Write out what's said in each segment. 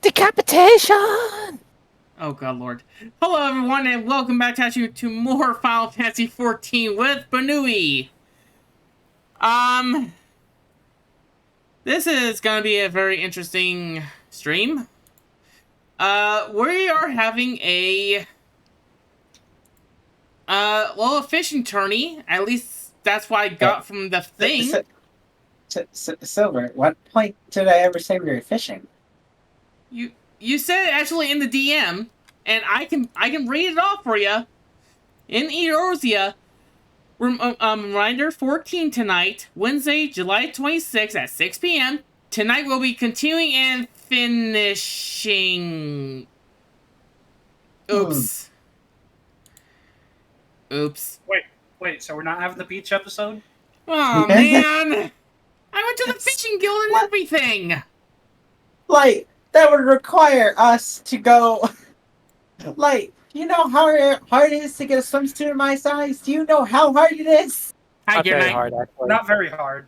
Decapitation! Oh god lord. Hello everyone and welcome back to more Final Fantasy XIV with Banui. This is gonna be a very interesting stream. We are having a a fishing tourney. At least that's what I got from the thing. Silver, what point did I ever say we were fishing? You said it actually in the DM, and I can read it off for you. In Eorzea, reminder 14 tonight, Wednesday, July 26th at 6 p.m. Tonight we'll be continuing and finishing. Oops. Oops. Wait, so we're not having the beach episode? Oh, man! I went to the fishing guild and everything! Like, that would require us to go... Like, you know how hard it is to get a swimsuit my size? Do you know how hard it is? Hi, good night. hard, actually. Not very hard.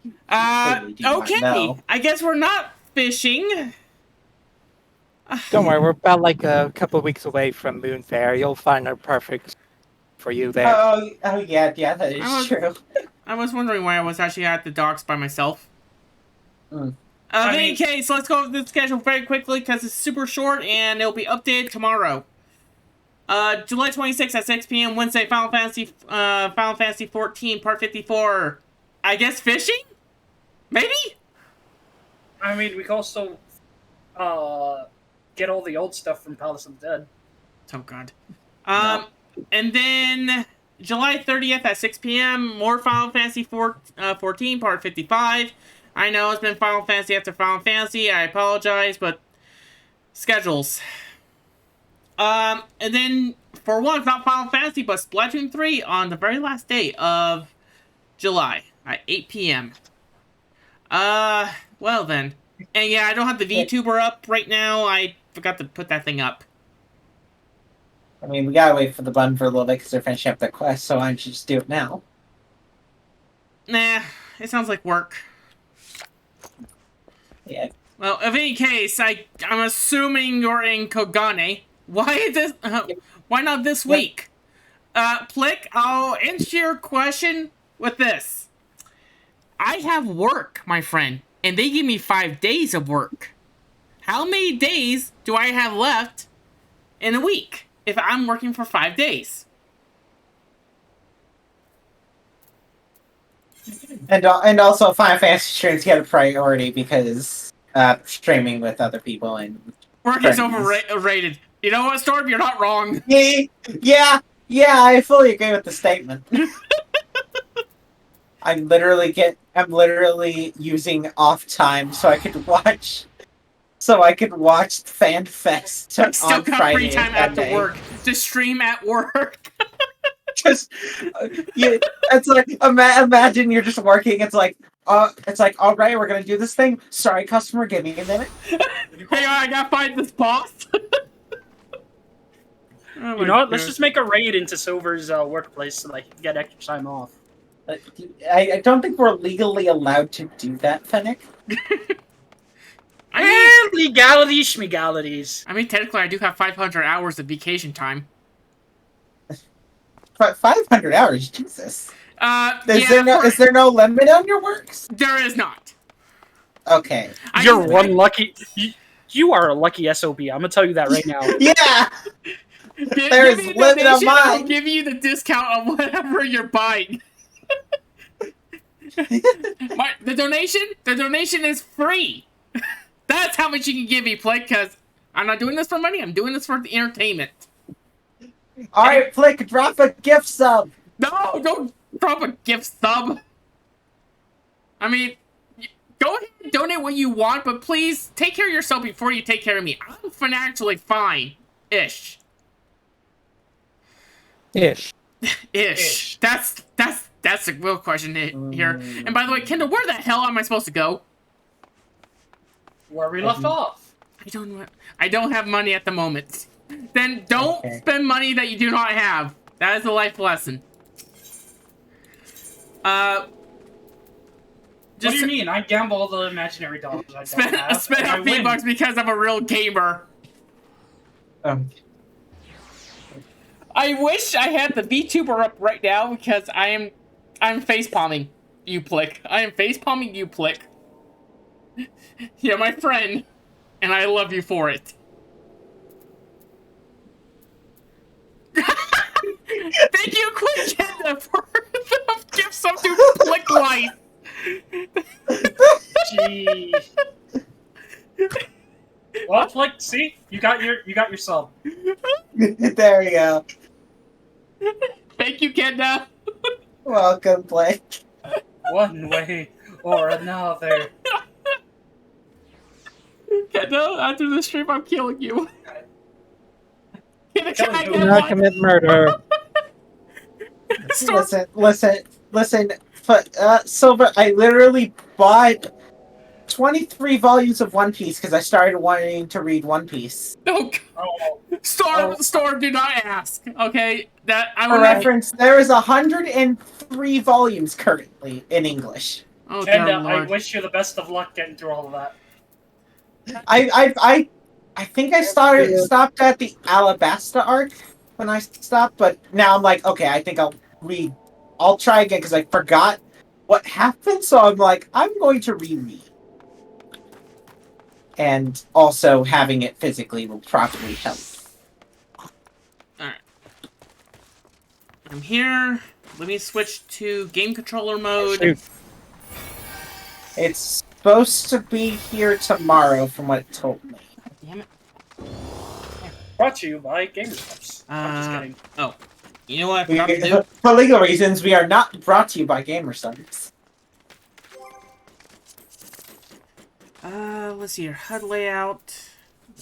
Okay. I guess we're not fishing. Don't worry, we're about like a couple of weeks away from Moon Fair. You'll find a perfect for you there. Oh yeah, that is true. I was wondering why I was actually at the docks by myself. Mm. In any case, let's go over the schedule very quickly because it's super short and it'll be updated tomorrow. July 26th at 6 p.m. Wednesday, Final Fantasy 14 Part 54. I guess fishing? Maybe? I mean, we can also get all the old stuff from Palace of the Dead. Oh god. And then July 30th at 6 p.m. more Final Fantasy 14 Part 55. I know it's been Final Fantasy after Final Fantasy. I apologize, but schedules. And then for once, not Final Fantasy, but Splatoon 3 on the very last day of July at 8 p.m. Well then. And yeah, I don't have the VTuber up right now. I forgot to put that thing up. I mean, we gotta wait for the button for a little bit because they're finishing up their quest, so why don't you just do it now? Nah, it sounds like work. Yeah. Well, in any case, I'm assuming you're in Kogane. Why this? Why not this week? Plick, I'll answer your question with this. I have work, my friend, and they give me 5 days of work. How many days do I have left in a week if I'm working for 5 days? And also, Final Fantasy streams get a priority because streaming with other people and Work is overrated. You know what, Storm? You're not wrong. Yeah, I fully agree with the statement. I'm literally using off time so I could watch Fan Fest I still on got Friday free time after work to stream at work. Just it's like imagine you're just working. It's like all right, we're gonna do this thing. Sorry, customer, give me a minute. Hey, I gotta find this boss. Oh You know what? Let's just make a raid into Silver's workplace so like he can get extra time off. I don't think we're legally allowed to do that, Fennec. Legalities, schmegalities. I mean, technically, I do have 500 hours of vacation time. 500 hours, Jesus. Is there no limit on your works? There is not. Okay. You are a lucky SOB. I'm gonna tell you that right now. Yeah. There's give me limit on mine. I'll give you the discount on whatever you're buying. The donation is free. That's how much you can give me, Plick, because I'm not doing this for money. I'm doing this for the entertainment. All right, Plick, drop a gift sub. No, don't drop a gift sub. I mean, go ahead and donate what you want, but please take care of yourself before you take care of me. I'm financially fine. Ish. Ish. That's the real question here. And by the way, Kendall, where the hell am I supposed to go? Where we left off. I don't have money at the moment. Then don't spend money that you do not have. That is a life lesson. What do you mean? I gamble the imaginary dollars I don't have. Spend out V-Bucks because I'm a real gamer. I wish I had the VTuber up right now because I'm facepalming you, Plick. I am facepalming you, Plick. You're my friend, and I love you for it. Thank you, Quick, for the gift sub to Plick Life. See, you got your sub. There we go. Thank you, Kenda. Welcome, Blake. One way or another. Kenda, after the stream, I'm killing you. Kenda, can I Do get Do not one? commit murder. Storm. Listen. Silver, I literally bought 23 volumes of One Piece because I started wanting to read One Piece. No, Oh, Storm, do not ask. Okay, that I For will. reference, there is 103 volumes currently in English. Oh, dear Kenda, I Lord. wish you the best of luck getting through all of that. I think I stopped at the Alabasta arc when I stopped, but now I'm like, okay, I think I'll try again because I forgot what happened, so I'm like, I'm going to reread. And also having it physically will probably help. Alright. I'm here. Let me switch to game controller mode. Shoot. It's supposed to be here tomorrow, from what it told me. Damn it. Brought to you by GamerStopps. I'm just kidding. Oh. You know what I forgot to do? For legal reasons, we are not brought to you by GamerStopps. Let's see your HUD layout.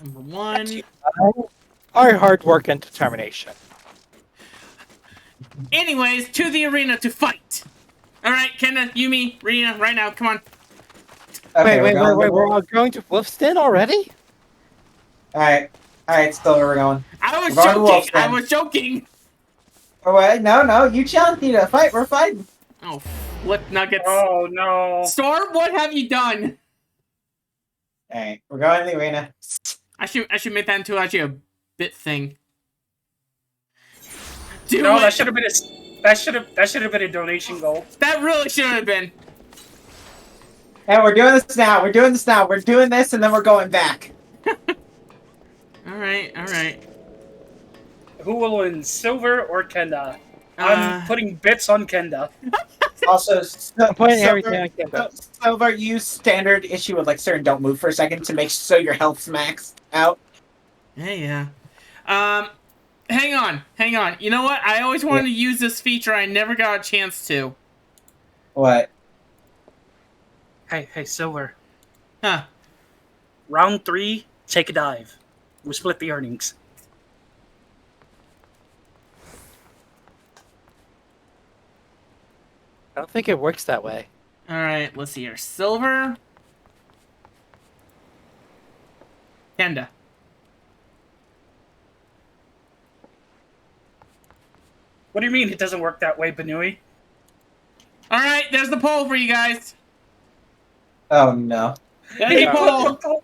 Number 1. Our hard work and determination. Anyways, to the arena to fight. Alright, Kenda, Yumi, Rina, right now, come on. Okay, wait, going we're all going to Wolfston already? Alright, still we're going. I was We're going to joking! I Wolfston. was joking! Oh, wait, no, you challenged me to fight, we're fighting. Oh, flip nuggets. Oh no. Storm, what have you done? Alright, we're going to the arena. I should make that into actually a bit thing. Do No, it. that should have been a donation goal. That really should have been. And we're doing this now, we're doing this, and then we're going back. Alright. Who will win, Silver or Kenda? I'm putting bits on Kenda. Also, I'm putting everything on Kenda. Silver, use standard issue with like sir and don't move for a second to make so your health's maxed out. Yeah. Hang on. You know what? I always wanted to use this feature. I never got a chance to. What? Hey, Silver. Huh. Round 3, take a dive. We split the earnings. I don't think it works that way. Alright, let's see here. Silver. Kenda. What do you mean it doesn't work that way, Banui? Alright, there's the poll for you guys. Oh no. There's the poll.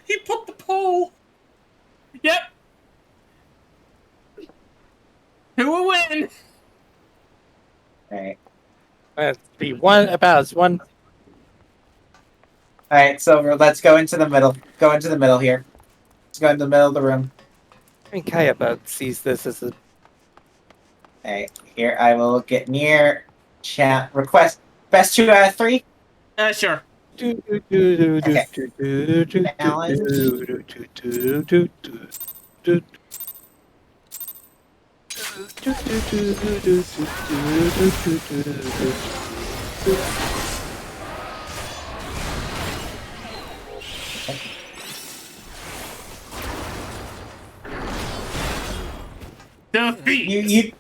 He put the poll. Yep. Who will win? Alright. Be one about one. Alright, Silver, let's go into the middle. Go into the middle here. Let's go into the middle of the room. I think Kaya sees this as a. Alright, here I will get near chat request. Best 2 out of 3? Sure. Defeat.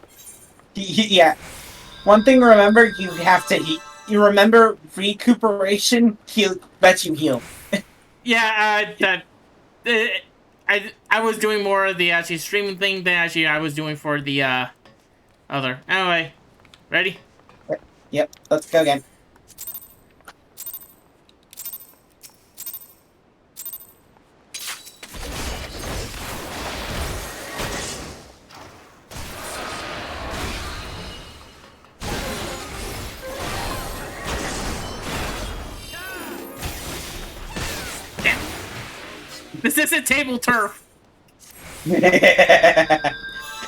Yeah. One thing to remember, you have to you remember recuperation lets you heal. Yeah, I was doing more of the actually streaming thing than actually I was doing for the other. Anyway, ready? Yep, let's go again. This isn't table turf. Alright,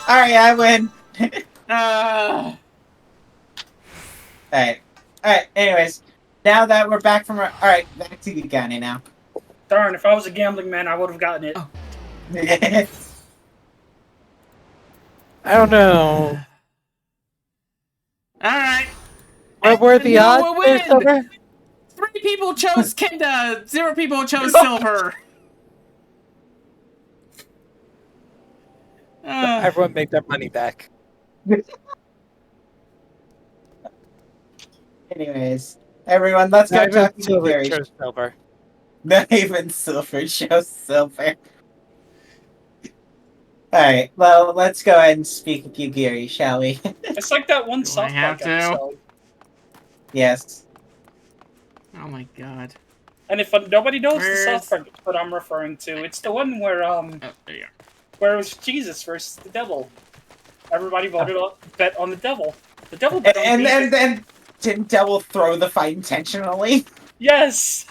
I win. Alright, anyways. Now that we're back from our... Alright, back to you, Gani, now. Darn, if I was a gambling man, I would have gotten it. Oh, I don't know. Alright. What were the You odds will there, win! Silver? 3 people chose Kenda, 0 people chose Silver. Everyone make their money back. Anyways, everyone, let's go Not even talk to Silver Gary. chose Silver. Not even Silver shows Silver. Alright, well, let's go ahead and speak with you, Gary, shall we? It's like that one Do I South have Park to? episode. Yes. Oh my god. And if nobody knows the Where's- South Park what I'm referring to, it's the one where Oh, there you are. where it was Jesus versus the devil. Everybody bet on the devil. The devil bet on Jesus. And then didn't Devil throw the fight intentionally? Yes.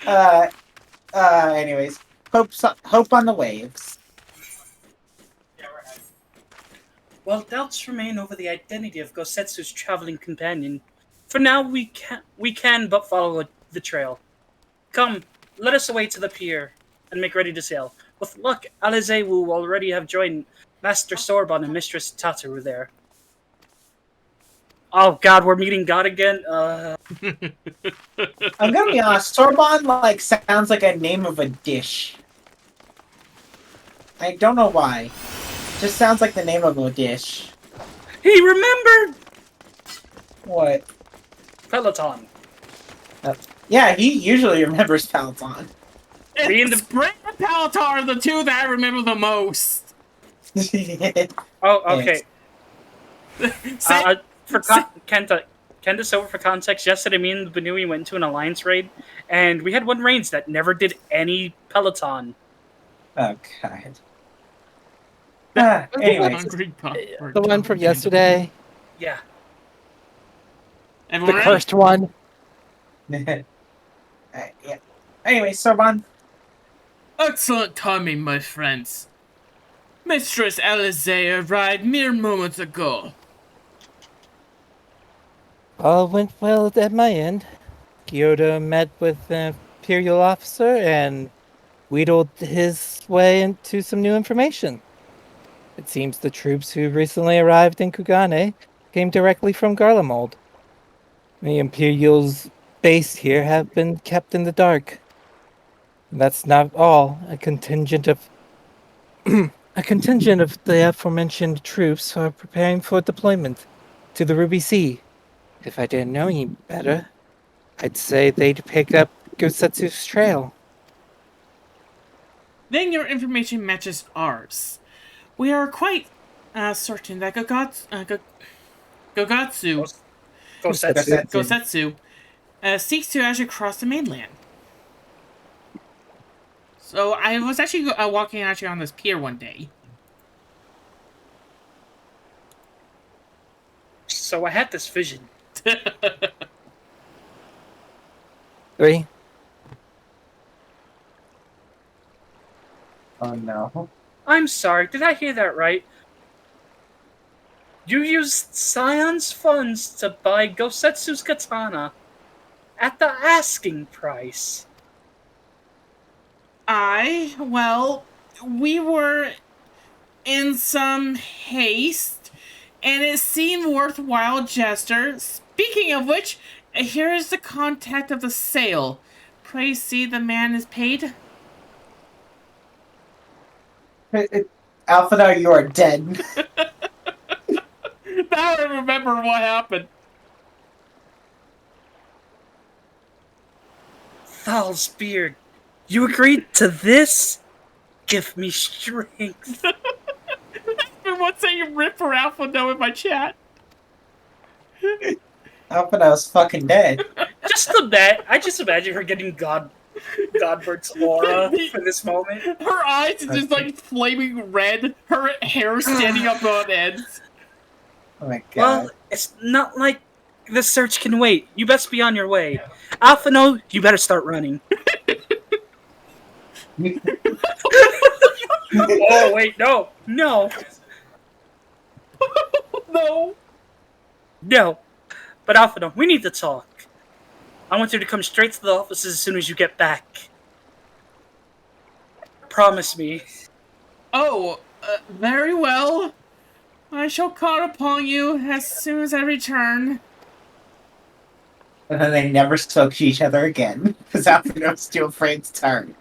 Anyways, hope on the waves. While doubts remain over the identity of Gosetsu's traveling companion, for now we can but follow the trail. Come, let us away to the pier and make ready to sail. With luck, Alize will already have joined Master Sorban and Mistress Tataru there. Oh god, we're meeting God again? I'm gonna be honest, Sorbonne sounds like a name of a dish. I don't know why. Just sounds like the name of a dish. He remembered! What? Peloton. Yeah, he usually remembers Peloton. Me and the- Sprint and Peloton are the 2 that I remember the most. Oh, okay. Say- Kenda Silver, for context, yesterday me and Banui went to an alliance raid, and we had one range that never did any Peloton. Oh god. Hungry Anyways, Pup or The one from yesterday. Yeah. The Everyone ready? cursed one. yeah. Anyway, Sorbonne. Excellent timing, my friends. Mistress Alize arrived mere moments ago. All went well at my end. Kyoto met with the Imperial officer and wheedled his way into some new information. It seems the troops who recently arrived in Kugane came directly from Garlemald. The Imperial's base here have been kept in the dark. That's not all. A contingent of the aforementioned troops are preparing for deployment to the Ruby Sea. If I didn't know any better, I'd say they'd pick up Gosetsu's trail. Then your information matches ours. We are quite certain that Gosetsu seeks to actually cross the mainland. So I was actually walking on this pier one day. So I had this vision. 3. Oh no. I'm sorry, did I hear that right? You used Scion's funds to buy Gosetsu's katana at the asking price. Well, we were in some haste, and it seemed worthwhile, Jester. Speaking of which, here is the contact of the sale. Pray see the man is paid. Alphino, you are dead. Now I remember what happened. Thal's beard, you agreed to this? Give me strength. For one saying rip for Alpha No in my chat. Alphino's fucking dead. I just imagine her getting Godbert's aura for this moment. Her eyes is just like flaming red. Her hair standing up on ends. Oh my god. Well, it's not like the search can wait. You best be on your way. Alphino, you better start running. Oh, wait, no. No. No. No. But Alphino, we need to talk. I want you to come straight to the office as soon as you get back. Promise me. Oh, very well. I shall call upon you as soon as I return. And then they never spoke to each other again because Alphinaud was too afraid to turn.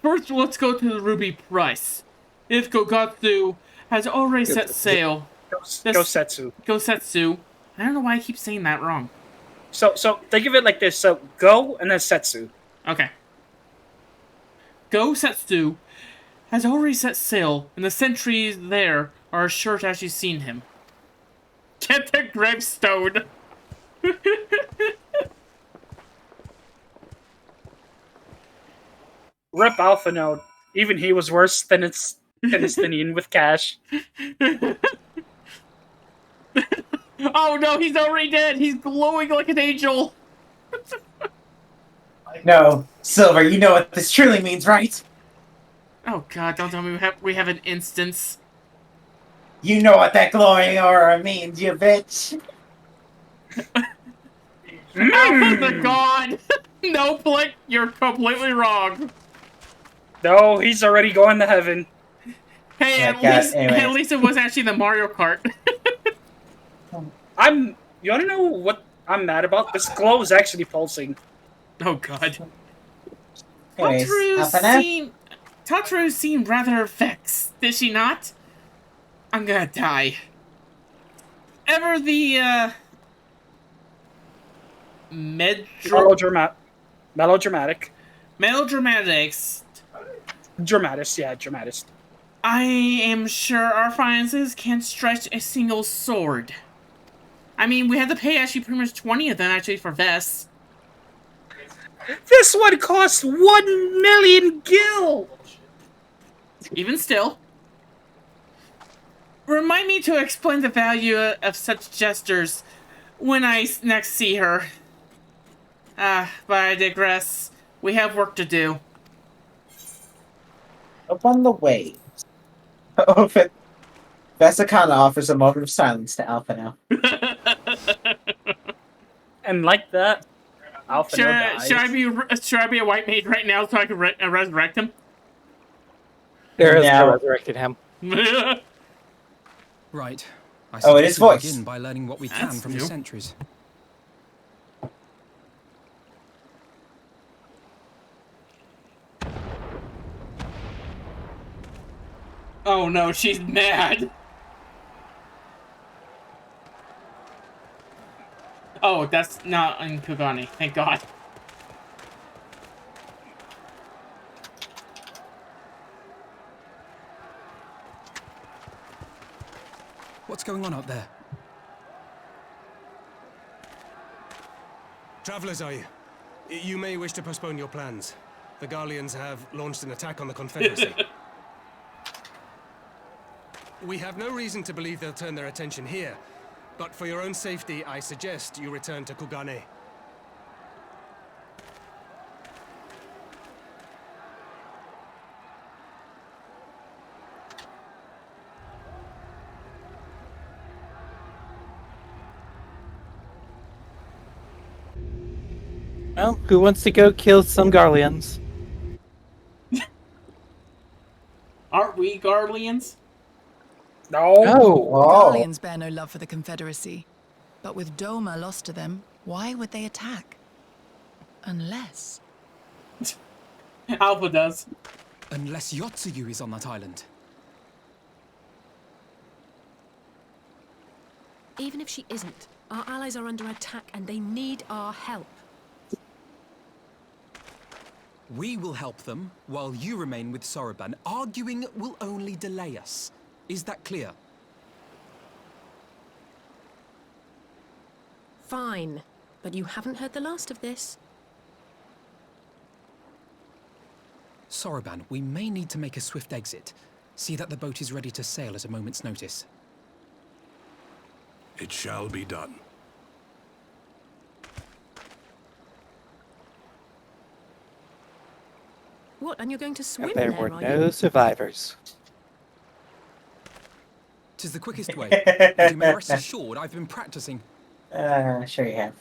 First, let's go to the Ruby Price. If Gogatsu has already set sail, Gosetsu. Gosetsu. I don't know why I keep saying that wrong. So think of it like this. So go and then Setsu. Okay. Gosetsu has already set sail, and the sentries there are assured as you've seen him. Get the gravestone! Rip Alpha Node. Even he was worse than its Tinian with cash. Oh no, he's already dead! He's glowing like an angel! No, Silver, you know what this truly means, right? Oh god, don't tell me we have an instance. You know what that glowing aura means, you bitch. Alpha's the god! No, Blake, you're completely wrong. No, he's already going to heaven. Hey, Anyway. at least it was actually the Mario Kart. You wanna know what I'm mad about? This glow is actually pulsing. Oh god. Anyways, Alphinaud? Totoro seemed rather vexed, did she not? I'm gonna die. Ever the, Melodramatic. melodramatics. Dramatist, yeah, dramatist. I am sure our finances can't stretch a single sword. I mean, we had to pay actually pretty much 20 of them actually for vests. This one costs 1 million gil! Even still. Remind me to explain the value of such gestures when I next see her. But I digress. We have work to do. Up on the way. Oh, Vesicana offers a moment of silence to Alphinaud. And like that, Alpha dies. Should I be a white mage right now so I can resurrect him? There is No. no resurrected him. Right. I Oh, it is suggest we voice. begin by learning what we can That's from new. the sentries. Oh no, she's mad. Oh, that's not in Kugani. Thank God. What's going on up there? Travelers, are you? You may wish to postpone your plans. The Garleans have launched an attack on the Confederacy. We have no reason to believe they'll turn their attention here, but for your own safety, I suggest you return to Kugane. Well, who wants to go kill some Garleans? Aren't we Guardians? No. Oh, Oh, Garleans bear no love for the Confederacy. But with Doma lost to them, why would they attack? Unless... Alpha does. Unless Yotsuyu is on that island. Even if she isn't, our allies are under attack and they need our help. We will help them, while you remain with Soroban. Arguing will only delay us. Is that clear? Fine, but you haven't heard the last of this. Soroban, we may need to make a swift exit. See that the boat is ready to sail at a moment's notice. It shall be done. What, and you're going to swim there there, were are no you? survivors. 'Tis the quickest way, and you may rest assured I've been practicing. sure you have.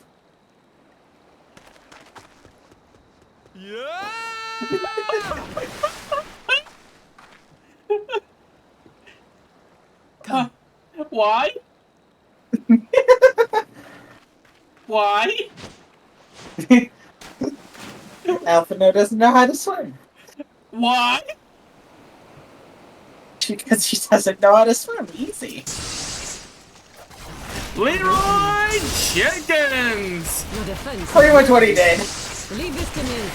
Why? Why? Alphino doesn't know how to swim. Why? Because she doesn't know how to swim. Easy. Leroy Jenkins! Your defense. Pretty much what he did. Leave this to me.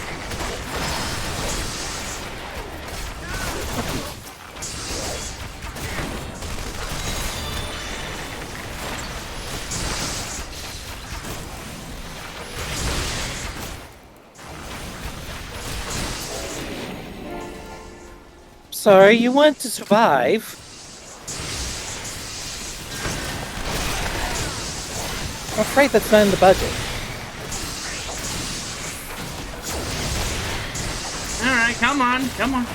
Sorry, you want to survive. I'm afraid that's not in the budget. Alright, come on, come on.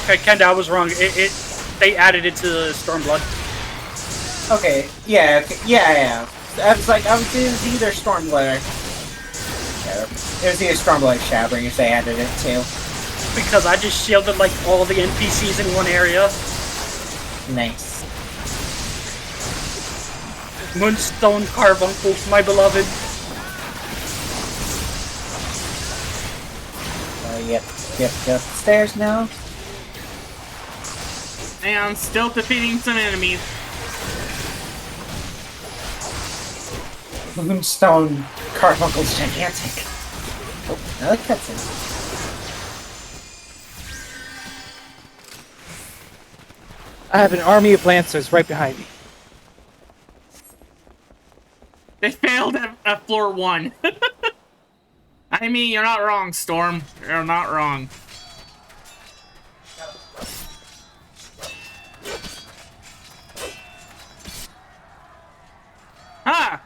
Okay, Kenda, I was wrong. They added it to Stormblood. Okay, yeah. I was like, it was either Stormblood or... Yeah, it was either Stormblood or Shadowbringers they added it to. Because I just shielded like all the NPCs in one area. Nice. Moonstone Carbuncle, my beloved. Yep. Upstairs now. And still defeating some enemies. Moonstone Carbuncle's gigantic. Oh, another cutscene. I have an army of lancers right behind me. They failed at floor 1. I mean, you're not wrong, Storm. You're not wrong. Ah!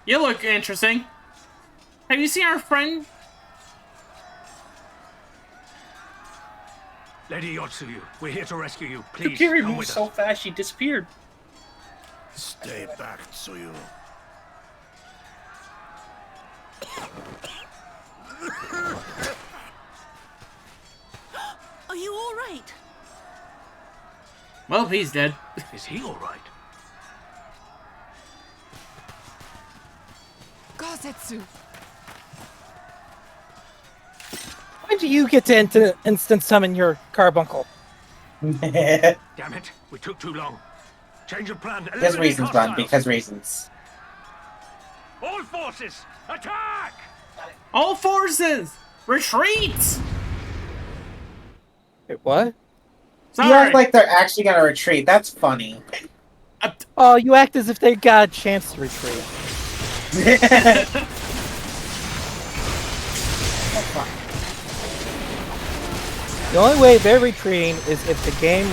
You look interesting. Have you seen our friend? Lady Yotsuyu, we're here to rescue you. Please, Yukiri come moved with so us. fast she disappeared. Stay back, Tsuyu. Are you all right? Well, he's dead. Is he all right? Gosetsu. When do you get to instant summon your carbuncle? Damn it, we took too long. Change of plan. Because Eliminate reasons, Ron. hostiles. Because reasons. All forces, attack! All forces, retreat! Wait, what? Sorry. You act like they're actually gonna retreat. That's funny. Oh, you act as if they got a chance to retreat. That's fine. The only way they're retreating is if the game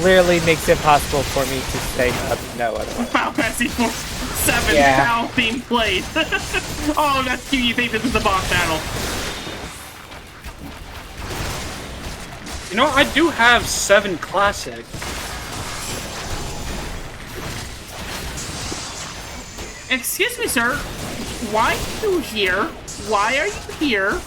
literally makes it impossible for me to say no otherwise. Final Fantasy 7 Yeah. foul being played. Oh, that's cute. You think this is the boss battle? You know, I do have 7 classic. Excuse me, sir. Why are you here? Why are you here?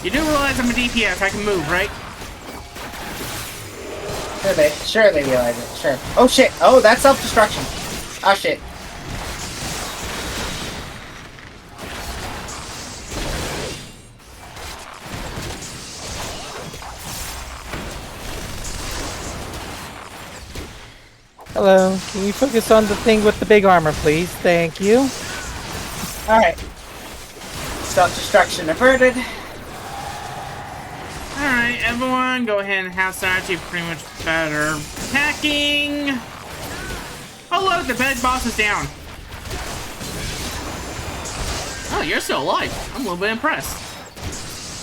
You do realize I'm a DPS. I can move, right? Sure they realize it. Sure. Oh shit. Oh, that's self-destruction. Oh shit. Hello, can you focus on the thing with the big armor, please? Thank you. Alright. Self-destruction averted. Alright, everyone, go ahead and have strategy pretty much better. Attacking! Oh, look, the big boss is down. Oh, you're still alive. I'm a little bit impressed.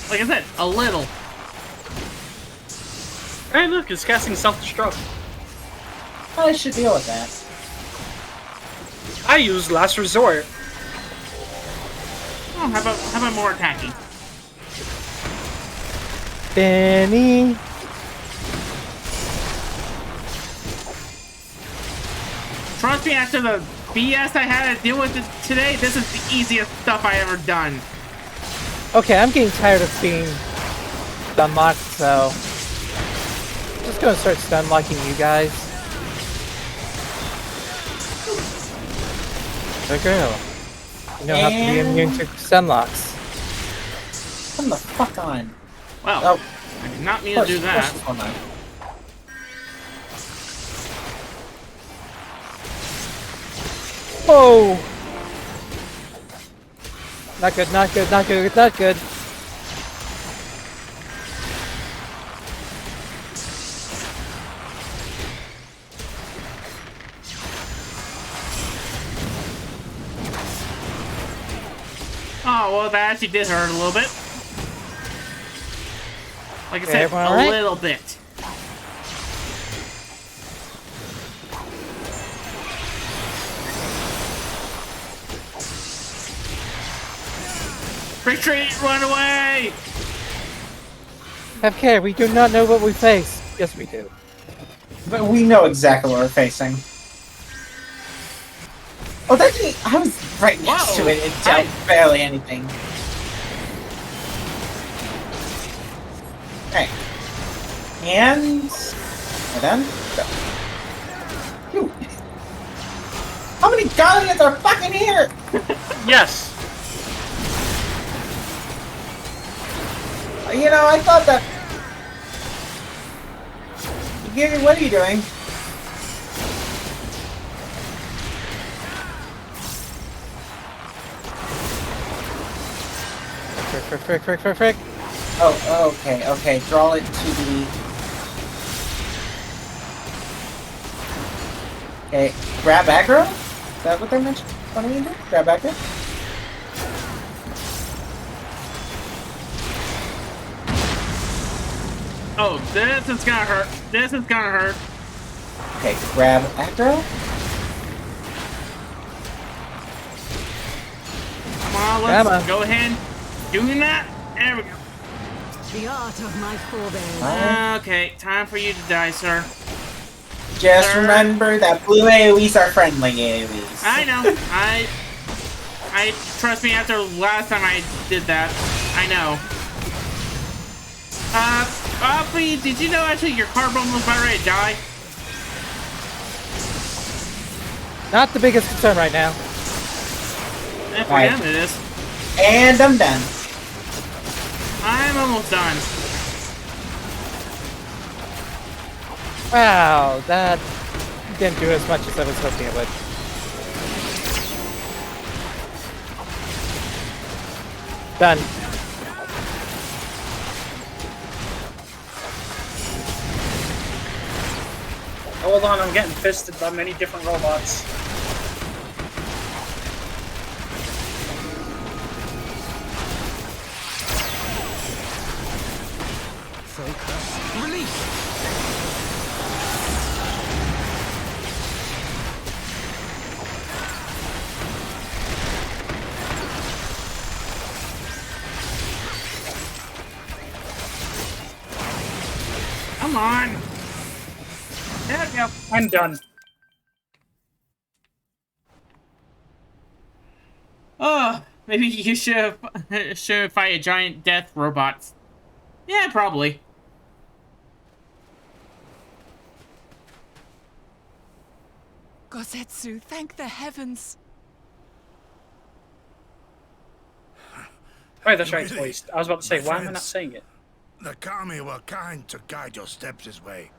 Like I said, a little. Hey, look, it's casting self-destruct. I should deal with that. I use Last Resort. Oh, how about more attacking? Benny. Trust me, after the BS I had to deal with today, this is the easiest stuff I ever done. Okay, I'm getting tired of being stun locked, so I'm just gonna start stun locking you guys. The girl. You know how to be immune to stun locks. Come the fuck on. Well, I did not mean to do that. Whoa! Not good, not good, not good, not good. Oh, well, that actually did hurt a little bit. Like I said, Everyone a right? little bit. Retreat! Run away! Have care, we do not know what we face. Yes, we do. But we know exactly what we're facing. Oh, that didn't, I was right next to it. It dealt barely anything. Okay. And... we're done? Go. Phew. How many Guardians are fucking here? Yes. You know, I thought that... Gary, what are you doing? Frick. Oh, okay. Draw it to the... Okay, grab aggro? Is that what they mentioned? What do you do? Grab aggro? Oh, this is gonna hurt. This is gonna hurt. Okay, grab aggro. Come on, let's go ahead. Doing that. There we go. The art of my forebears. Okay, time for you to die, sir. Just remember that blue AoEs are friendly AoEs. I know. I trust me. After last time I did that, I know. Aubrey, did you know actually your carbone was about ready to die? Not the biggest concern right now. And for him it is. And I'm done. I'm almost done. Wow, that didn't do as much as I was hoping it would. Done. Hold on, I'm getting fisted by many different robots. Focus. Release. Come on. There we go. I'm done. Oh, maybe you should fight a giant death robot. Yeah, probably. Gosetsu, thank the heavens. Right, that's right, it's voiced. I was about to say, why am I not saying it? The Kami were kind to guide your steps this way.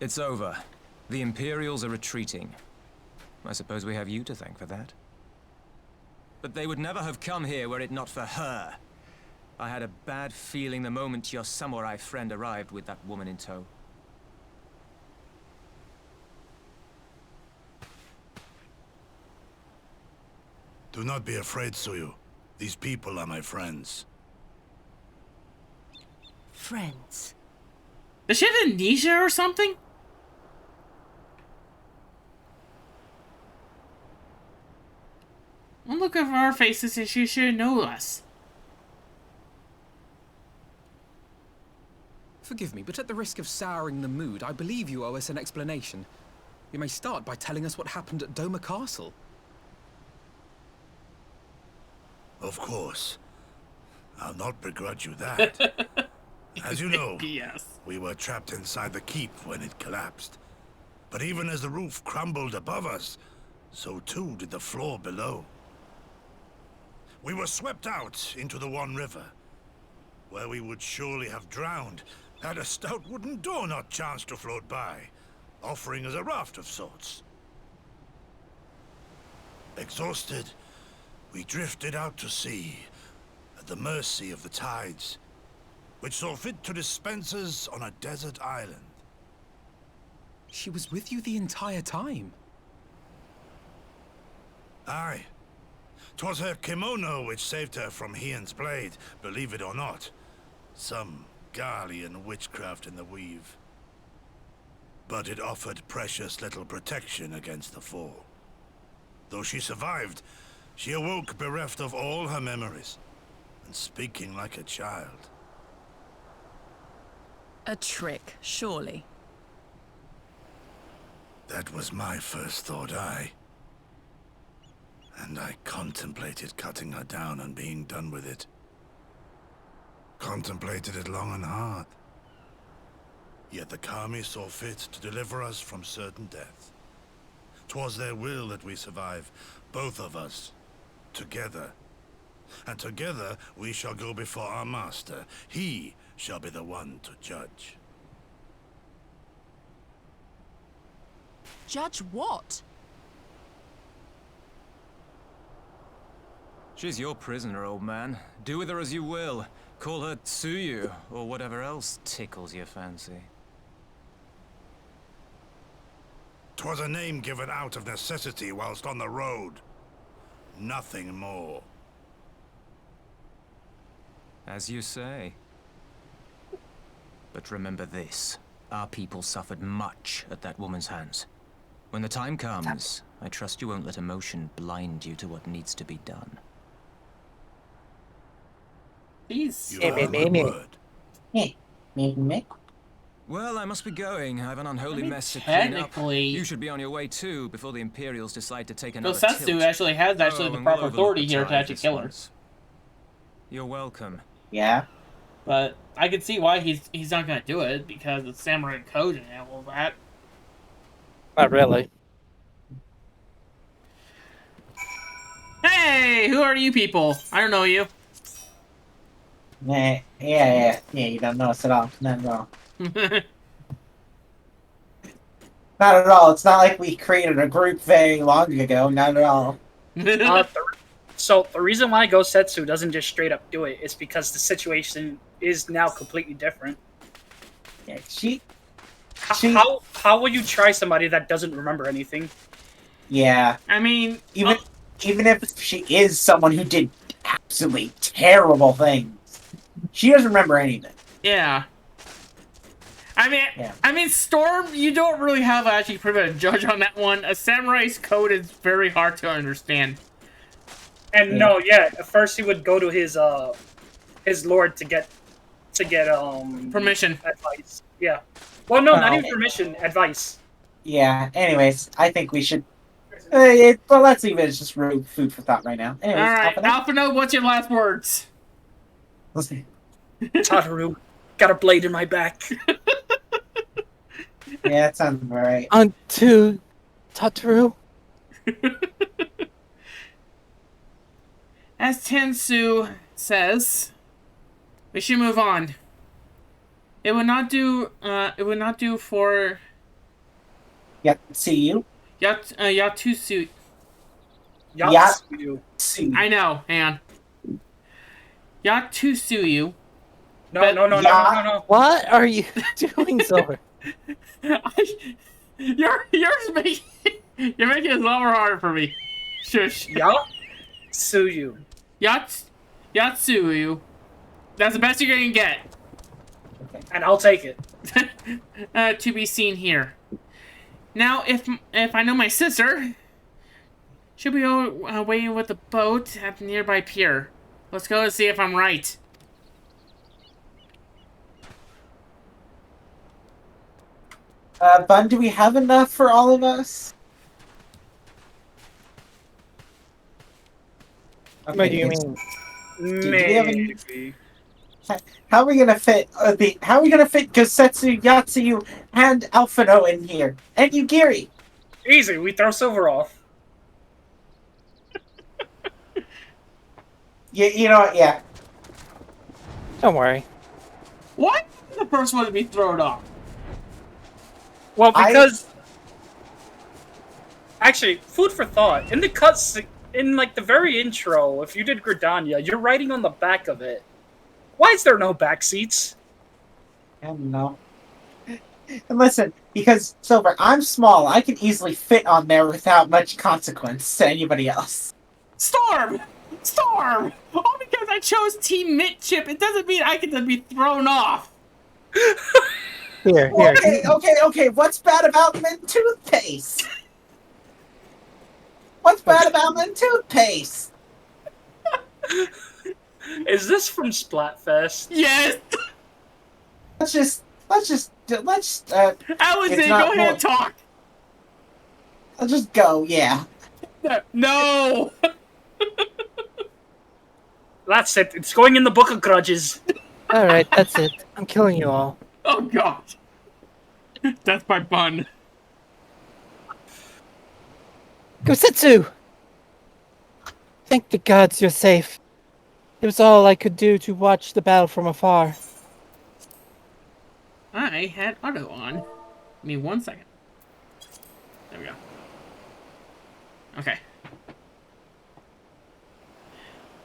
It's over. The Imperials are retreating. I suppose we have you to thank for that. But they would never have come here were it not for her. I had a bad feeling the moment your samurai friend arrived with that woman in tow. Do not be afraid, Suyu. These people are my friends. Friends. Does she have amnesia or something? I'm look of our faces as you should know us. Forgive me, but at the risk of souring the mood, I believe you owe us an explanation. You may start by telling us what happened at Doma Castle. Of course. I'll not begrudge you that. As you know, Yes. we were trapped inside the keep when it collapsed. But even as the roof crumbled above us, so too did the floor below. We were swept out into the One River, where we would surely have drowned had a stout wooden door not chanced to float by, offering us a raft of sorts. Exhausted, we drifted out to sea, at the mercy of the tides, which saw fit to dispense us on a desert island. She was with you the entire time. Aye. 'Twas her kimono which saved her from Hien's blade, believe it or not. Some Garlean witchcraft in the weave. But it offered precious little protection against the fall. Though she survived, she awoke bereft of all her memories, and speaking like a child. A trick, surely. That was my first thought, aye. And I contemplated cutting her down and being done with it. Contemplated it long and hard. Yet the Kami saw fit to deliver us from certain death. 'Twas their will that we survive, both of us, together. And together we shall go before our master. He shall be the one to judge. Judge what? She's your prisoner, old man. Do with her as you will. Call her Tsuyu, or whatever else tickles your fancy. 'Twas a name given out of necessity whilst on the road. Nothing more. As you say. But remember this. Our people suffered much at that woman's hands. When the time comes, I trust you won't let emotion blind you to what needs to be done. Please. You have a word. Me. Well, I must be going. I have an unholy I mean, mess to clean up. technically- You should be on your way too, before the Imperials decide to take So another Setsu tilt. actually has the and proper we'll overlook authority the here to tide actually this kill her. once. You're welcome. Yeah. But I can see why he's not gonna do it, because it's Samurai Code and all that. Not really. Hey, who are you people? I don't know you. Yeah, you don't know us at all. Not at all. Not at all. It's not like we created a group very long ago. Not at all. So the reason why Gosetsu doesn't just straight up do it is because the situation is now completely different. Yeah, How will you try somebody that doesn't remember anything? Yeah. I mean, Even if she is someone who did absolutely terrible things, she doesn't remember anything. yeah. I mean, Storm, you don't really have actually pretty much a judge on that one. A samurai's code is very hard to understand. And at first he would go to his lord to get Permission. advice. Yeah. Well, no, not even permission. Advice. Yeah. Anyways, I think we should. Well, let's leave it as just food for thought right now. Anyways, All right, Alphino, what's your last words? Let's see. Tataru, got a blade in my back. Yeah, that sounds about right. Unto Tataru. As Tensu says, we should move on. It would not do. It would not do for. Yeah. See you. Yatusu. Yatsuyu. I know. Hang on. Yatusuyu. No. What are you doing, Silver? You're making it a lot more harder for me. Shush. Yatsuyu. Yatsuyu. That's the best you're gonna get. And I'll take it. To be seen here. Now, if I know my sister, Should be waiting with the boat at the nearby pier. Let's go and see if I'm right. Bun, do we have enough for all of us? What do you mean? Do we have any- Maybe. How are we gonna fit How are we gonna fit Gosetsu, Yatsuyu, and Alphino in here? And Yugiri? Easy, we throw Silver off. You know what? Yeah. Don't worry. Why is the first one to be thrown off? Well, because actually, food for thought. In the cuts, in like the very intro, if you did Gridania, you're writing on the back of it. Why is there no back seats? I don't know. And listen, because Silver, I'm small. I can easily fit on there without much consequence to anybody else. Storm! Storm! All because I chose Team Midship, it doesn't mean I get to be thrown off. Here. Okay. What's bad about mint toothpaste? What's bad about mint toothpaste? Is this from Splatfest? Yes! Let's Alice, it's go not ahead more- and talk. I'll just go, yeah. No! That's it. It's going in the Book of Grudges. Alright, that's it. I'm killing you all. Oh god. That's my bun. Gosetsu! Thank the gods you're safe. It was all I could do to watch the battle from afar. I had auto on. Give me 1 second. There we go. Okay.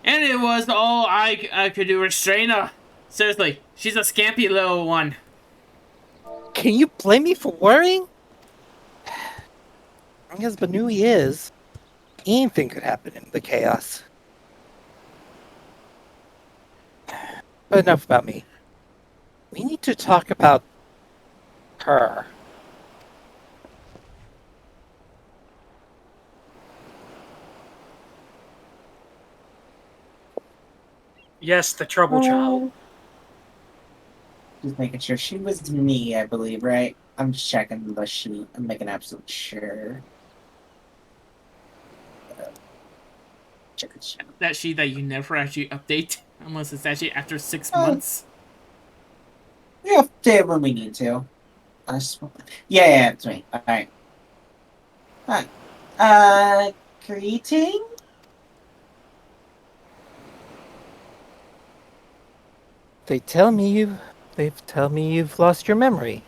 And it was all I could do restrain her. Seriously, she's a scampy little one. Can you blame me for worrying? Strong as Banui is, anything could happen in the chaos. But enough about me. We need to talk about her. Yes, the trouble child. Just making sure she was me, I believe, right? I'm just checking the sheet. I'm making absolute sure. Check the sheet. That sheet that you never actually update. Unless it's actually after 6 months. We update it when we need to. Yeah, it's me. Alright. Greeting? They tell me you've lost your memory.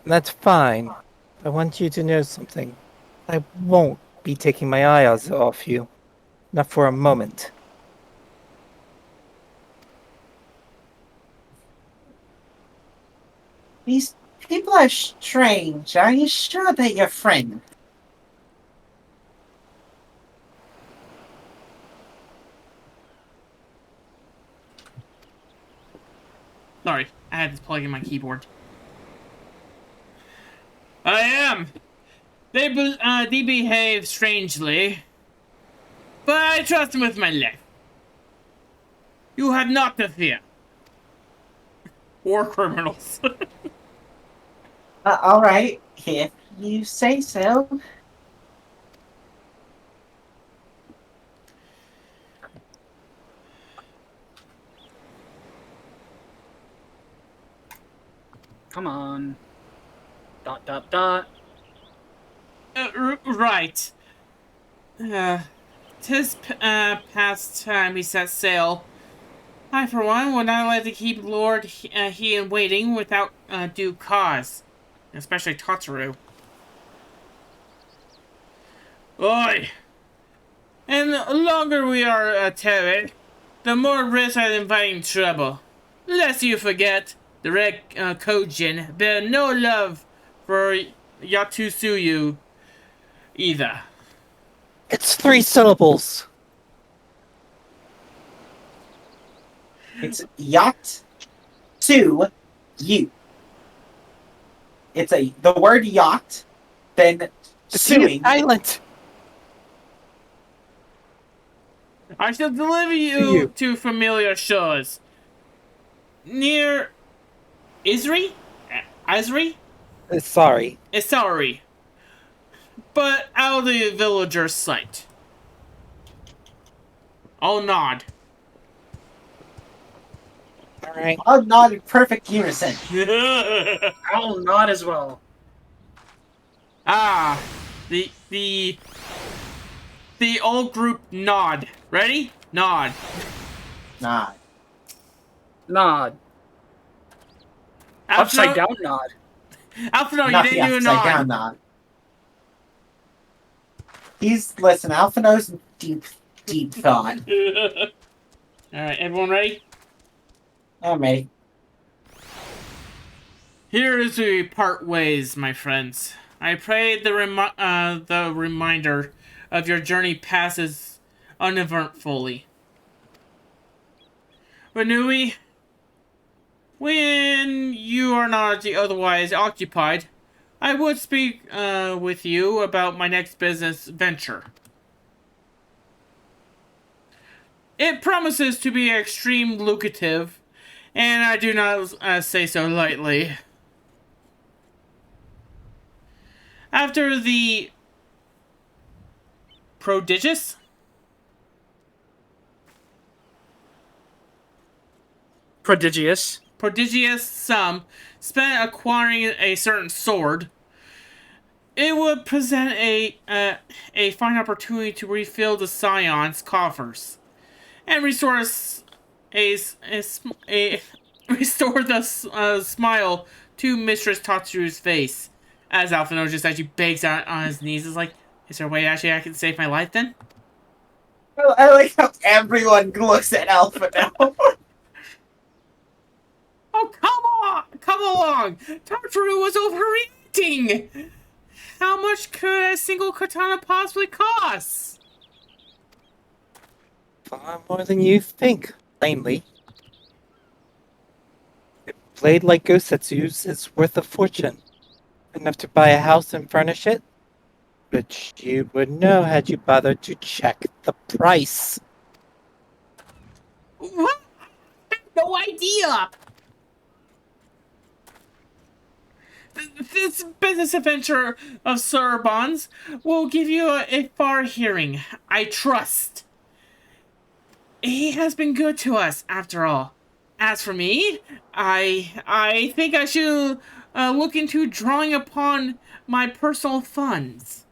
And that's fine. I want you to know something. I won't be taking my eyes off you. Not for a moment. These people are strange. Are you sure they're your friend? Sorry, I had to plug in my keyboard. I am. They behave strangely, but I trust them with my life. You have not to fear. War criminals. Alright, if you say so. Come on. ... Right. 'Tis past time we set sail. I, for one, would not like to keep Lord he in waiting without due cause. Especially Totoro. Oi! And the longer we are tarried, the more risk of inviting trouble. Lest you forget, the Red Kojin bear no love for Yatsuyu either. It's 3 syllables. It's yacht to you. It's the word yacht, then The C is suing. silent. I shall deliver you to familiar shores. Near Isri? Isri? Sorry. Sorry. But out of the villager's sight. I'll nod. Alright. I'll nod in perfect unison. I'll nod as well. Ah, the old group nod. Ready? Nod. Nod. Nod. Upside down nod. Alphino, you Not the didn't do a upside nod. down nod. Listen, Alphino's in deep thought. Alright, everyone ready? I'm ready. Here is we part ways, my friends. I pray the reminder of your journey passes uneventfully. Renui, when you are not otherwise occupied, I would speak with you about my next business venture. It promises to be extreme lucrative, and I do not say so lightly. After the prodigious sum spent acquiring a certain sword, it would present a fine opportunity to refill the Scion's coffers and restore restore the smile to Mistress Tatsu's face. As Alphino just actually begs on his knees, is like, is there a way actually I can save my life then? I like how everyone looks at Alpha now. Oh, come along! Tartaru was overreacting! How much could a single katana possibly cost? Far more than you think, plainly. A blade like Gosetsu's is worth a fortune. Enough to buy a house and furnish it? Which you would know had you bothered to check the price. What? I have no idea! This business adventure of Sorbonne's will give you a far hearing, I trust. He has been good to us, after all. As for me, I think I should look into drawing upon my personal funds.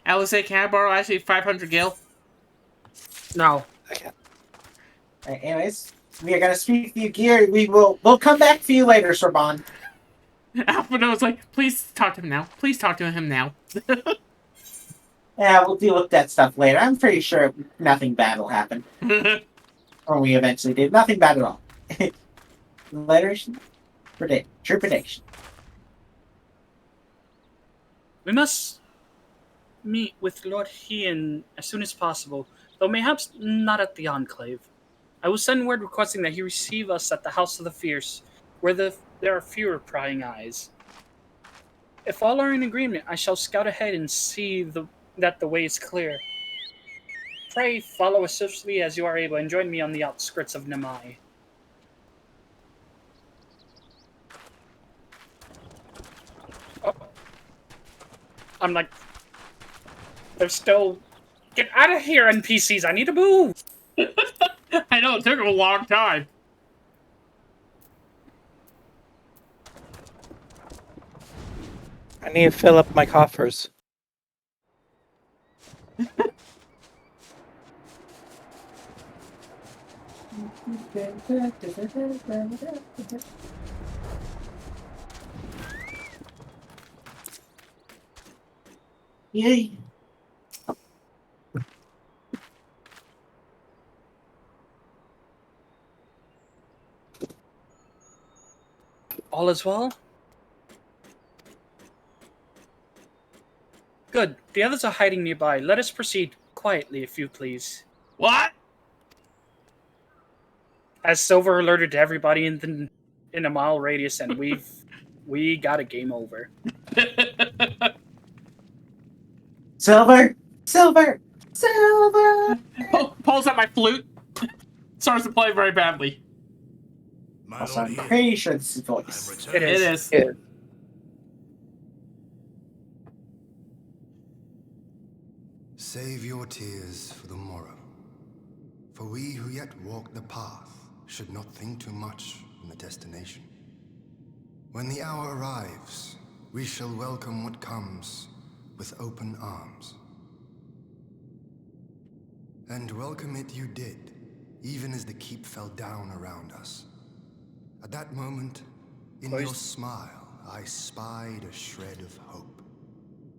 Alice, can I borrow actually 500 gil? No. Right, anyways, we are gonna speak to you, Gear. We'll come back for you later, Sorbonne. Alphino's like, please talk to him now. Please talk to him now. Yeah, we'll deal with that stuff later. I'm pretty sure nothing bad will happen. Or we eventually did. Nothing bad at all. Letters? True prediction. We must meet with Lord Hien as soon as possible, though perhaps not at the Enclave. I will send word requesting that he receive us at the House of the Fierce, where there are fewer prying eyes. If all are in agreement, I shall scout ahead and see that the way is clear. Pray follow as swiftly as you are able and join me on the outskirts of Namai. Oh. I'm like, they're still... Get out of here, NPCs! I need to move! I know, it took a long time. I need to fill up my coffers. Yay. All is well? Good. The others are hiding nearby. Let us proceed quietly, if you please. What? As Silver alerted to everybody in a mile radius, and we got a game over. Silver, Silver! Silver! Pulls out my flute. Starts to play very badly. My Also, lord I'm here, pretty sure this is I'm voice. returning. It is. Yeah. Save your tears for the morrow. For we who yet walk the path should not think too much on the destination. When the hour arrives, we shall welcome what comes with open arms. And welcome it you did, even as the keep fell down around us. At that moment, in your smile, I spied a shred of hope.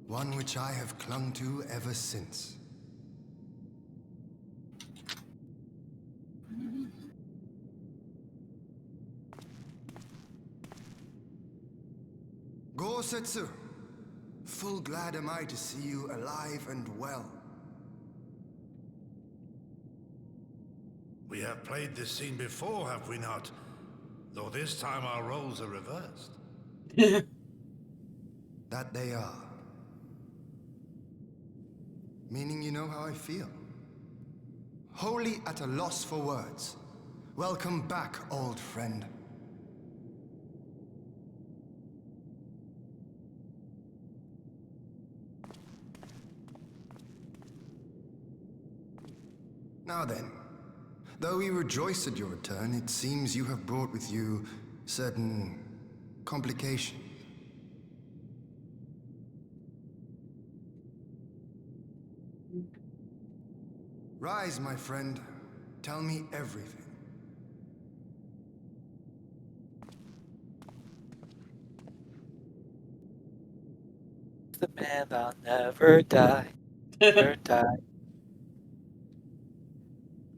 One which I have clung to ever since. Gosetsu, full glad am I to see you alive and well. We have played this scene before, have we not? Though this time our roles are reversed. That they are. Meaning you know how I feel. Wholly at a loss for words. Welcome back, old friend. Now then, though we rejoice at your return, it seems you have brought with you certain complications. Rise, my friend. Tell me everything. The man I'll never die. Never die.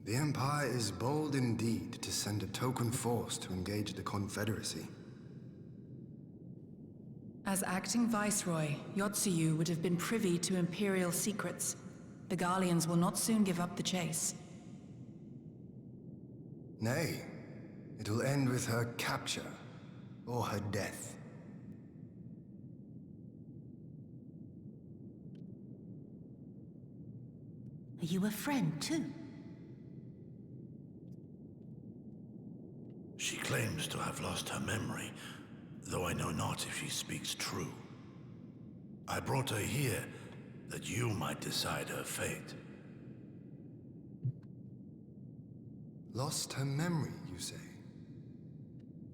The Empire is bold indeed to send a token force to engage the Confederacy. As acting Viceroy, Yotsuyu would have been privy to Imperial secrets. The Garleans will not soon give up the chase. Nay, it will end with her capture, or her death. Are you a friend, too? She claims to have lost her memory, though I know not if she speaks true. I brought her here that you might decide her fate. Lost her memory, you say?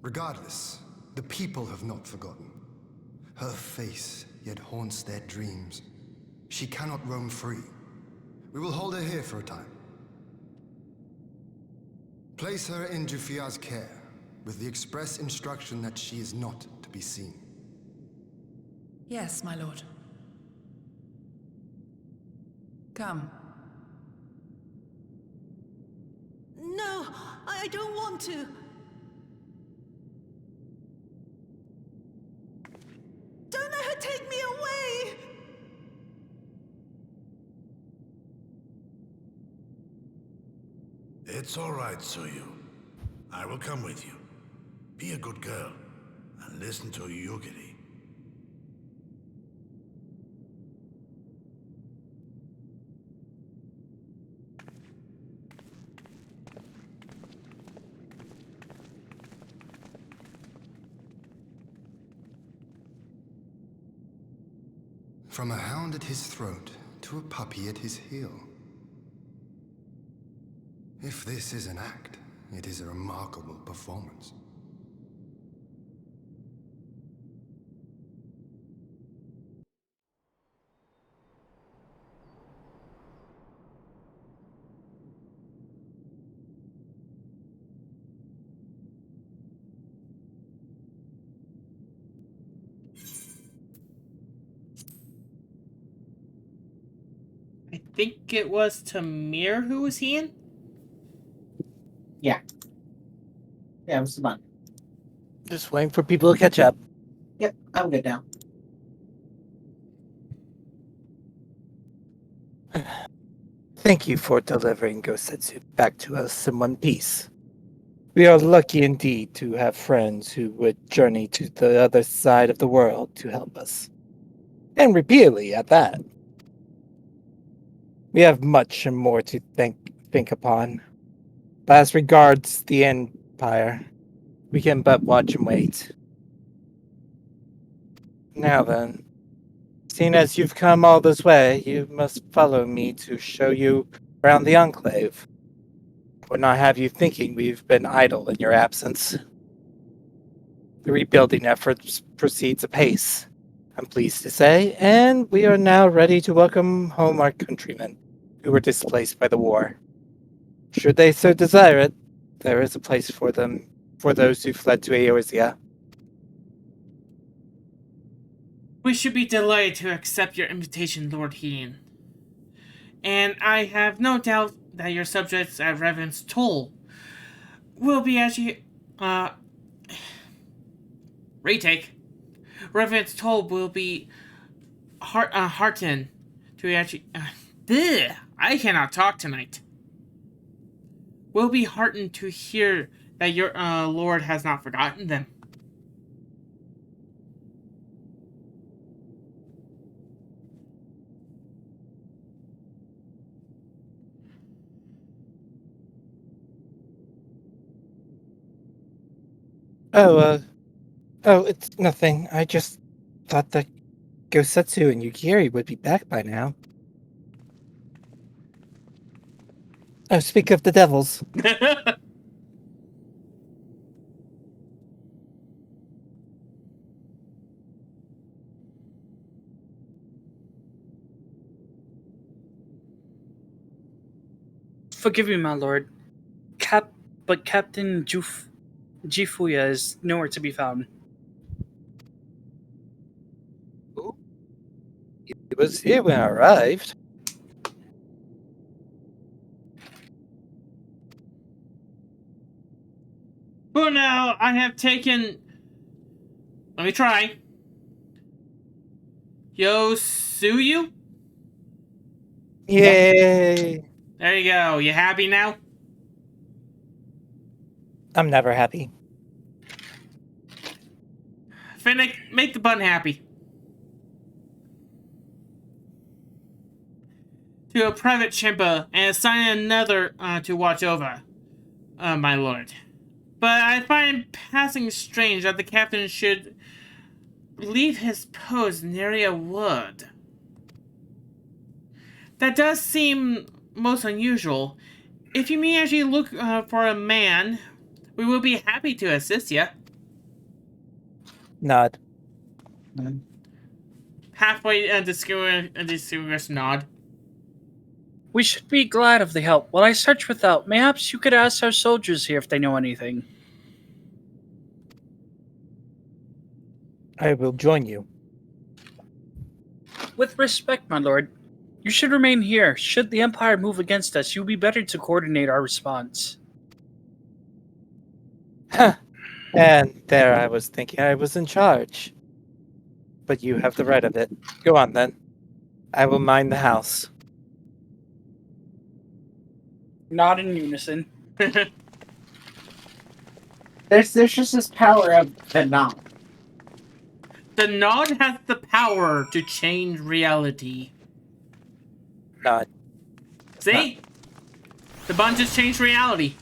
Regardless, the people have not forgotten. Her face yet haunts their dreams. She cannot roam free. We will hold her here for a time. Place her in Jufia's care, with the express instruction that she is not to be seen. Yes, my lord. Come. No, I don't want to. Don't let her take me away! It's all right, Suyu. I will come with you. Be a good girl, and listen to Yugiri. From a hound at his throat to a puppy at his heel. If this is an act, it is a remarkable performance. I think it was Tamir who was he? Yeah. Yeah, it was fun. Just waiting for people to catch up. Yep, I'm good now. Thank you for delivering Gosetsu back to us in one piece. We are lucky indeed to have friends who would journey to the other side of the world to help us. And repeatedly at that. We have much more to think upon. But as regards the Empire, we can but watch and wait. Now then, seeing as you've come all this way, you must follow me to show you around the Enclave. Would not have you thinking we've been idle in your absence. The rebuilding efforts proceeds apace, I'm pleased to say, and we are now ready to welcome home our countrymen who were displaced by the war. Should they so desire it, there is a place for them, for those who fled to Eorzea. We should be delighted to accept your invitation, Lord Heen. And I have no doubt that your subjects at Revan's Toll will be actually, retake. Revan's Toll will be heartened to actually, I cannot talk tonight. Will be heartened to hear that your Lord has not forgotten them. Oh, it's nothing. I just thought that Gosetsu and Yukiri would be back by now. Oh, speak of the devils. Forgive me, my lord. But Captain Jifuya is nowhere to be found. He was here when I arrived. For now, I have taken... Let me try. Yosuyu? Yay! There you go. You happy now? I'm never happy. Finnick, make the button happy. To a private chamber and assign another to watch over, my lord. But I find passing strange that the captain should leave his post near a wood. That does seem most unusual. If you mean actually look for a man, we will be happy to assist you. Nod. Halfway distinguished nod. We should be glad of the help. While I search without, mayhaps you could ask our soldiers here if they know anything. I will join you. With respect, my lord, you should remain here. Should the Empire move against us, you would be better to coordinate our response. And there I was thinking I was in charge. But you have the right of it. Go on then. I will mind the house. Not in unison. There's just this power of the nod. The nod has the power to change reality. Nod. See? The button just changed reality.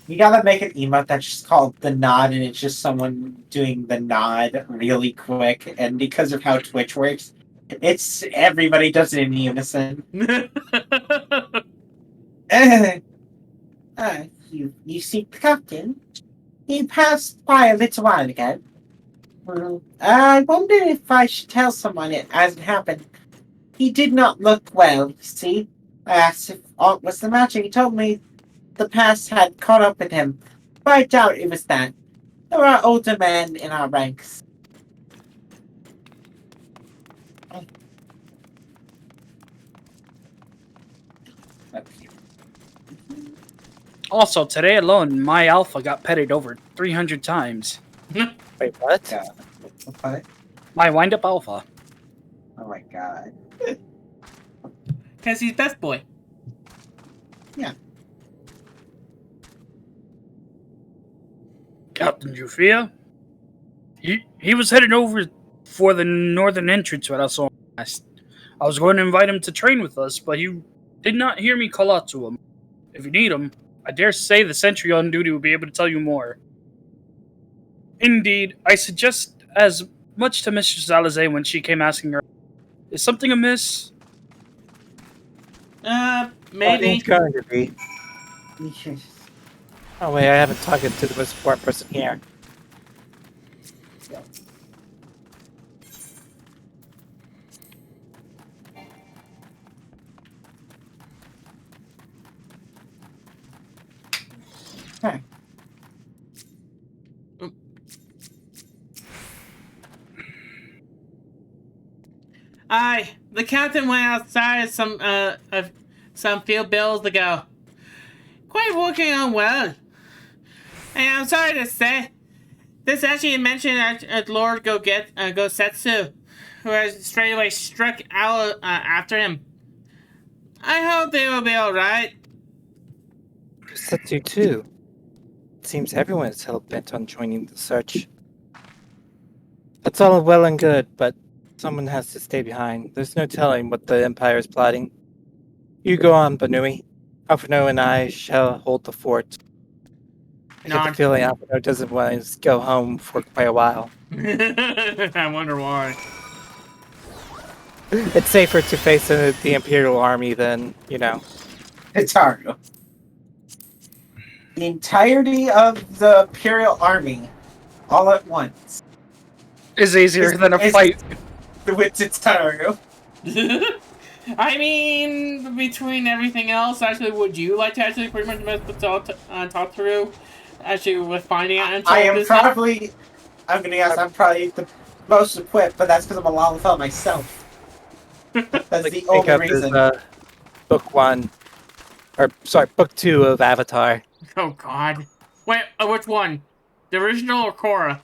You gotta make an emote that's just called the nod, and it's just someone doing the nod really quick. And because of how Twitch works, it's everybody does it in unison. You see, Captain, he passed by a little while ago. I wonder if I should tell someone it hasn't happened. He did not look well, see? I asked if aught was the matter. He told me the past had caught up with him, but I doubt it was that. There are older men in our ranks. Also, today alone, my alpha got petted over 300 times. Wait, what? What? My wind-up alpha. Oh my god. Because he's best boy. Yeah. Captain Jufia? He was heading over for the northern entrance when I saw him last. I was going to invite him to train with us, but he did not hear me call out to him. If you need him, I dare say the sentry on duty will be able to tell you more. Indeed, I suggest as much to Mistress Alizé when she came asking her, is something amiss? Maybe. It's going to be. Oh wait, I haven't talked to the most important person here. Okay. Aye, the captain went outside some few bills ago. Quite working on well. And I'm sorry to say, this actually mentioned at Lord Gosetsu, who has straight away struck out after him. I hope they will be alright. Setsu too. It seems everyone is hell-bent on joining the search. That's all well and good, but someone has to stay behind. There's no telling what the Empire is plotting. You go on, Banui. Alphino and I shall hold the fort. I get the feeling Alphino doesn't want to go home for quite a while. I wonder why. It's safer to face the Imperial Army than, you know. It's hard. The entirety of the Imperial Army, all at once, is easier than a fight with Tataru. I mean, between everything else, actually, would you like to actually pretty much mess with Tataru? Actually, with finding out I am probably, I'm gonna guess, I'm probably the most equipped, but that's because I'm a Lalafell myself. That's the only reason. Book 1, or sorry, Book 2 of Avatar. Oh God! Wait, which one? The original or Korra?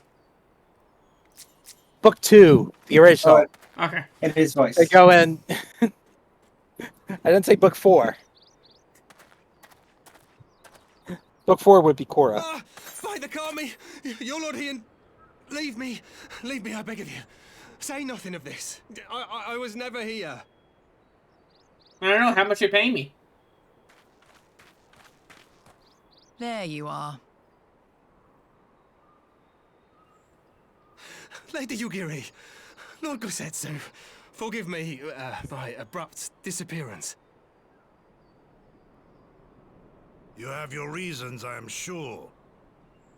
Book 2, the original. Okay. In his voice. They go in. I didn't say Book 4. Book 4 would be Korra. By the Kami! Your Lord Ian, leave me. Leave me, I beg of you. Say nothing of this. I was never here. I don't know, how much you paying me? There you are. Lady Yugiri, Lord Gosetsu, forgive me my abrupt disappearance. You have your reasons, I am sure.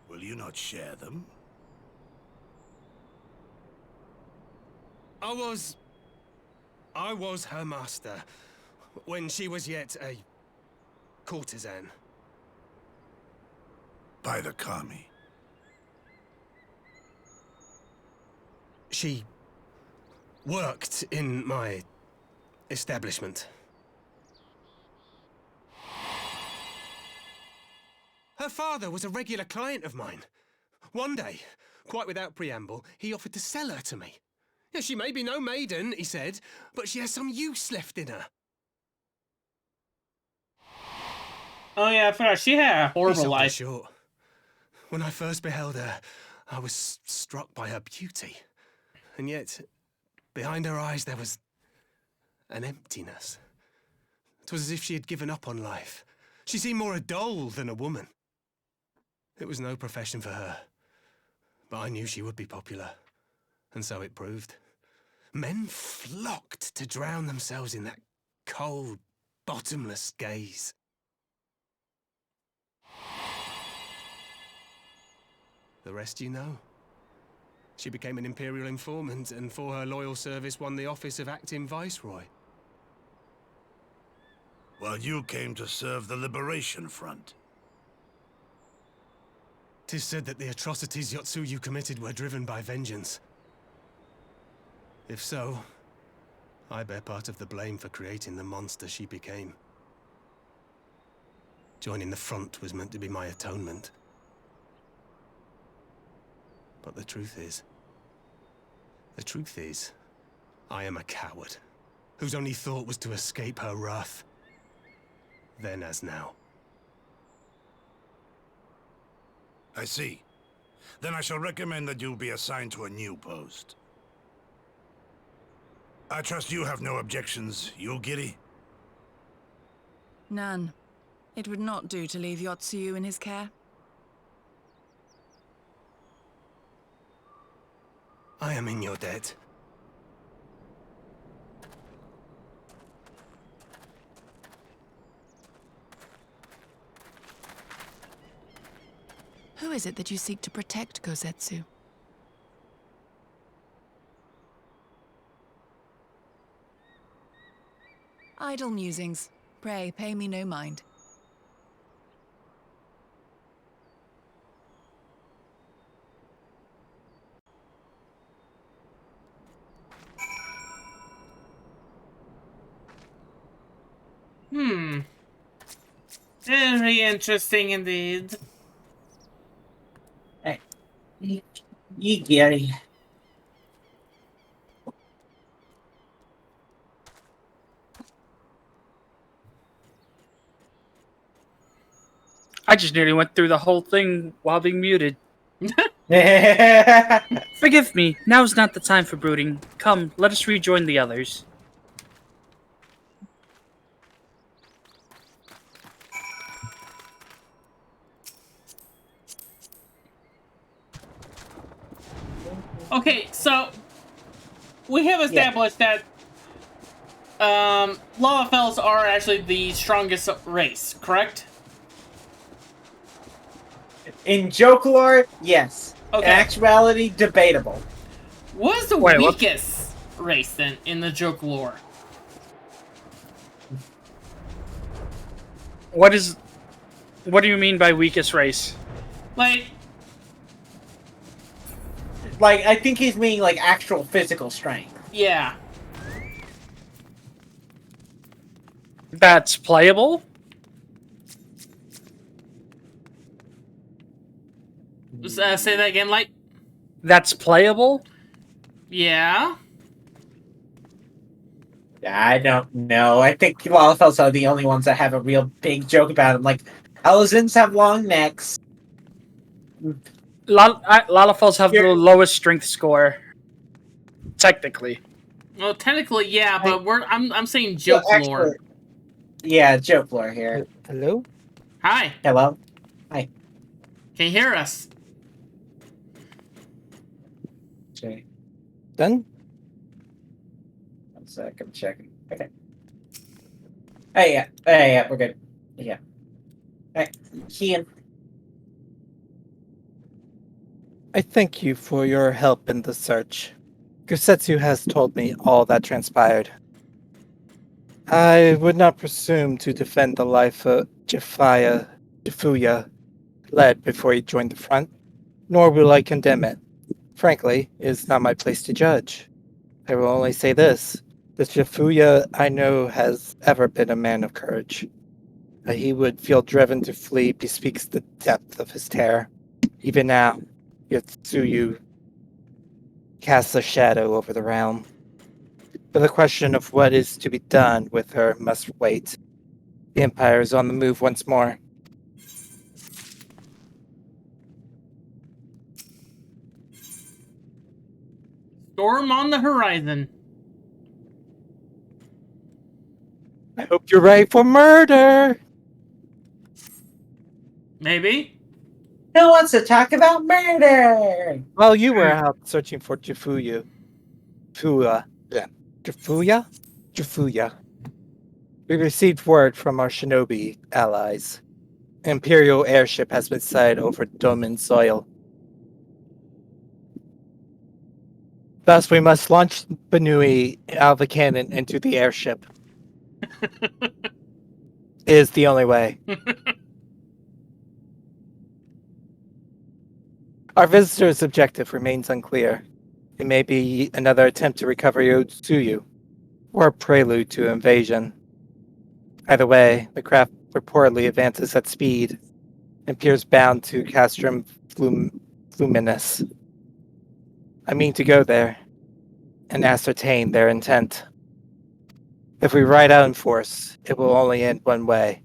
Will you not share them? I was her master when she was yet a courtesan. By the Kami. She worked in my establishment. Her father was a regular client of mine. One day, quite without preamble, he offered to sell her to me. Yeah, she may be no maiden, he said, but she has some use left in her. Oh yeah, I forgot. She had a horrible life. Short. When I first beheld her, I was struck by her beauty. And yet, behind her eyes there was an emptiness. It was as if she had given up on life. She seemed more a doll than a woman. It was no profession for her, but I knew she would be popular, and so it proved. Men flocked to drown themselves in that cold, bottomless gaze. The rest you know. She became an Imperial informant, and for her loyal service won the office of acting Viceroy. While you came to serve the Liberation Front. 'Tis said that the atrocities Yotsuyu committed were driven by vengeance. If so, I bear part of the blame for creating the monster she became. Joining the front was meant to be my atonement. But the truth is, I am a coward, whose only thought was to escape her wrath. Then as now. I see. Then I shall recommend that you be assigned to a new post. I trust you have no objections, Yulgiri? None. It would not do to leave Yotsuyu in his care. I am in your debt. Who is it that you seek to protect, Gosetsu? Idle musings. Pray, pay me no mind. Very interesting indeed. Hey, Gary. I just nearly went through the whole thing while being muted. Forgive me, now's not the time for brooding. Come, let us rejoin the others. Okay, so we have established that Lavafells are actually the strongest race, correct? In joke lore, yes. Okay. In actuality, debatable. What is the weakest race then in the joke lore? What do you mean by weakest race? Like, I think he's meaning, actual physical strength. yeah. That's playable? Say that again, like? That's playable? Yeah. I don't know. I think Lalafells are the only ones that have a real big joke about them. Like, Elizins have long necks. Lalafells have the lowest strength score. Technically. Well, technically, yeah, but I'm saying joke lore. Yeah, joke lore here. Hello? Hi. Hello? Hi. Can you hear us? Okay. Done? 1 sec, I'm checking. Okay. Hey, yeah, we're good. Yeah. Hey, Kian. I thank you for your help in the search. Gosetsu has told me all that transpired. I would not presume to defend the life of Jifuya led before he joined the front, nor will I condemn it. Frankly, it is not my place to judge. I will only say this. The Jifuya I know has ever been a man of courage. That he would feel driven to flee bespeaks the depth of his terror. Even now, Yotsuyu casts a shadow over the realm. But the question of what is to be done with her must wait. The Empire is on the move once more. Storm on the horizon. I hope you're ready for murder! Maybe. Who wants to talk about murder? While you were out searching for Jifuya, we received word from our shinobi allies. An Imperial airship has been sighted over Domin soil. Thus, we must launch Banui out of the cannon into the airship. Is the only way. Our visitor's objective remains unclear. It may be another attempt to recover Yotsuyu, or a prelude to invasion. Either way, the craft reportedly advances at speed and appears bound to Castrum Fluminus. I mean to go there and ascertain their intent. If we ride out in force, it will only end one way.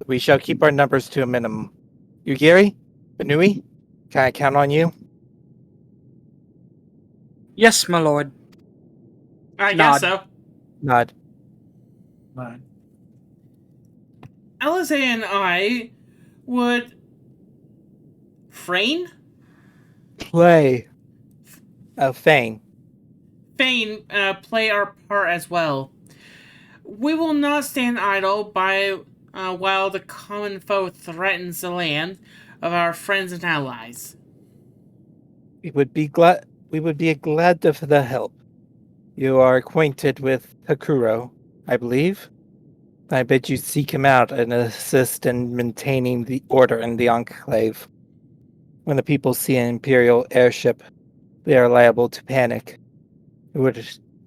We shall keep our numbers to a minimum. Yugiri? Banui? Can I count on you? Yes, my lord. I Nod. guess so. Nod. Alize and I would feign Play. Feign. play our part as well. We will not stand idle by while the common foe threatens the land of our friends and allies. We would be glad for the help. You are acquainted with Takuro, I believe. I bid you seek him out and assist in maintaining the order in the Enclave. When the people see an Imperial airship, they are liable to panic.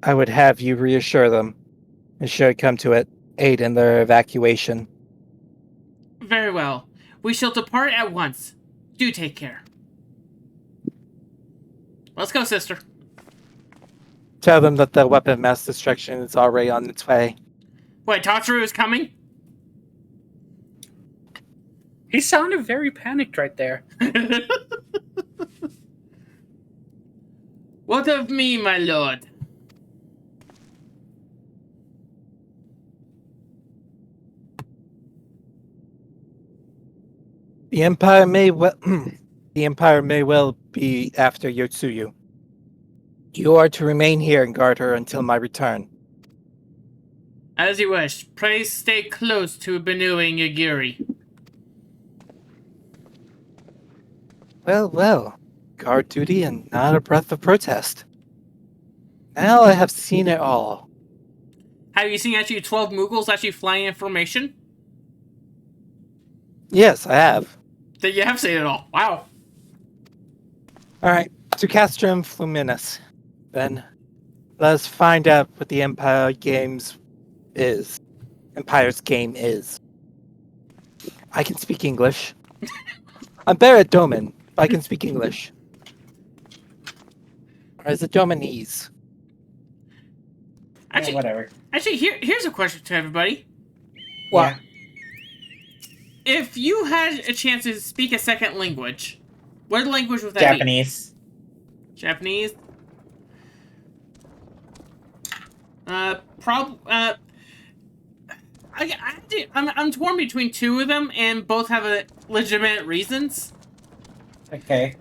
I would have you reassure them, and should it come to it, aid in their evacuation. Very well. We shall depart at once. Do take care. Let's go, sister. Tell them that the weapon of mass destruction is already on its way. Wait, Tatsuru is coming? He sounded very panicked right there. What of me, my lord? The Empire may well be after Yotsuyu. You are to remain here and guard her until my return. As you wish. Pray stay close to Benu and Yagiri. Well. Guard duty and not a breath of protest. Now I have seen it all. Have you seen actually 12 Mughals actually flying information? Yes, I have. That you have seen it all. Wow. Alright, to Castrum Fluminus. Then, let us find out what the Empire's game is. I can speak English. I'm better at Doman, but I can speak English. Or is it Domanese? Actually, whatever. Actually, here's a question to everybody. What? Yeah. If you had a chance to speak a second language, what language would that Japanese. be? Japanese? I'm torn between two of them, and both have legitimate reasons. Okay.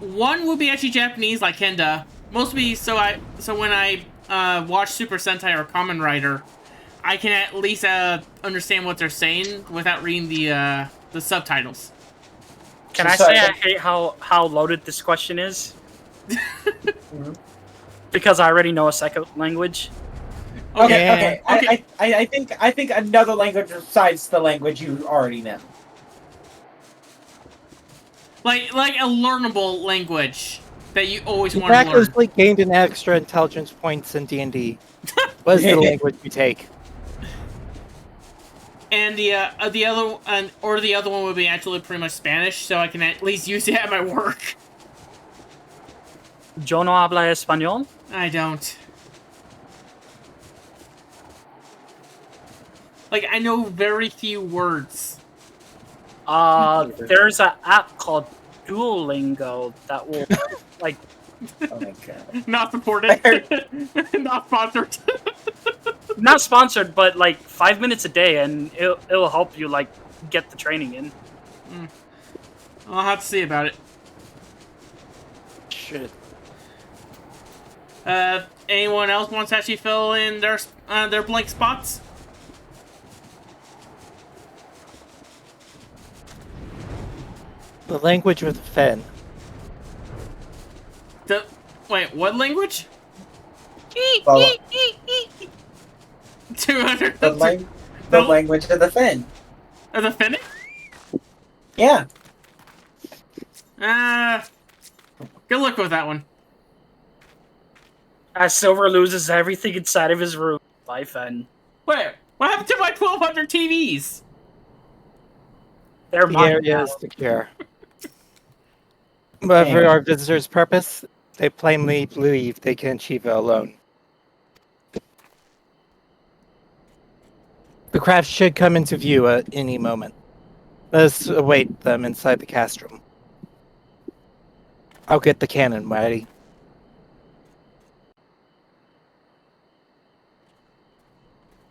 One would be actually Japanese, like Kenda. Mostly, so when I watch Super Sentai or Kamen Rider, I can at least understand what they're saying without reading the subtitles. Can I say I hate how loaded this question is? Because I already know a second language. Okay. I think another language besides the language you already know. Like a learnable language that you always You want to learn. practically gained an extra intelligence points in D&D. What is the language you take? And the other one would be actually pretty much Spanish, so I can at least use it at my work. Yo no habla español? I don't. Like, I know very few words. There's an app called Duolingo that will, like... Oh my god. Not supported. Not sponsored. Not sponsored, but like 5 minutes a day, and it'll help you like get the training in. I'll have to see about it. Shit. Anyone else wants to actually fill in their blank spots? The language with Fen. Wait, what language? Well, 200. the language of the Finn. Of the Finnish? Yeah. Good luck with that one. As Silver loses everything inside of his room. Bye, Fen. Wait, what happened to my 1,200 TVs? They're The mine area now. is secure. But for our visitors' purpose, they plainly believe they can achieve it alone. The craft should come into view at any moment. Let us await them inside the castrum. I'll get the cannon ready.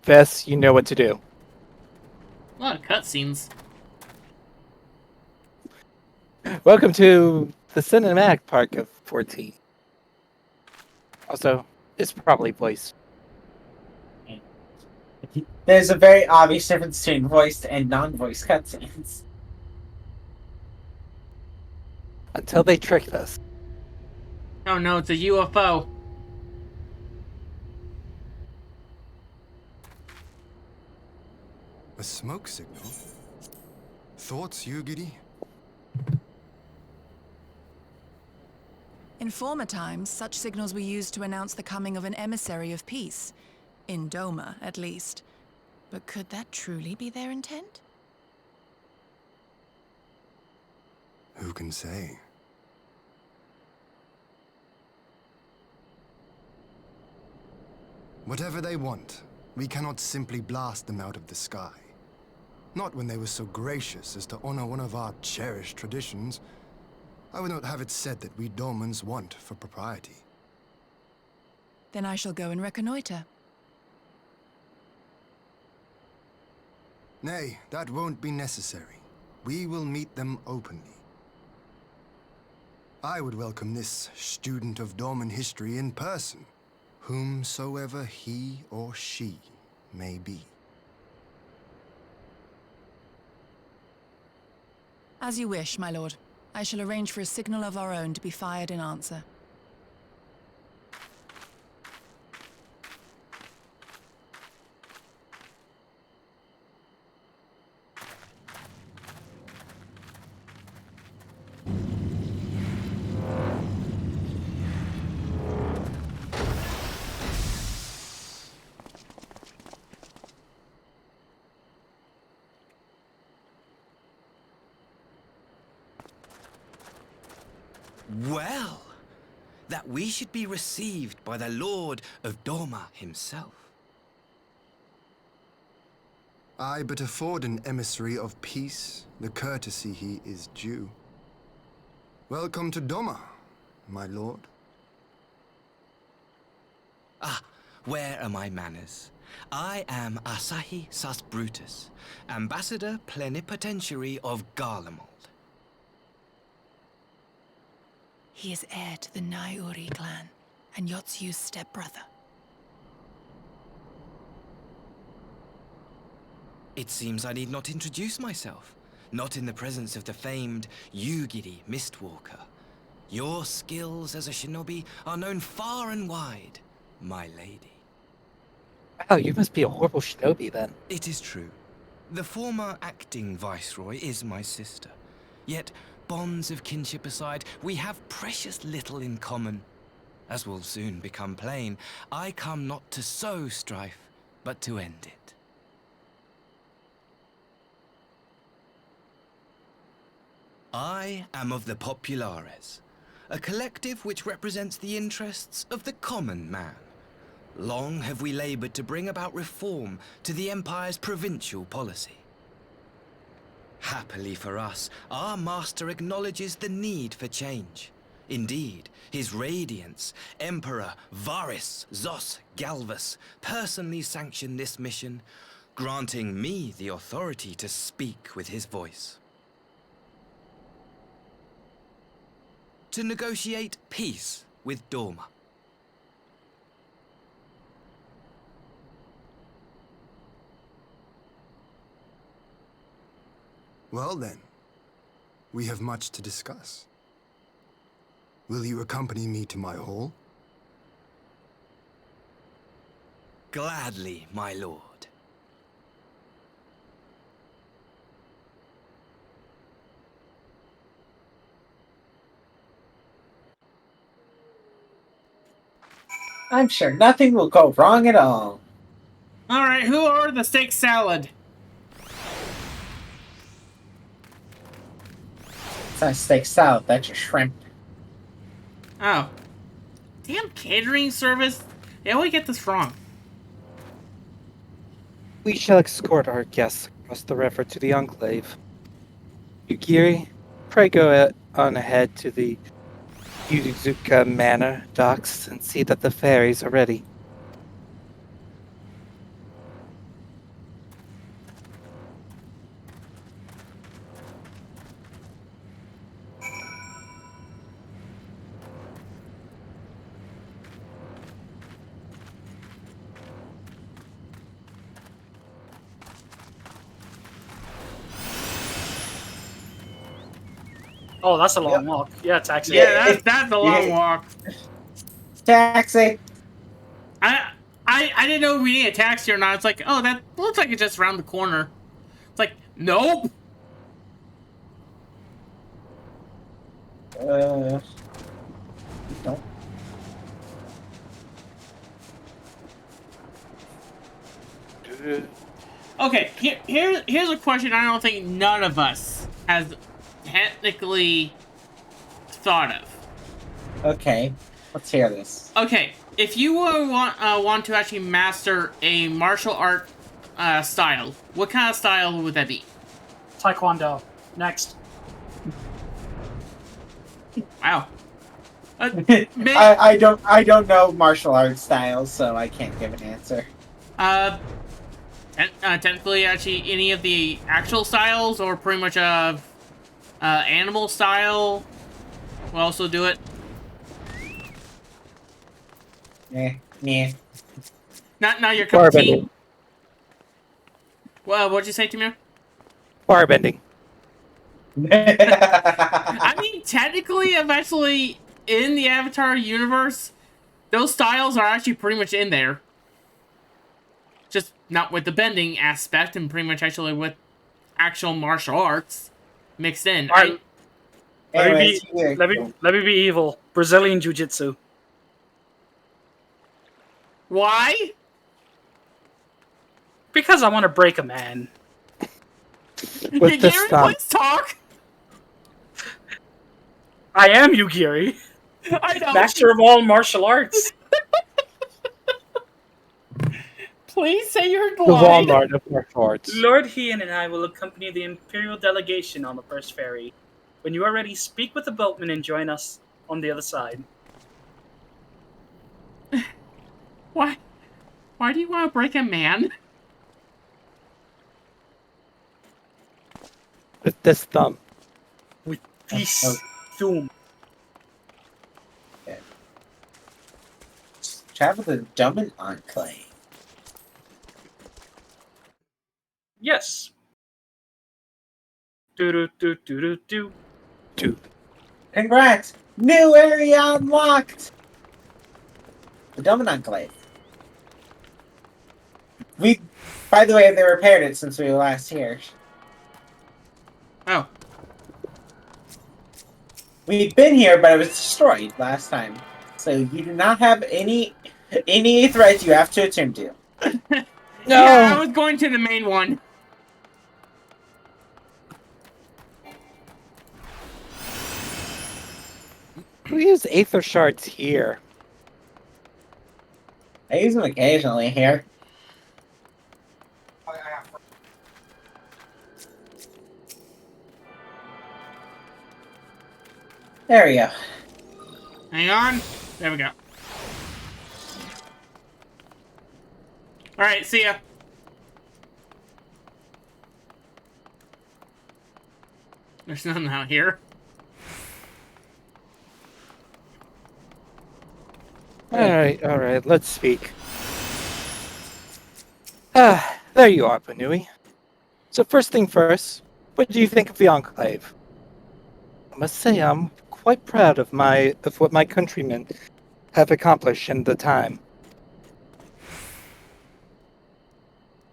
Vess, you know what to do. A lot of cutscenes. Welcome to the cinematic part of 14. Also, it's probably voiced. There's a very obvious difference between voiced and non-voiced cutscenes. Until they tricked us. Oh no, it's a UFO. A smoke signal? Thoughts, Yugiri? In former times, such signals were used to announce the coming of an emissary of peace. In Doma, at least. But could that truly be their intent? Who can say? Whatever they want, we cannot simply blast them out of the sky. Not when they were so gracious as to honor one of our cherished traditions. I would not have it said that we Domans want for propriety. Then I shall go and reconnoiter. Nay, that won't be necessary. We will meet them openly. I would welcome this student of Doman history in person, whomsoever he or she may be. As you wish, my lord. I shall arrange for a signal of our own to be fired in answer. Well, that we should be received by the Lord of Doma himself. I but afford an emissary of peace the courtesy he is due. Welcome to Doma, my lord. Ah, where are my manners? I am Asahi Sus Brutus, ambassador plenipotentiary of Garlemald. He is heir to the Naiuri clan, and Yotsu's stepbrother. It seems I need not introduce myself, not in the presence of the famed Yugiri Mistwalker. Your skills as a shinobi are known far and wide, my lady. Wow, you must be a horrible shinobi then. It is true. The former acting viceroy is my sister. Yet, bonds of kinship aside, we have precious little in common. As will soon become plain, I come not to sow strife, but to end it. I am of the Populares, a collective which represents the interests of the common man. Long have we labored to bring about reform to the Empire's provincial policy. Happily for us, our master acknowledges the need for change. Indeed, his radiance, Emperor Varys Zos Galvus, personally sanctioned this mission, granting me the authority to speak with his voice. To negotiate peace with Doma. Well then, we have much to discuss. Will you accompany me to my hall? Gladly, my lord. I'm sure nothing will go wrong at all. Alright, who ordered the steak salad? It's not steak salad, that's your shrimp. Oh. Damn catering service. They always get this wrong. We shall escort our guests across the river to the Enclave. Yugiri, pray go on ahead to the Yuzuka Manor, docks, and see that the ferries are ready. Oh, that's a long walk. Yeah, taxi. Yeah, that's a long walk. Taxi. I didn't know if we need a taxi or not. It's like, oh, that looks like it's just around the corner. It's like, nope. No. Okay, here's a question I don't think none of us has technically thought of. Okay, let's hear this. Okay, if you want to actually master a martial art style, what kind of style would that be? Taekwondo. Next. Wow. I don't know martial arts styles, so I can't give an answer. Technically, actually, any of the actual styles, or pretty much animal style, will also do it. Yeah. Not your cup of tea. Well, what'd you say, Tamir? Firebending. I mean, technically, eventually, in the Avatar universe, those styles are actually pretty much in there. Just not with the bending aspect, and pretty much actually with actual martial arts mixed in. Right. Let me be evil. Brazilian Jiu-Jitsu. Why? Because I want to break a man. With this Gary, thumb. please talk. I am Yugiri. I know. Master of all martial arts. Please say your The line. Walmart of martial arts. Lord Hien and I will accompany the Imperial delegation on the first ferry. When you are ready, speak with the boatman and join us on the other side. Why? Why do you want to break a man? With this thumb. With this thumb. Travel to Dublin Enclave. Yes. Do. Congrats! New area unlocked! The Dublin Enclave. By the way, they repaired it since we were last here. Oh. We've been here, but it was destroyed last time. So you do not have any threats you have to attend to. No. Yeah, I was going to the main one. We use Aether Shards here. I use them occasionally here. There we go. Hang on. There we go. Alright, see ya. There's nothing out here. Alright, let's speak. There you are, Panui. So first thing first, what do you think of the Enclave? I must say I'm quite proud of what my countrymen have accomplished in the time.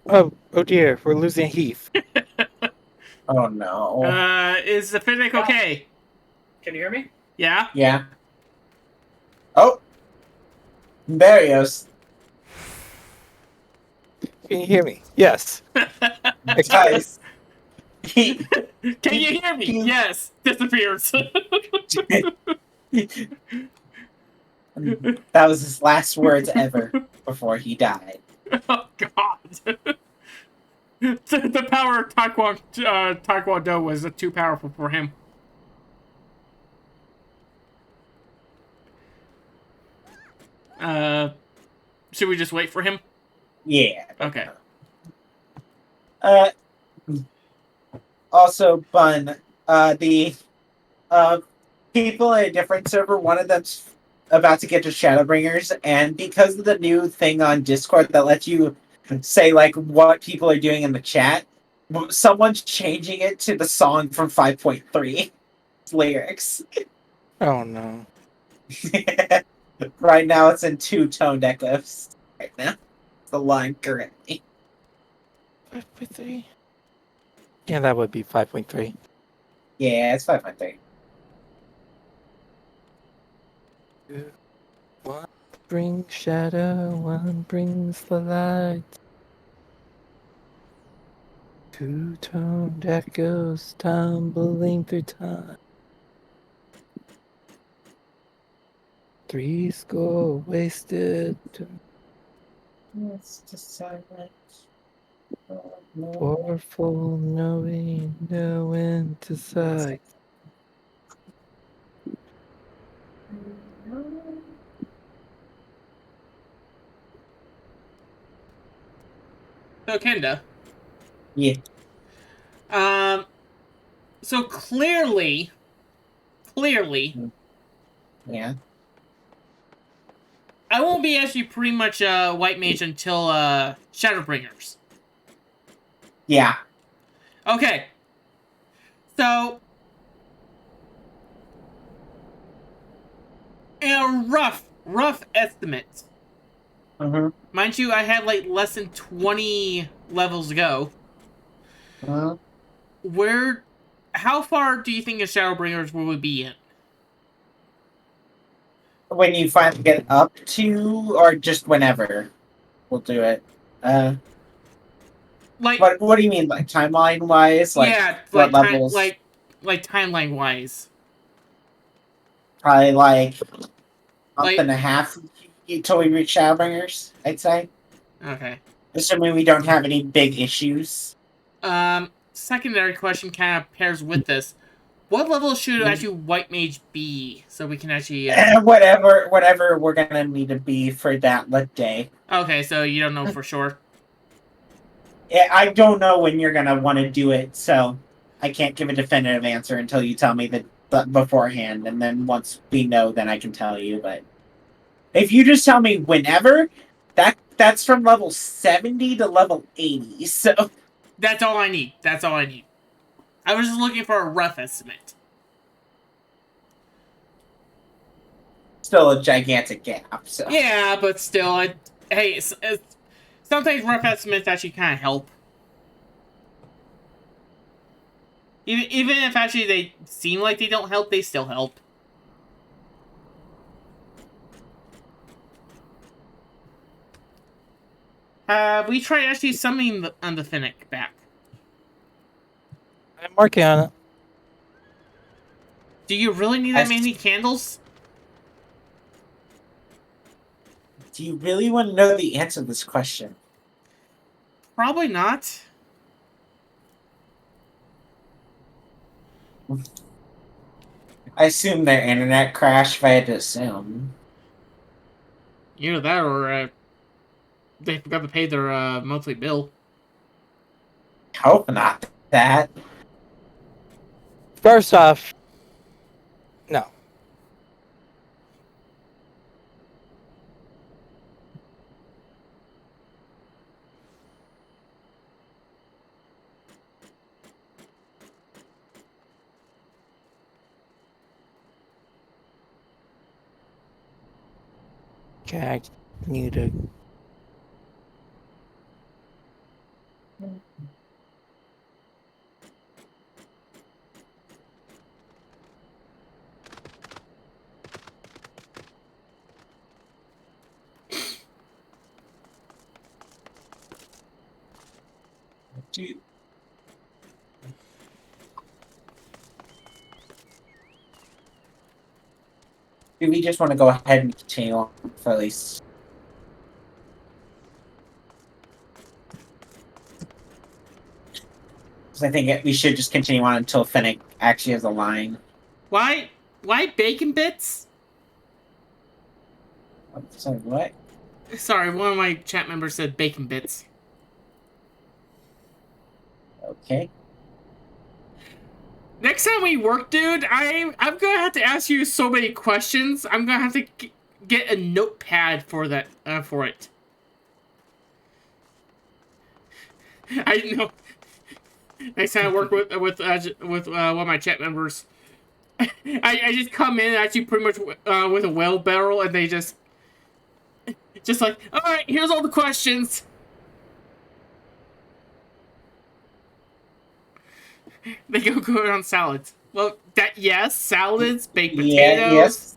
Oh dear, we're losing Heath. Oh no. Is the Finnick okay? Can you hear me? Yeah? Yeah. Oh! There he is. Can you hear me? Yes. Guys. Can you hear me? Yes. Disappears. That was his last words ever before he died. Oh God. The power of Taekwondo was too powerful for him. Should we just wait for him? Yeah. Okay. Also, Bun, the people in a different server, one of them's about to get to Shadowbringers, and because of the new thing on Discord that lets you say, like, what people are doing in the chat, someone's changing it to the song from 5.3. lyrics. Oh no. Right now it's in two-toned echoes. Right now. The line currently. 5.3. Yeah, that would be 5.3. Yeah, it's 5.3. One brings shadow, one brings the light. Two-toned echoes tumbling through time. 3 score wasted. It's just silent. Powerful knowing no end to sight. So, Kenda. Yeah. So clearly, Yeah. I won't be actually pretty much white mage until Shadowbringers. Yeah. Okay. So, in a rough estimate. Mm-hmm. Mind you, I had like less than 20 levels to go. How far do you think a Shadowbringers will we be in? When you finally get up to, or just whenever we'll do it. Like, what do you mean, like timeline wise? Like yeah, what like levels? like timeline wise. Probably like a month Like- and a half until we reach Shadowbringers, I'd say. Okay. Assuming we don't have any big issues. Secondary question kind of pairs with this. What level should actually white mage be so we can actually? Whatever we're gonna need to be for that day. Okay, so you don't know for sure. I don't know when you're gonna want to do it, so I can't give a definitive answer until you tell me that beforehand, and then once we know, then I can tell you. But if you just tell me whenever, that's from level 70 to level 80. So that's all I need. That's all I need. I was just looking for a rough estimate. Still a gigantic gap. So yeah, but still, hey, sometimes rough estimates actually kind of help. Even if actually they seem like they don't help, they still help. We tried actually summoning on the Finnick back. I'm working on it. Do you really need that many candles? Do you really want to know the answer to this question? Probably not. I assume their internet crashed, if I had to assume. Either that or they forgot to pay their monthly bill. Hope not that. First off, no. Okay, I need to. Do we just want to go ahead and continue on for at least? Because I think we should just continue on until Finnick actually has a line. Why bacon bits? Sorry, what? Sorry, one of my chat members said bacon bits. Okay. Next time we work, dude, I'm gonna have to ask you so many questions. I'm gonna have to get a notepad for that for it. I know. Next time I work with one of my chat members, I just come in actually pretty much with a whale barrel, and they just like, all right, here's all the questions. They go on salads. Well, yes, salads, baked potatoes. Yes.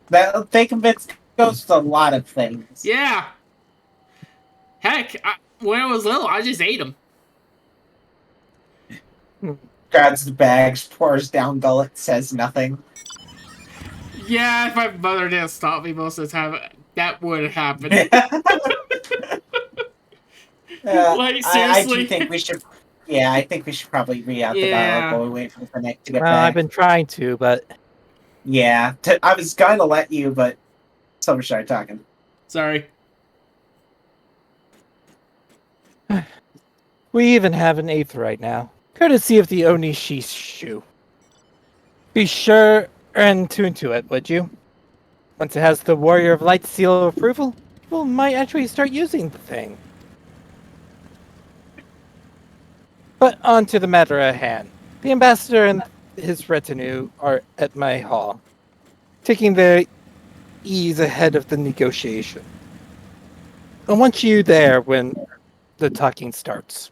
That they convince goes to a lot of things. Yeah. Heck, when I was little, I just ate them. Grabs the bags, pours down gullet, says nothing. Yeah, if my mother didn't stop me most of the time, that would happen. Like, seriously? I do think we should. Yeah, I think we should probably read out the dialogue while we wait for the Nick to get back. I've been trying to, but yeah, I was going to let you, but someone started talking. Sorry. We even have an eighth right now, courtesy of the Onishishu. Be sure and tune to it, would you? Once it has the Warrior of Light seal of approval, people might actually start using the thing. But on to the matter at hand. The ambassador and his retinue are at my hall, taking their ease ahead of the negotiation. I want you there when the talking starts.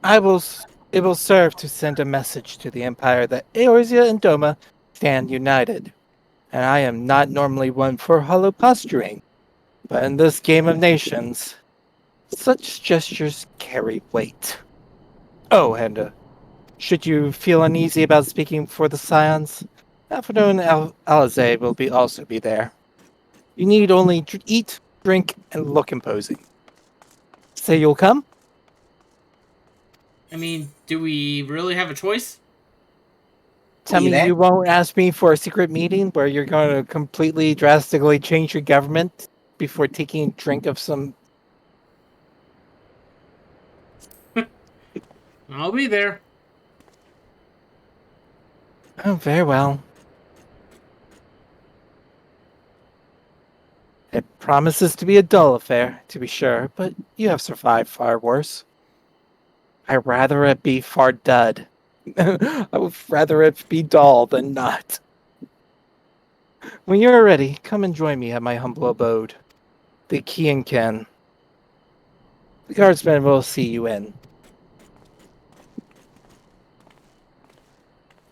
It will serve to send a message to the Empire that Eorzea and Doma stand united. And I am not normally one for hollow posturing, but in this game of nations, such gestures carry weight. Oh, and should you feel uneasy about speaking for the Scions, Alfredo Alize will also be there. You need only eat, drink, and look imposing. Say you'll come? I mean, do we really have a choice? Tell me you won't ask me for a secret meeting where you're going to completely, drastically change your government before taking a drink of some... I'll be there. Oh, very well. It promises to be a dull affair, to be sure, but you have survived far worse. I'd rather it be far dud. I would rather it be dull than not. When you're ready, come and join me at my humble abode, the Kianken. The guardsmen will see you in.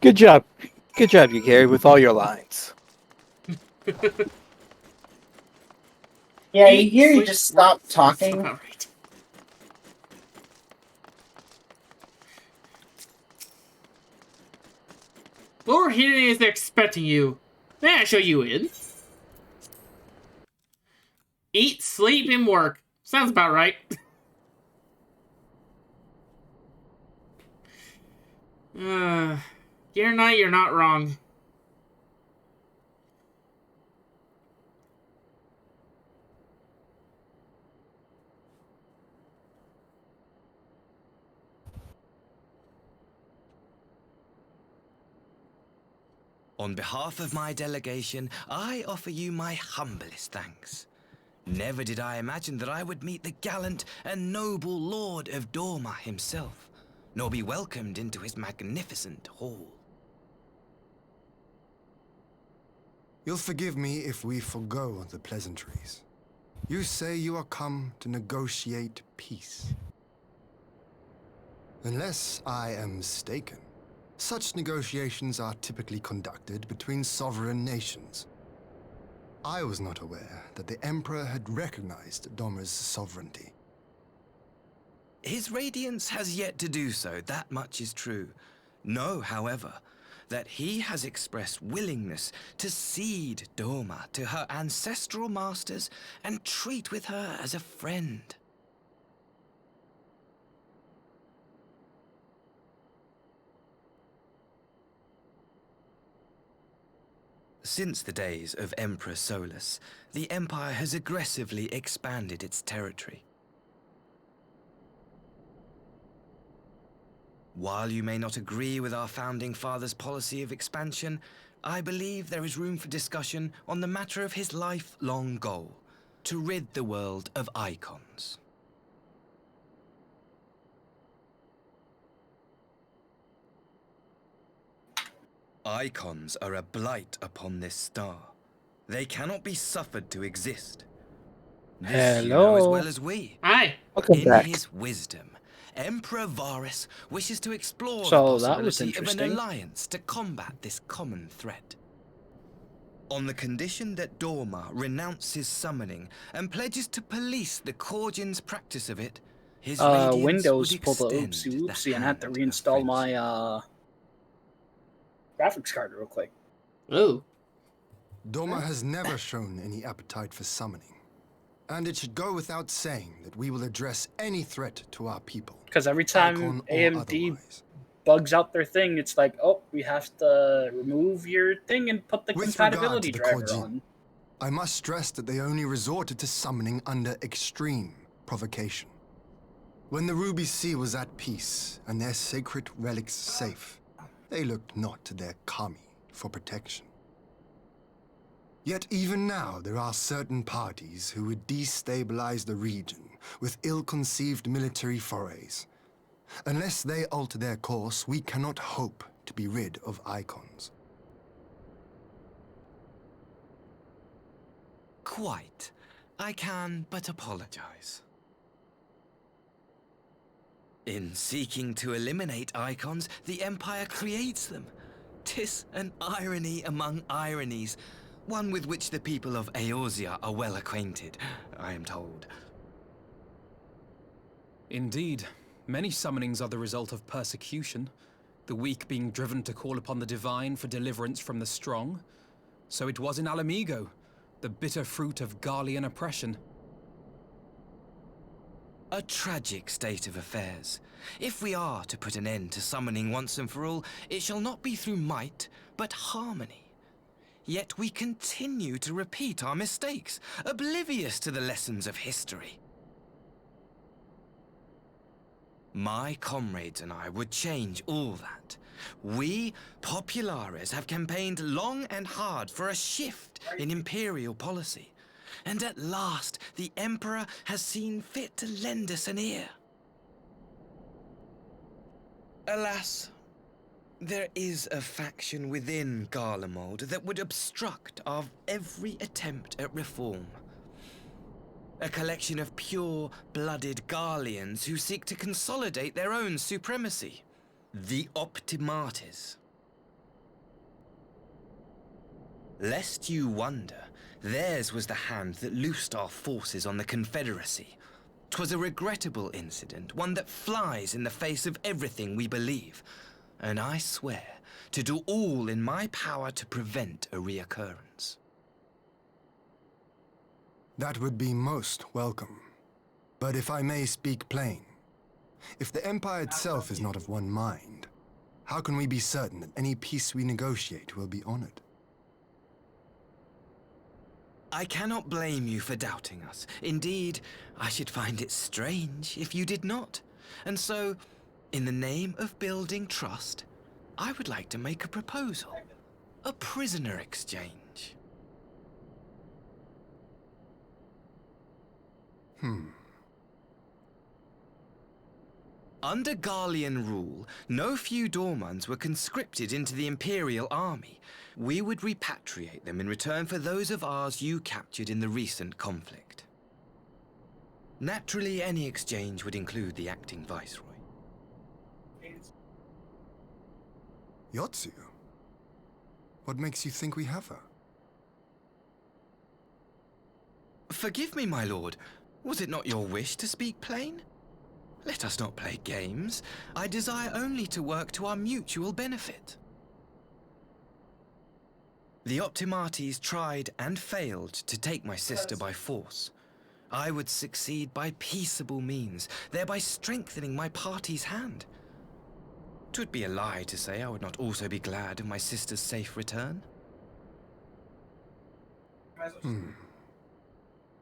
Good job, you Gary, with all your lines. Yeah, you hear you just stop talking. Right. Lord Henry is expecting you. May I show you in? Eat, sleep, and work. Sounds about right. Gear Knight, you're not wrong. On behalf of my delegation, I offer you my humblest thanks. Never did I imagine that I would meet the gallant and noble Lord of Dorma himself, nor be welcomed into his magnificent hall. You'll forgive me if we forgo the pleasantries. You say you are come to negotiate peace. Unless I am mistaken, such negotiations are typically conducted between sovereign nations. I was not aware that the Emperor had recognized Doma's sovereignty. His Radiance has yet to do so, that much is true. Know, however, that he has expressed willingness to cede Doma to her ancestral masters and treat with her as a friend. Since the days of Emperor Solus, the Empire has aggressively expanded its territory. While you may not agree with our founding father's policy of expansion, I believe there is room for discussion on the matter of his lifelong goal, to rid the world of icons. Icons are a blight upon this star. They cannot be suffered to exist. This you know as Hello. well as we. Hi. Welcome In back. his wisdom, Emperor Varus wishes to explore So the that was possibility of an interesting. alliance to combat this common threat. On the condition that Dorma renounces summoning and pledges to police the Korgin's practice of it, his radiance Windows would pulled a extend oopsie and the had to hand of reinstall friendship. my graphics card real quick. Ooh. Dorma has never shown any appetite for summoning. And it should go without saying that we will address any threat to our people. Because every time Icon or AMD otherwise. bugs out their thing, it's like, oh, we have to remove your thing and put the With compatibility regard to the driver Korjin, on. I must stress that they only resorted to summoning under extreme provocation. When the Ruby Sea was at peace and their sacred relics safe, they looked not to their kami for protection. Yet even now there are certain parties who would destabilize the region with ill-conceived military forays. Unless they alter their course, we cannot hope to be rid of Icons. Quite. I can but apologize. In seeking to eliminate Icons, the Empire creates them. 'Tis an irony among ironies, one with which the people of Eorzea are well acquainted, I am told. Indeed, many summonings are the result of persecution, the weak being driven to call upon the divine for deliverance from the strong. So it was in Alamigo, the bitter fruit of Garlean oppression. A tragic state of affairs. If we are to put an end to summoning once and for all, it shall not be through might, but harmony. Yet we continue to repeat our mistakes, oblivious to the lessons of history. My comrades and I would change all that. We, Populares, have campaigned long and hard for a shift in imperial policy. And at last, the Emperor has seen fit to lend us an ear. Alas, there is a faction within Garlemald that would obstruct our every attempt at reform. A collection of pure-blooded Garleans who seek to consolidate their own supremacy. The Optimates. Lest you wonder, theirs was the hand that loosed our forces on the Confederacy. 'Twas a regrettable incident, one that flies in the face of everything we believe. And I swear to do all in my power to prevent a reoccurrence. That would be most welcome. But if I may speak plain, if the Empire itself is not of one mind, how can we be certain that any peace we negotiate will be honored? I cannot blame you for doubting us. Indeed, I should find it strange if you did not. And so, in the name of building trust, I would like to make a proposal. A prisoner exchange. Under Garlean rule, no few Dormans were conscripted into the Imperial army. We would repatriate them in return for those of ours you captured in the recent conflict. Naturally, any exchange would include the acting viceroy. Yotsu? What makes you think we have her? Forgive me, my lord. Was it not your wish to speak plain? Let us not play games. I desire only to work to our mutual benefit. The Optimates tried and failed to take my sister by force. I would succeed by peaceable means, thereby strengthening my party's hand. 'Twould be a lie to say I would not also be glad of my sister's safe return.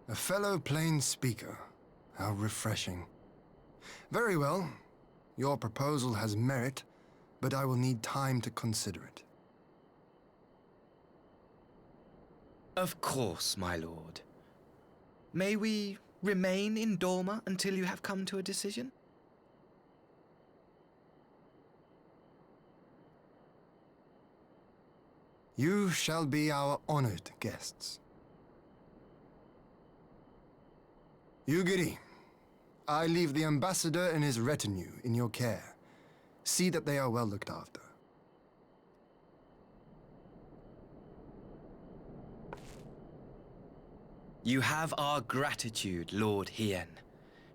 A fellow plain speaker. How refreshing. Very well. Your proposal has merit, but I will need time to consider it. Of course, my lord. May we remain in Dorma until you have come to a decision? You shall be our honored guests. Yugiri, I leave the ambassador and his retinue in your care. See that they are well looked after. You have our gratitude, Lord Hien.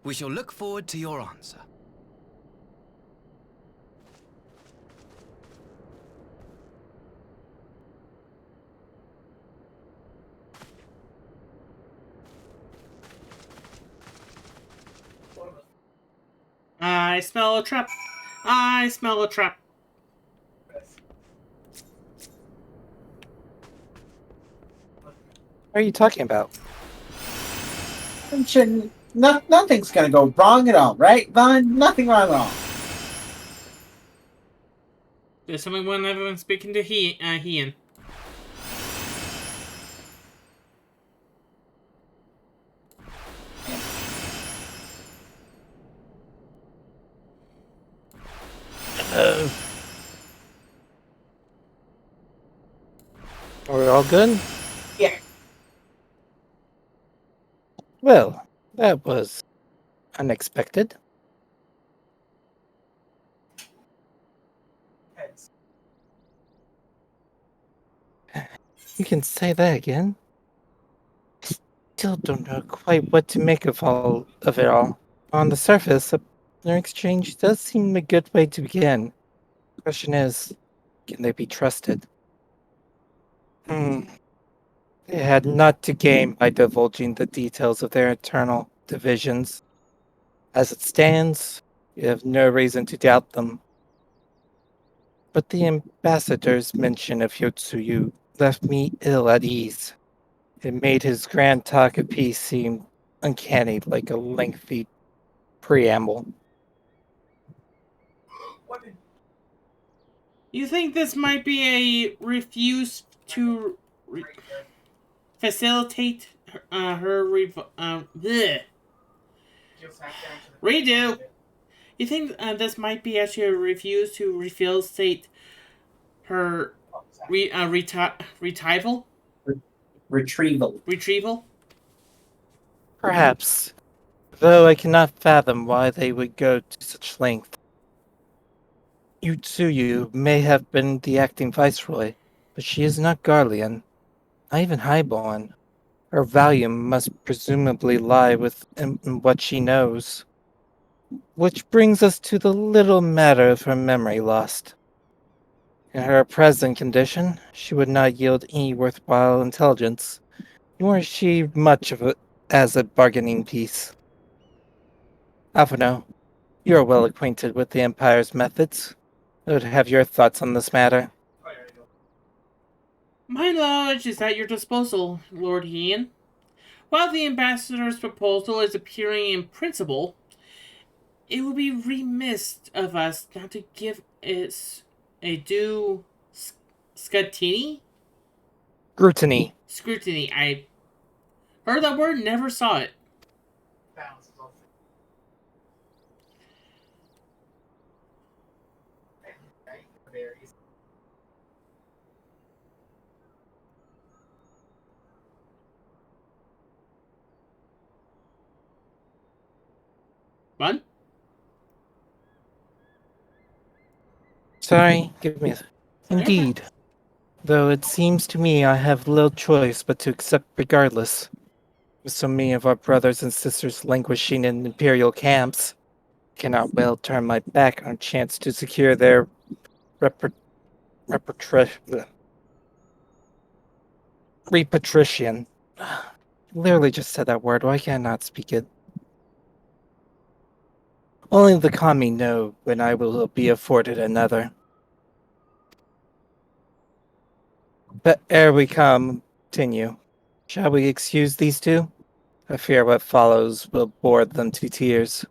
We shall look forward to your answer. I smell a trap. I smell a trap. What are you talking about? Nothing's gonna go wrong at all, right, Vaughn? Nothing wrong at all. There's someone when everyone's speaking to Hien. Are we all good? Yeah. Well, that was unexpected. You can say that again. I still don't know quite what to make of it all. On the surface, a partner exchange does seem a good way to begin. The question is, can they be trusted? They had not to gain by divulging the details of their internal divisions. As it stands, you have no reason to doubt them. But the ambassador's mention of Yotsuyu left me ill at ease. It made his grand talk of peace seem uncanny, like a lengthy preamble. You think this might be a refuse to facilitate her redo? You think this might be actually a refuse to facilitate her retrieval? Retrieval? Perhaps, though I cannot fathom why they would go to such length. Yotsuyu may have been the acting viceroy, but she is not Garlean, not even highborn. Her value must presumably lie in what she knows. Which brings us to the little matter of her memory lost. In her present condition, she would not yield any worthwhile intelligence, nor is she much of as a bargaining piece. Alphino, you are well acquainted with the Empire's methods. I would have your thoughts on this matter. My knowledge is at your disposal, Lord Hien. While the ambassador's proposal is appearing in principle, it would be remiss of us not to give it a due scrutiny. Scrutiny. I heard that word, never saw it. Fun? Sorry, give me a... Indeed. Though it seems to me I have little choice but to accept regardless. With so many of our brothers and sisters languishing in imperial camps, I cannot well turn my back on a chance to secure their repatriation. Literally just said that word, why can't I not speak it? Only the kami know when I will be afforded another. But ere we continue, shall we excuse these two? I fear what follows will bore them to tears.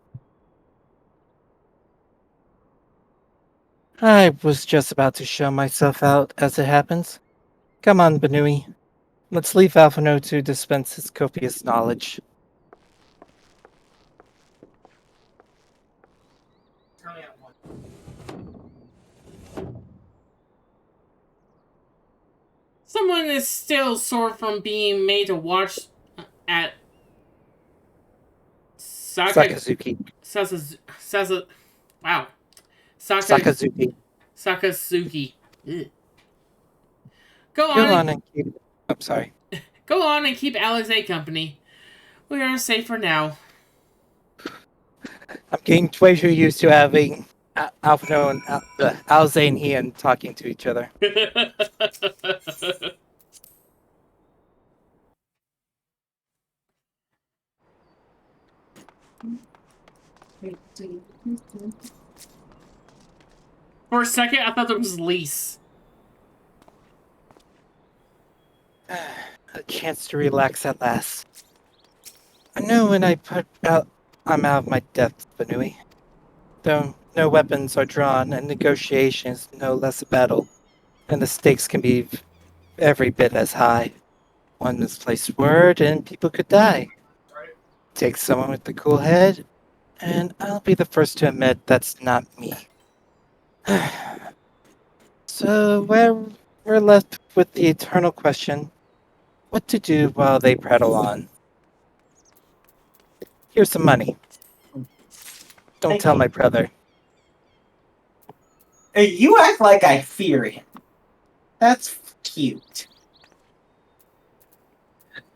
I was just about to show myself out as it happens. Come on, Benui. Let's leave Alphino to dispense his copious knowledge. is still sore from being made to watch at Sakazuki. Wow. Sakazuki. Sakazuki. Ugh. Go on and keep. I'm sorry. Go on and keep Alizé company. We are safe for now. I'm getting way too used to having Alphino and Alzay and Ian talking to each other. For a second, I thought it was Lise. A chance to relax at last. I know when I'm out of my depth, Banui. Though no weapons are drawn and negotiation is no less a battle, and the stakes can be every bit as high. One misplaced word and people could die. Take someone with a cool head, and I'll be the first to admit that's not me. So we're left with the eternal question, what to do while they prattle on. Here's some money. Don't tell my brother. You act like I fear him. That's cute.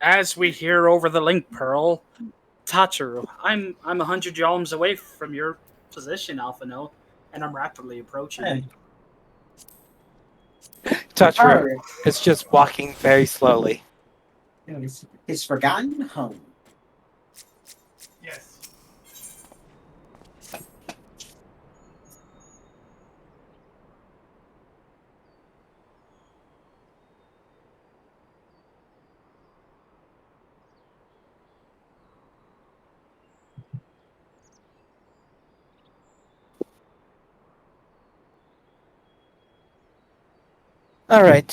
As we hear over the link, Pearl, Tachiru, I'm 100 yalms away from your position, Alphino, and I'm rapidly approaching. Hey. Tachiru is just walking very slowly. His forgotten home. Yes. All right.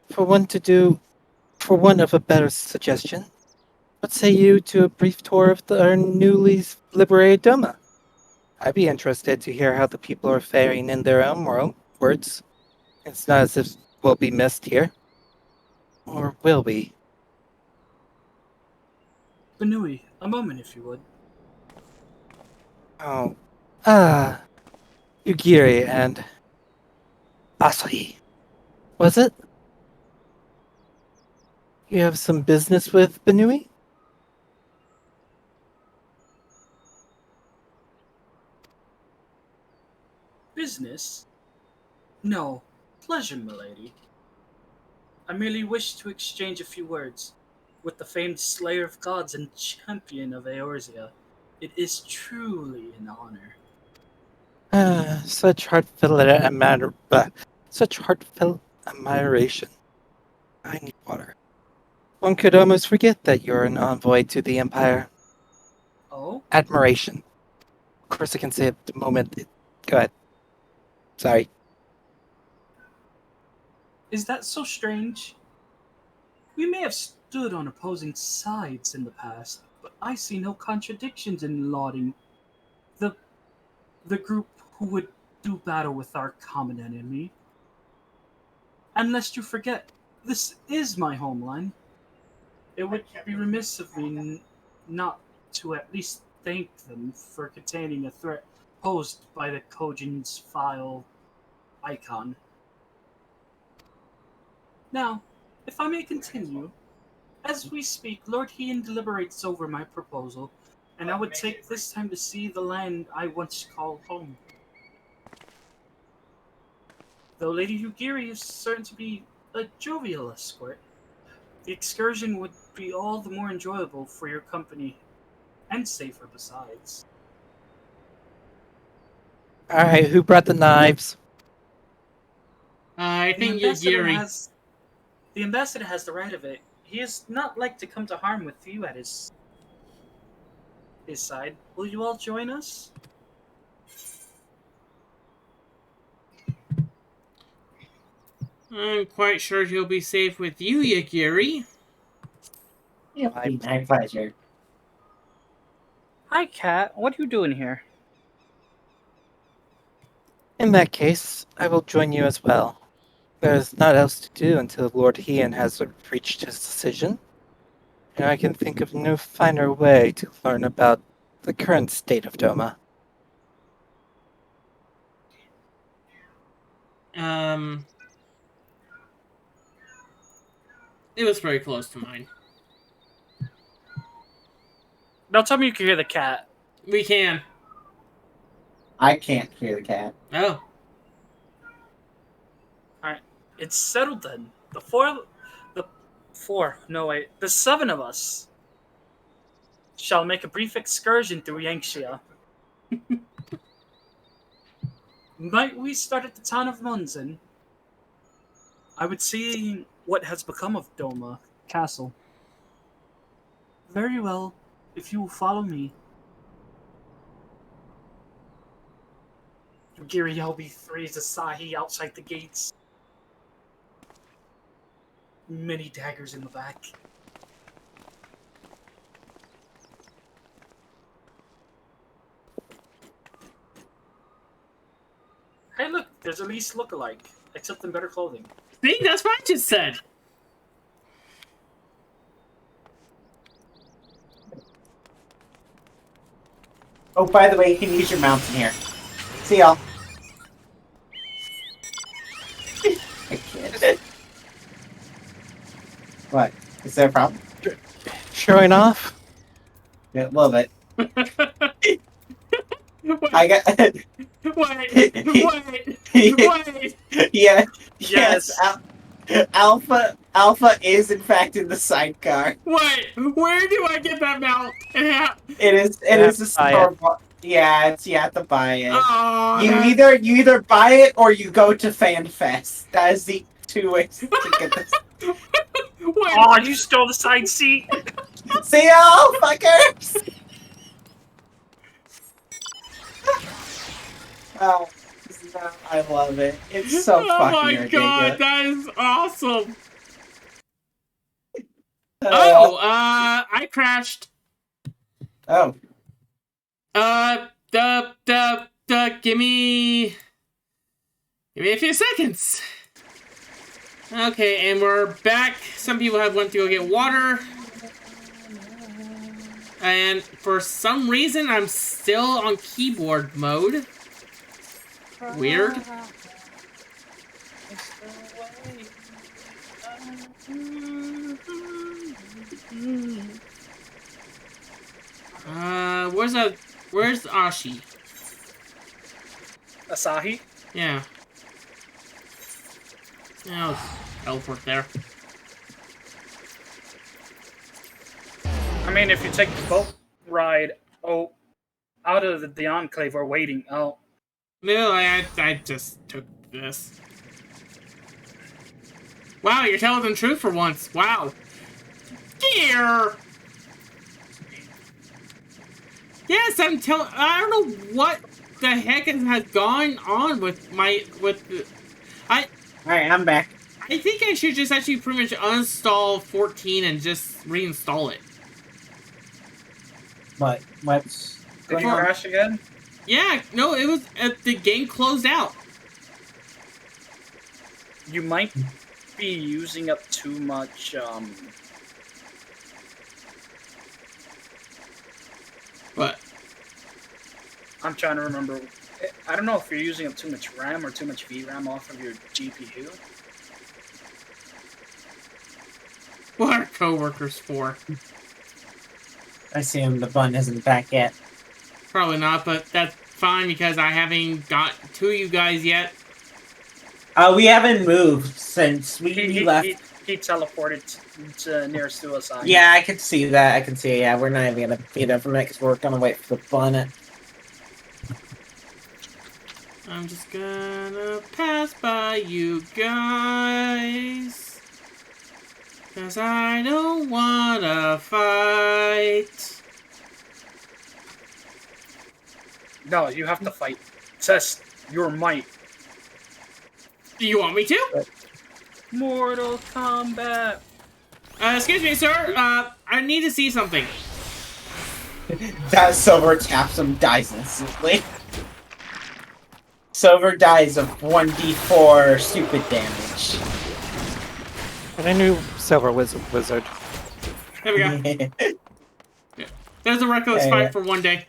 For one of a better suggestion, what say you to a brief tour of our newly liberated Doma? I'd be interested to hear how the people are faring in their own words. It's not as if we'll be missed here. Or will we? Banui, a moment if you would. Oh. Yugiri and Asahi. Was it? You have some business with Banui? Business? No. Pleasure, milady. I merely wish to exchange a few words with the famed Slayer of Gods and Champion of Eorzea. It is truly an honor. Such heartfelt admiration. I need water. One could almost forget that you're an envoy to the Empire. Oh? Admiration. Of course I can say it at the moment. Go ahead. Sorry. Is that so strange? We may have stood on opposing sides in the past, but I see no contradictions in lauding the group who would do battle with our common enemy. And lest you forget, this is my homeland. It would be remiss of me not to at least thank them for containing a threat posed by the Kojin's file icon. Now, if I may continue, as we speak, Lord Heian deliberates over my proposal, and I would take this time to see the land I once called home. Though Lady Yugiri is certain to be a jovial escort, the excursion would be all the more enjoyable for your company, and safer besides. Alright, who brought the knives? I think Yugiri. The ambassador has the right of it. He is not like to come to harm with you at his side. Will you all join us? I'm quite sure he'll be safe with you, Yugiri. My pleasure. Hi, Kat. What are you doing here? In that case, I will join you as well. there's not else to do until Lord Heian has reached his decision, and I can think of no finer way to learn about the current state of Doma. It was very close to mine. Don't tell me you can hear the cat. We can. I can't hear the cat. Oh. Alright. It's settled then. The seven of us shall make a brief excursion through Yangxia. Might we start at the town of Munzen? I would see what has become of Doma Castle. Very well, if you will follow me. Girielbi throws Asahi outside the gates. Many daggers in the back. Hey look, there's at least look-alike, except in better clothing. See, that's what I just said. Oh, by the way, you can use your mounts in here. See y'all. I can't. What? Is there a problem? Showing off? Yeah, a little bit. I got. Wait. Yeah. Yes. Alpha is in fact in the sidecar. Wait, where do I get that mount? It is a store. Yeah, you have to buy it. Oh, You either buy it or you go to FanFest. That is the two ways to get this. Oh, you stole the side seat. See y'all, fuckers. Oh, I love it. It's so fucking ridiculous. Oh my god, that is awesome. I crashed. Oh. Give me a few seconds. Okay, and we're back. Some people have went to go get water. And for some reason, I'm still on keyboard mode. Weird. Where's Ashi? Asahi? Yeah. Oh, teleport there. I mean, if you take the boat ride out of the Enclave, we're waiting. Oh. No, I just took this. Wow, you're telling the truth for once. Wow. Dear. Yes, I don't know what the heck has gone on with Alright, I'm back. I think I should just actually pretty much uninstall 14 and just reinstall it. What's Did you crash again? Yeah, no, it was the game closed out. You might be using up too much What? I'm trying to remember. I don't know if you're using up too much RAM or too much VRAM off of your GPU. What are coworkers for? I see him. The bun isn't back yet. Probably not, but that's fine because I haven't got to you guys yet. We haven't moved since we left. He teleported to nearest to us. Yeah, I can see that. I can see. Yeah, we're not even gonna be there for a minute because we're gonna wait for the bun. I'm just gonna pass by you guys. 'Cause I don't wanna fight. No, you have to fight. Test your might. Do you want me to? Mortal Kombat. Excuse me, sir. I need to see something. That silver taps him, dies instantly. Silver dies of 1d4 stupid damage. And I knew Silver was a wizard. There we go. Yeah. There's a reckless fight for one day.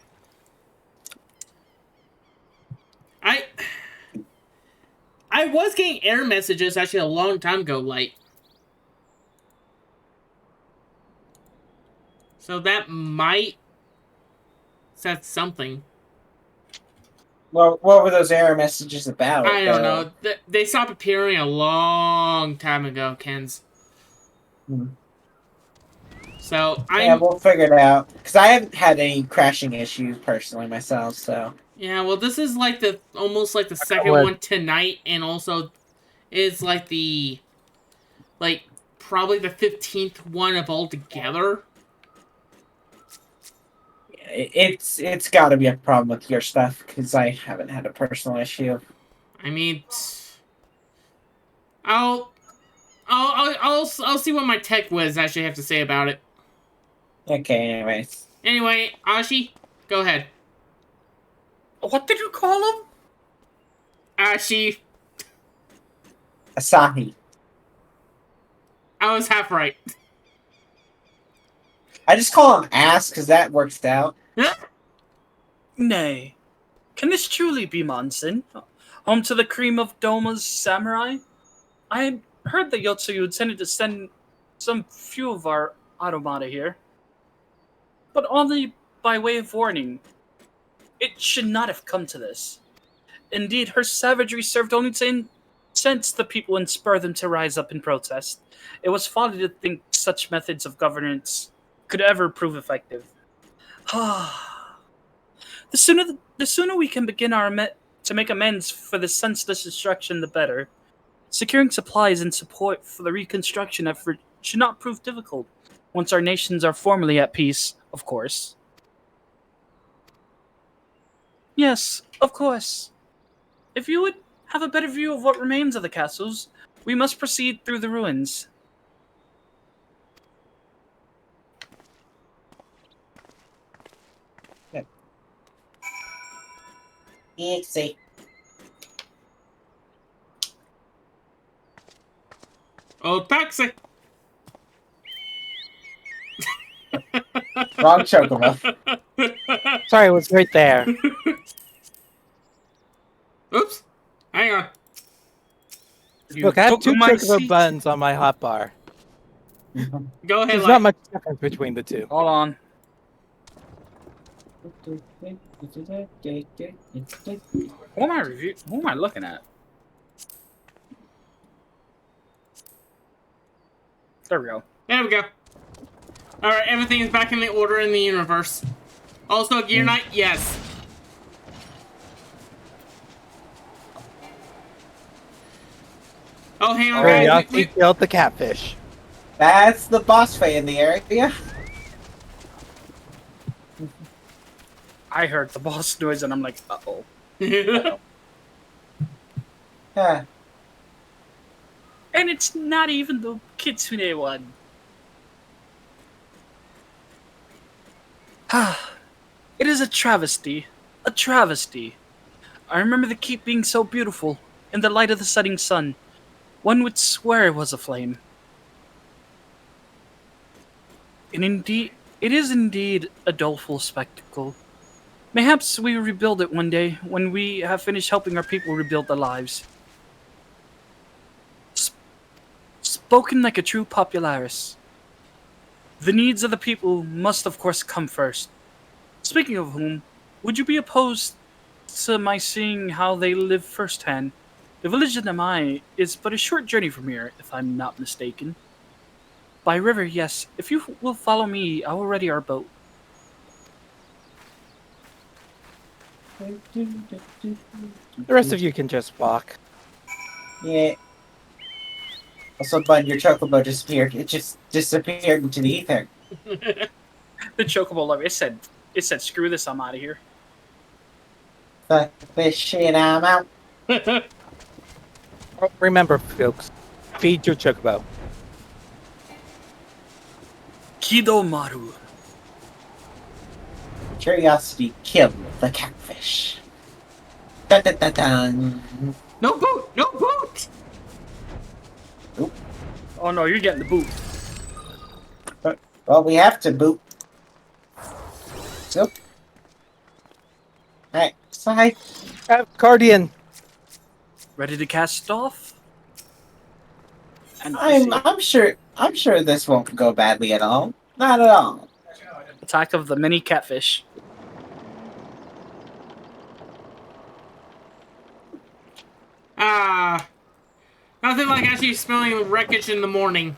I was getting error messages actually a long time ago, like. So that might set something. Well, what were those error messages about? I don't know. They stopped appearing a long time ago, Kens. So yeah, we'll figure it out. Because I haven't had any crashing issues personally myself, so. Yeah, well, this is like almost like the second one tonight, and also is like probably the 15th one of all together. It's got to be a problem with your stuff because I haven't had a personal issue. I mean, I'll see what my tech whiz actually have to say about it. Okay, anyways. Anyway, Ashi, go ahead. What did you call him? Ashi. Asahi. I was half right. I just call him Ass because that works out. Nay. Can this truly be Monson? Home to the cream of Doma's samurai? I had heard that Yotsuyu intended to send some few of our automata here. But only by way of warning. It should not have come to this. Indeed, her savagery served only to incense the people and spur them to rise up in protest. It was folly to think such methods of governance could ever prove effective. The sooner we can begin to make amends for this senseless destruction, the better. Securing supplies and support for the reconstruction effort should not prove difficult, once our nations are formally at peace, of course. Yes, of course. If you would have a better view of what remains of the castles, we must proceed through the ruins. Easy. Oh, taxi! Wrong chocobo. Sorry, it was right there. Oops. Hang on. Look, I have 2 chocobo buns on my hotbar. Go ahead, There's not much difference between the two. Hold on. Who am I looking at? There we go. There we go. Alright, everything is back in the order in the universe. Also, Gear Knight, yes. Oh, hang on, guys. We killed the catfish. That's the boss fight in the area. I heard the boss noise and I'm like, uh-oh. Huh. And it's not even the Kitsune one. It is a travesty. A travesty. I remember the keep being so beautiful, in the light of the setting sun. One would swear it was aflame. And indeed, it is indeed a doleful spectacle. Mayhaps we will rebuild it one day, when we have finished helping our people rebuild their lives. Spoken like a true popularis. The needs of the people must of course come first. Speaking of whom, would you be opposed to my seeing how they live firsthand? The village of Namai is but a short journey from here, if I'm not mistaken. By river, yes. If you will follow me, I will ready our boat. The rest of you can just walk. Yeah. Also, Bud, your chocobo disappeared. It just disappeared into the ether. The chocobo love. It said, screw this, I'm out of here. Fuck this shit, I'm out. Remember, folks, feed your chocobo. Kidomaru. Curiosity killed the catfish. Dun, dun, dun, dun. No boot! No boot! Oh no, you're getting the boot. Well, we have to boot. So. Alright, side. Guardian. Ready to cast off? And I'm sure this won't go badly at all. Not at all. attack of the mini catfish. Nothing like actually smelling wreckage in the morning.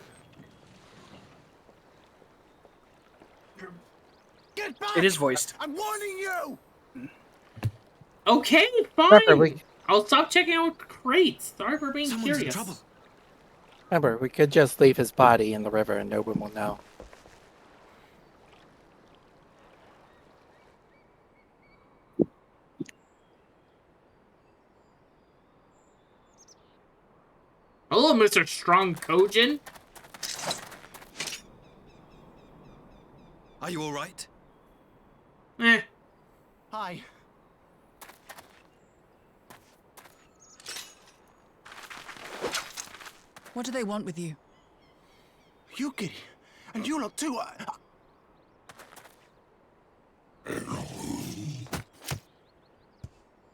It is voiced. I'm warning you! Okay, fine. I'll stop checking out crates. Sorry for being curious. Remember, we could just leave his body in the river and no one will know. Hello, Mr. Strong Kojin. Are you all right? Eh. Hi. What do they want with you? Yuki, and you lot too.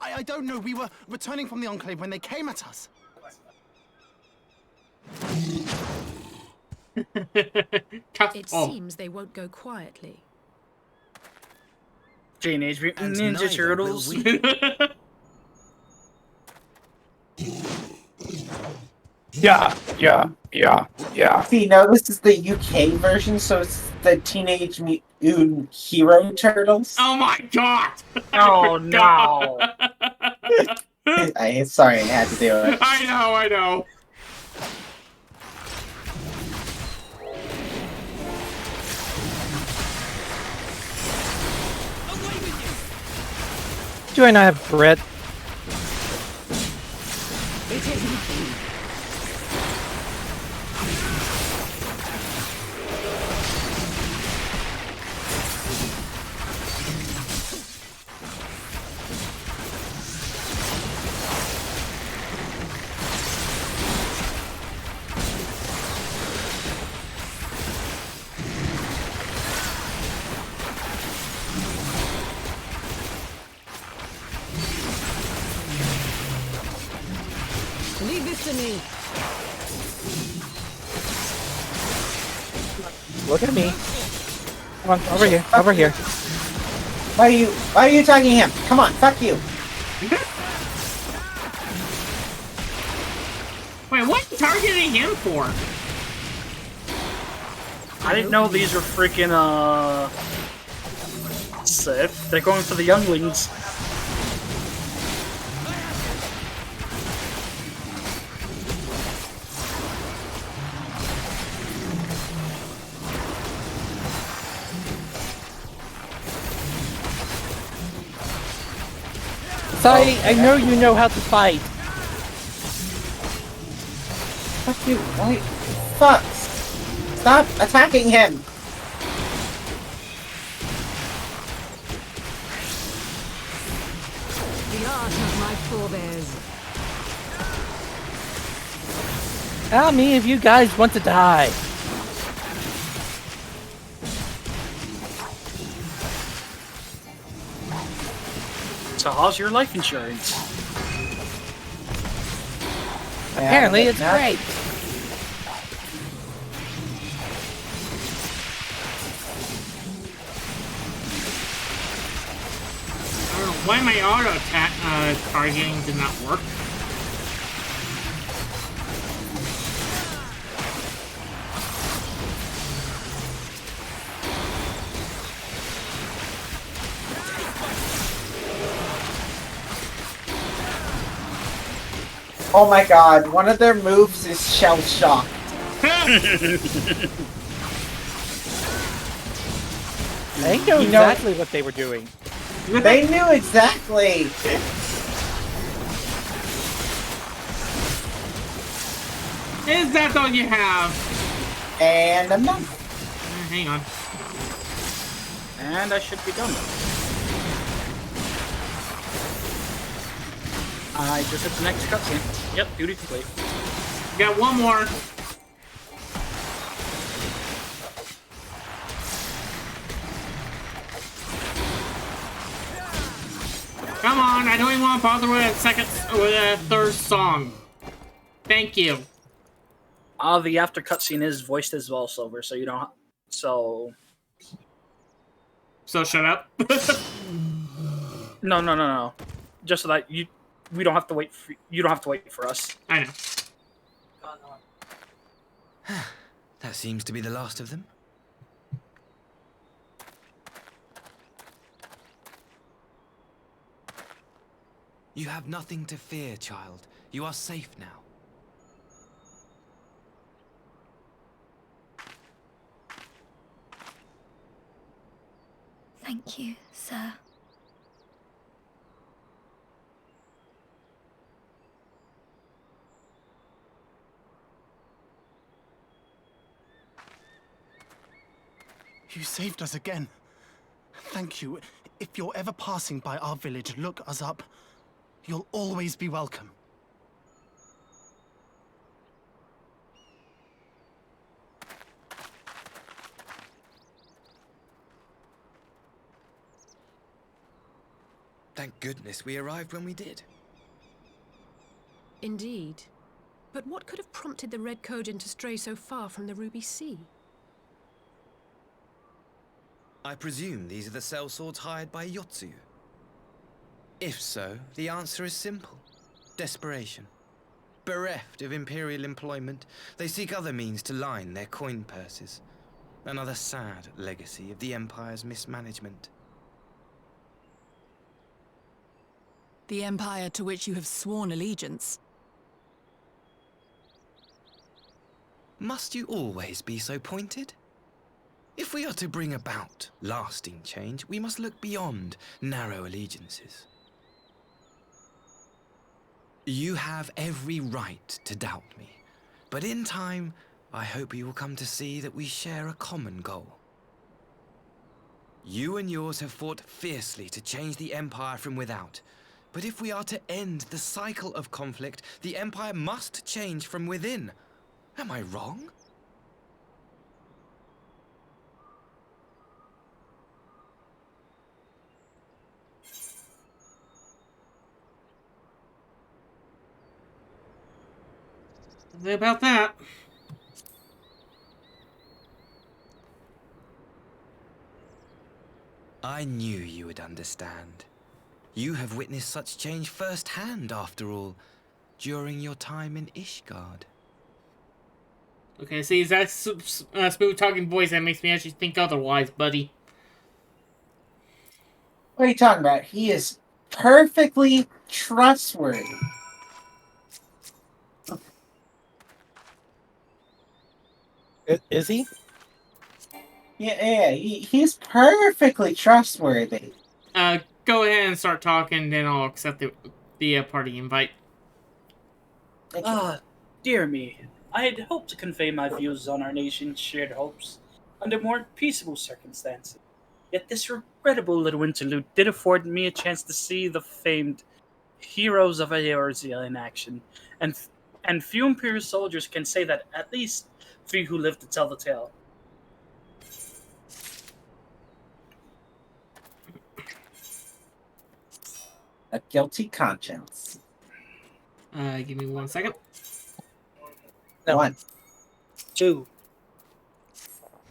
I don't know. We were returning from the Enclave when they came at us. It seems they won't go quietly. Teenage Mutant And Ninja neither will Turtles. Yeah. See, no, this is the UK version, so it's the Teenage Mutant Hero Turtles. Oh my god! Oh no! Sorry, I had to do it. I know. Do I not have Brett? Leave this to me. Look at me. Come on, over here. Why are you attacking him? Come on, fuck you. Wait, what are you targeting him for? I didn't know these were freaking Sith. They're going for the younglings. Sai, I know you know how to fight. Fuck you. Why? Fuck. Stop attacking him. The art of my forebears. Tell me if you guys want to die. So how's your life insurance? Apparently it's great. I don't know why my auto attack targeting did not work. Oh my god, one of their moves is shell shock. They know exactly what they were doing. They knew exactly. Is that all you have? And I'm done. Hang on. And I should be done. I just hit the next cutscene. Yep, duty complete. Got one more. Come on, I don't even want to bother with a third song. Thank you. The after cutscene is voiced as well, Silver, so you don't. So shut up. No. Just so that we don't have to wait. You don't have to wait for us. I know. That seems to be the last of them. You have nothing to fear, child. You are safe now. Thank you, sir. You saved us again. Thank you. If you're ever passing by our village, look us up. You'll always be welcome. Thank goodness we arrived when we did. Indeed. But what could have prompted the Red Kojin to stray so far from the Ruby Sea? I presume these are the sellswords hired by Yotsuyu. If so, the answer is simple. Desperation. Bereft of imperial employment, they seek other means to line their coin purses. Another sad legacy of the Empire's mismanagement. The Empire to which you have sworn allegiance. Must you always be so pointed? If we are to bring about lasting change, we must look beyond narrow allegiances. You have every right to doubt me, but in time, I hope you will come to see that we share a common goal. You and yours have fought fiercely to change the Empire from without, but if we are to end the cycle of conflict, the Empire must change from within. Am I wrong? About that. I knew you would understand. You have witnessed such change firsthand, after all, during your time in Ishgard. Okay, see, it's that smooth talking voice that makes me actually think otherwise, buddy. What are you talking about? He is perfectly trustworthy. Is he? Yeah, he's perfectly trustworthy. Go ahead and start talking, then I'll accept the party invite. Dear me. I had hoped to convey my views on our nation's shared hopes under more peaceable circumstances. Yet this regrettable little interlude did afford me a chance to see the famed heroes of Eorzea in action, and few Imperial soldiers can say that, at least few who live to tell the tale. A guilty conscience. Give me 1 second. No. 1, 2,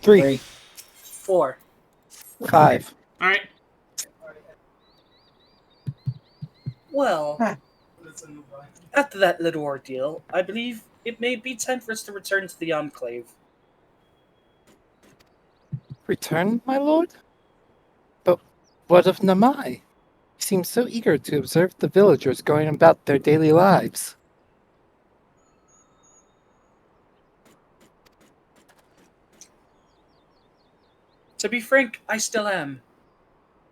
3, 4, 5. All right. Well, after that little ordeal, I believe it may be time for us to return to the Enclave. Return, my lord? But what of Namai? He seems so eager to observe the villagers going about their daily lives. To be frank, I still am.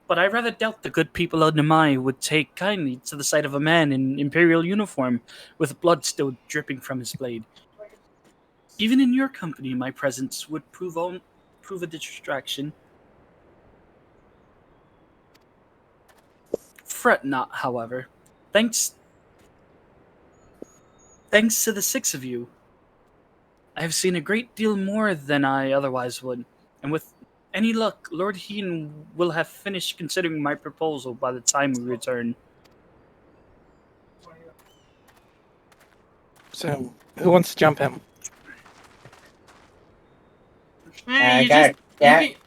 But I rather doubt the good people of Namai would take kindly to the sight of a man in Imperial uniform with blood still dripping from his blade. Even in your company, my presence would prove a distraction. Fret not, however. Thanks Thanks to the 6 of you, I have seen a great deal more than I otherwise would, and with any luck, Lord Heen will have finished considering my proposal by the time we return. So, who wants to jump him? Hey,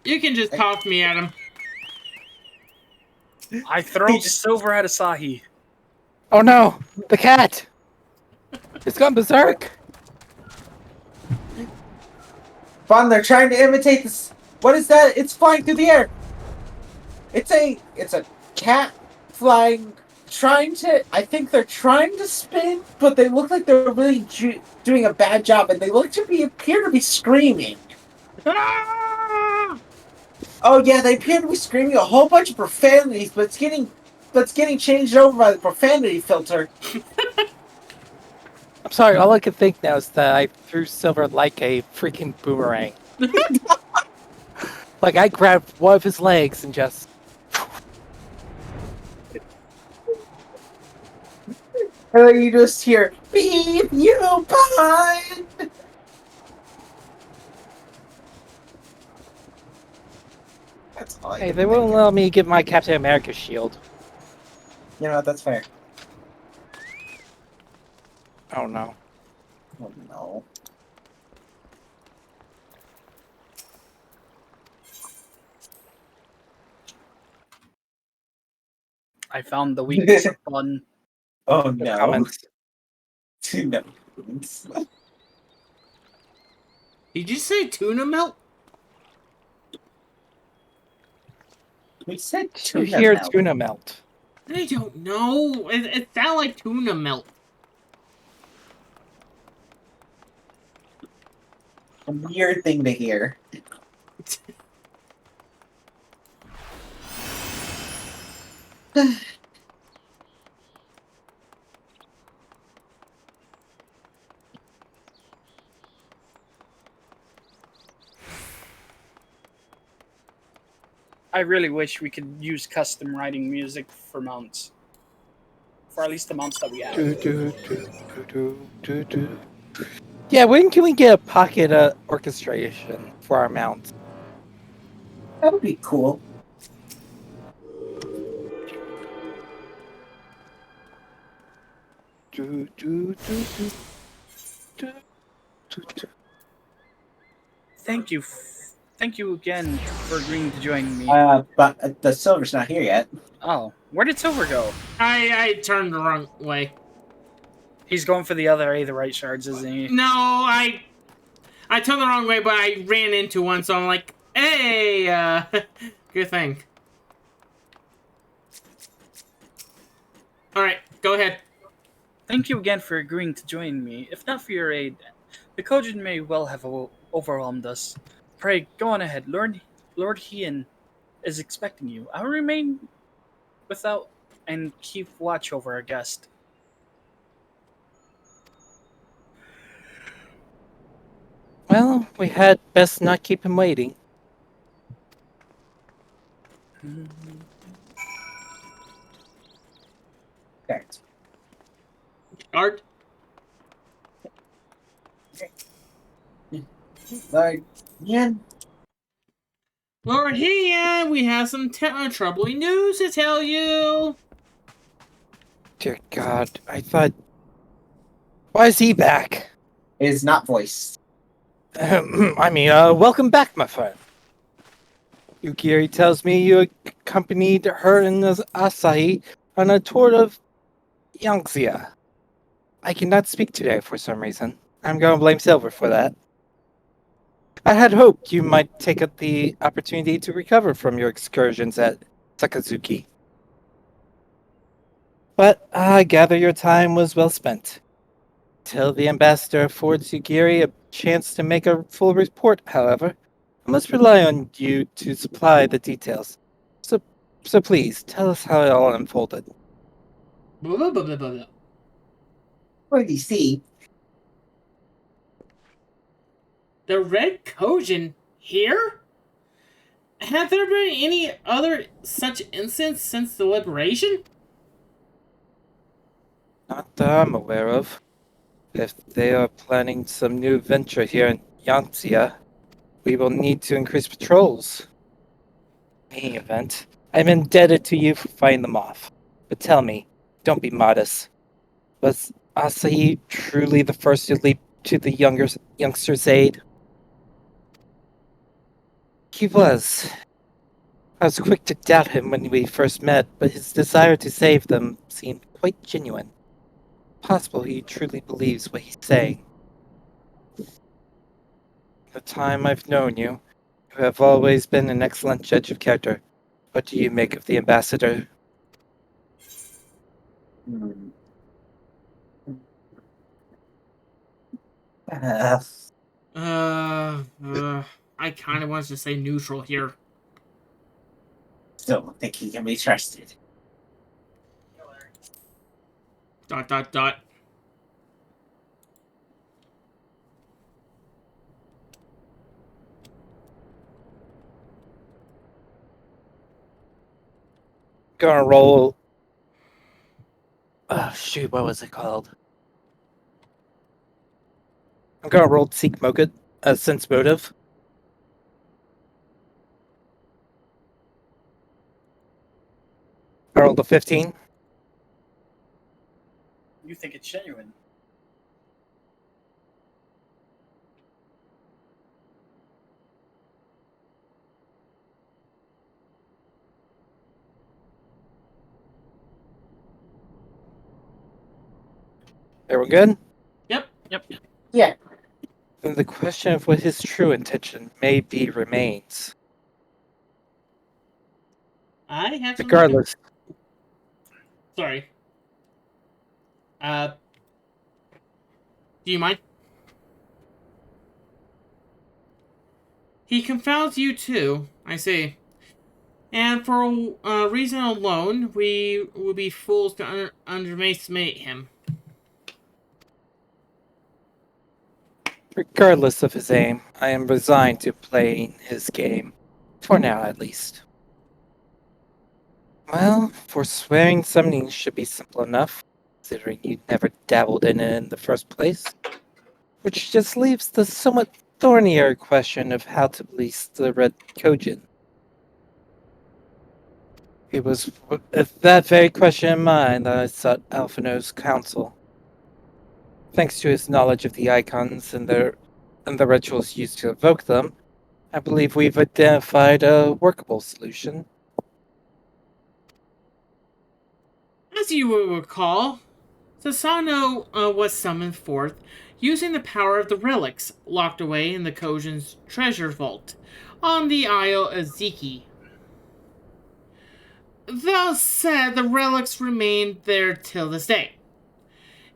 you can just toss me at him. I throw Silver at Asahi. Oh no! The cat! It's gone berserk! Fun, they're trying to imitate this. What is that? It's flying through the air. It's a cat flying, I think they're trying to spin, but they look like they're really doing a bad job, and they appear to be screaming. Oh yeah, they appear to be screaming a whole bunch of profanities, but it's getting changed over by the profanity filter. I'm sorry, all I can think now is that I threw Silver like a freaking boomerang. Like, I grabbed one of his legs and just... And then you just hear, beep, you pine! That's all Hey, they won't allow me to get my Captain America shield. You know what, that's fair. Oh no. Oh no. I found the weakness of fun. Oh no. Comments. No. Did you say tuna melt? We said To tuna hear melt. tuna melt. I don't know. It sounded like tuna melt. A weird thing to hear. I really wish we could use custom writing music for mounts. For at least the mounts that we have. Yeah, when can we get a pocket orchestration for our mounts? That would be cool. Thank you again for agreeing to join me. But the Silver's not here yet. Oh, where did Silver go? I turned the wrong way. He's going for the other the right shards, isn't he? No, I turned the wrong way, but I ran into one, so I'm like, hey, good thing. Alright, go ahead. Thank you again for agreeing to join me. If not for your aid, the Kojin may well have overwhelmed us. Pray, go on ahead. Lord Hien is expecting you. I'll remain without and keep watch over our guest. Well, we had best not keep him waiting. Okay. Art? Lord Hien. Lord Hien, we have some troubling news to tell you. Dear God, I thought... Why is he back? It is not voiced. Welcome back, my friend. Yukiri tells me you accompanied her and Asahi on a tour of Yangtze. I cannot speak today for some reason. I'm going to blame Silver for that. I had hoped you might take up the opportunity to recover from your excursions at Sakazuki. But I gather your time was well spent. Till the ambassador affords Yugiri a chance to make a full report, however, I must rely on you to supply the details. So please, tell us how it all unfolded. Blah, blah, blah, blah, blah. What do you see? The Red Kojin here? Have there been any other such incidents since the liberation? Not that I'm aware of. If they are planning some new venture here in Yanxia, we will need to increase patrols. In any event, I'm indebted to you for fighting them off. But tell me, don't be modest. Was Asahi truly the first to leap to the youngster's aid? He was. I was quick to doubt him when we first met, but his desire to save them seemed quite genuine. Possible he truly believes what he's saying. The time I've known you, you have always been an excellent judge of character. What do you make of the ambassador? Uh, I kind of want to say neutral here. Still don't think he can be trusted. ... Gonna roll. Oh, shoot, what was it called? I'm gonna roll Seek Motive, Sense Motive. I rolled a 15. You think it's genuine? Everyone good? Yep. Yeah. And the question of what his true intention may be remains. I have some... Regardless. Sorry. Do you mind? He confounds you too, I see. And for a reason alone, we would be fools to underestimate him. Regardless of his aim, I am resigned to playing his game. For now, at least. Well, forswearing summoning should be simple enough, considering you never dabbled in it in the first place. Which just leaves the somewhat thornier question of how to release the Red Kojin. It was with that very question in mind that I sought Alphino's counsel. Thanks to his knowledge of the icons and the rituals used to evoke them, I believe we've identified a workable solution. As you will recall, Sasano was summoned forth using the power of the relics locked away in the Kojin's treasure vault on the Isle of Ziki. Thus said, the relics remain there till this day.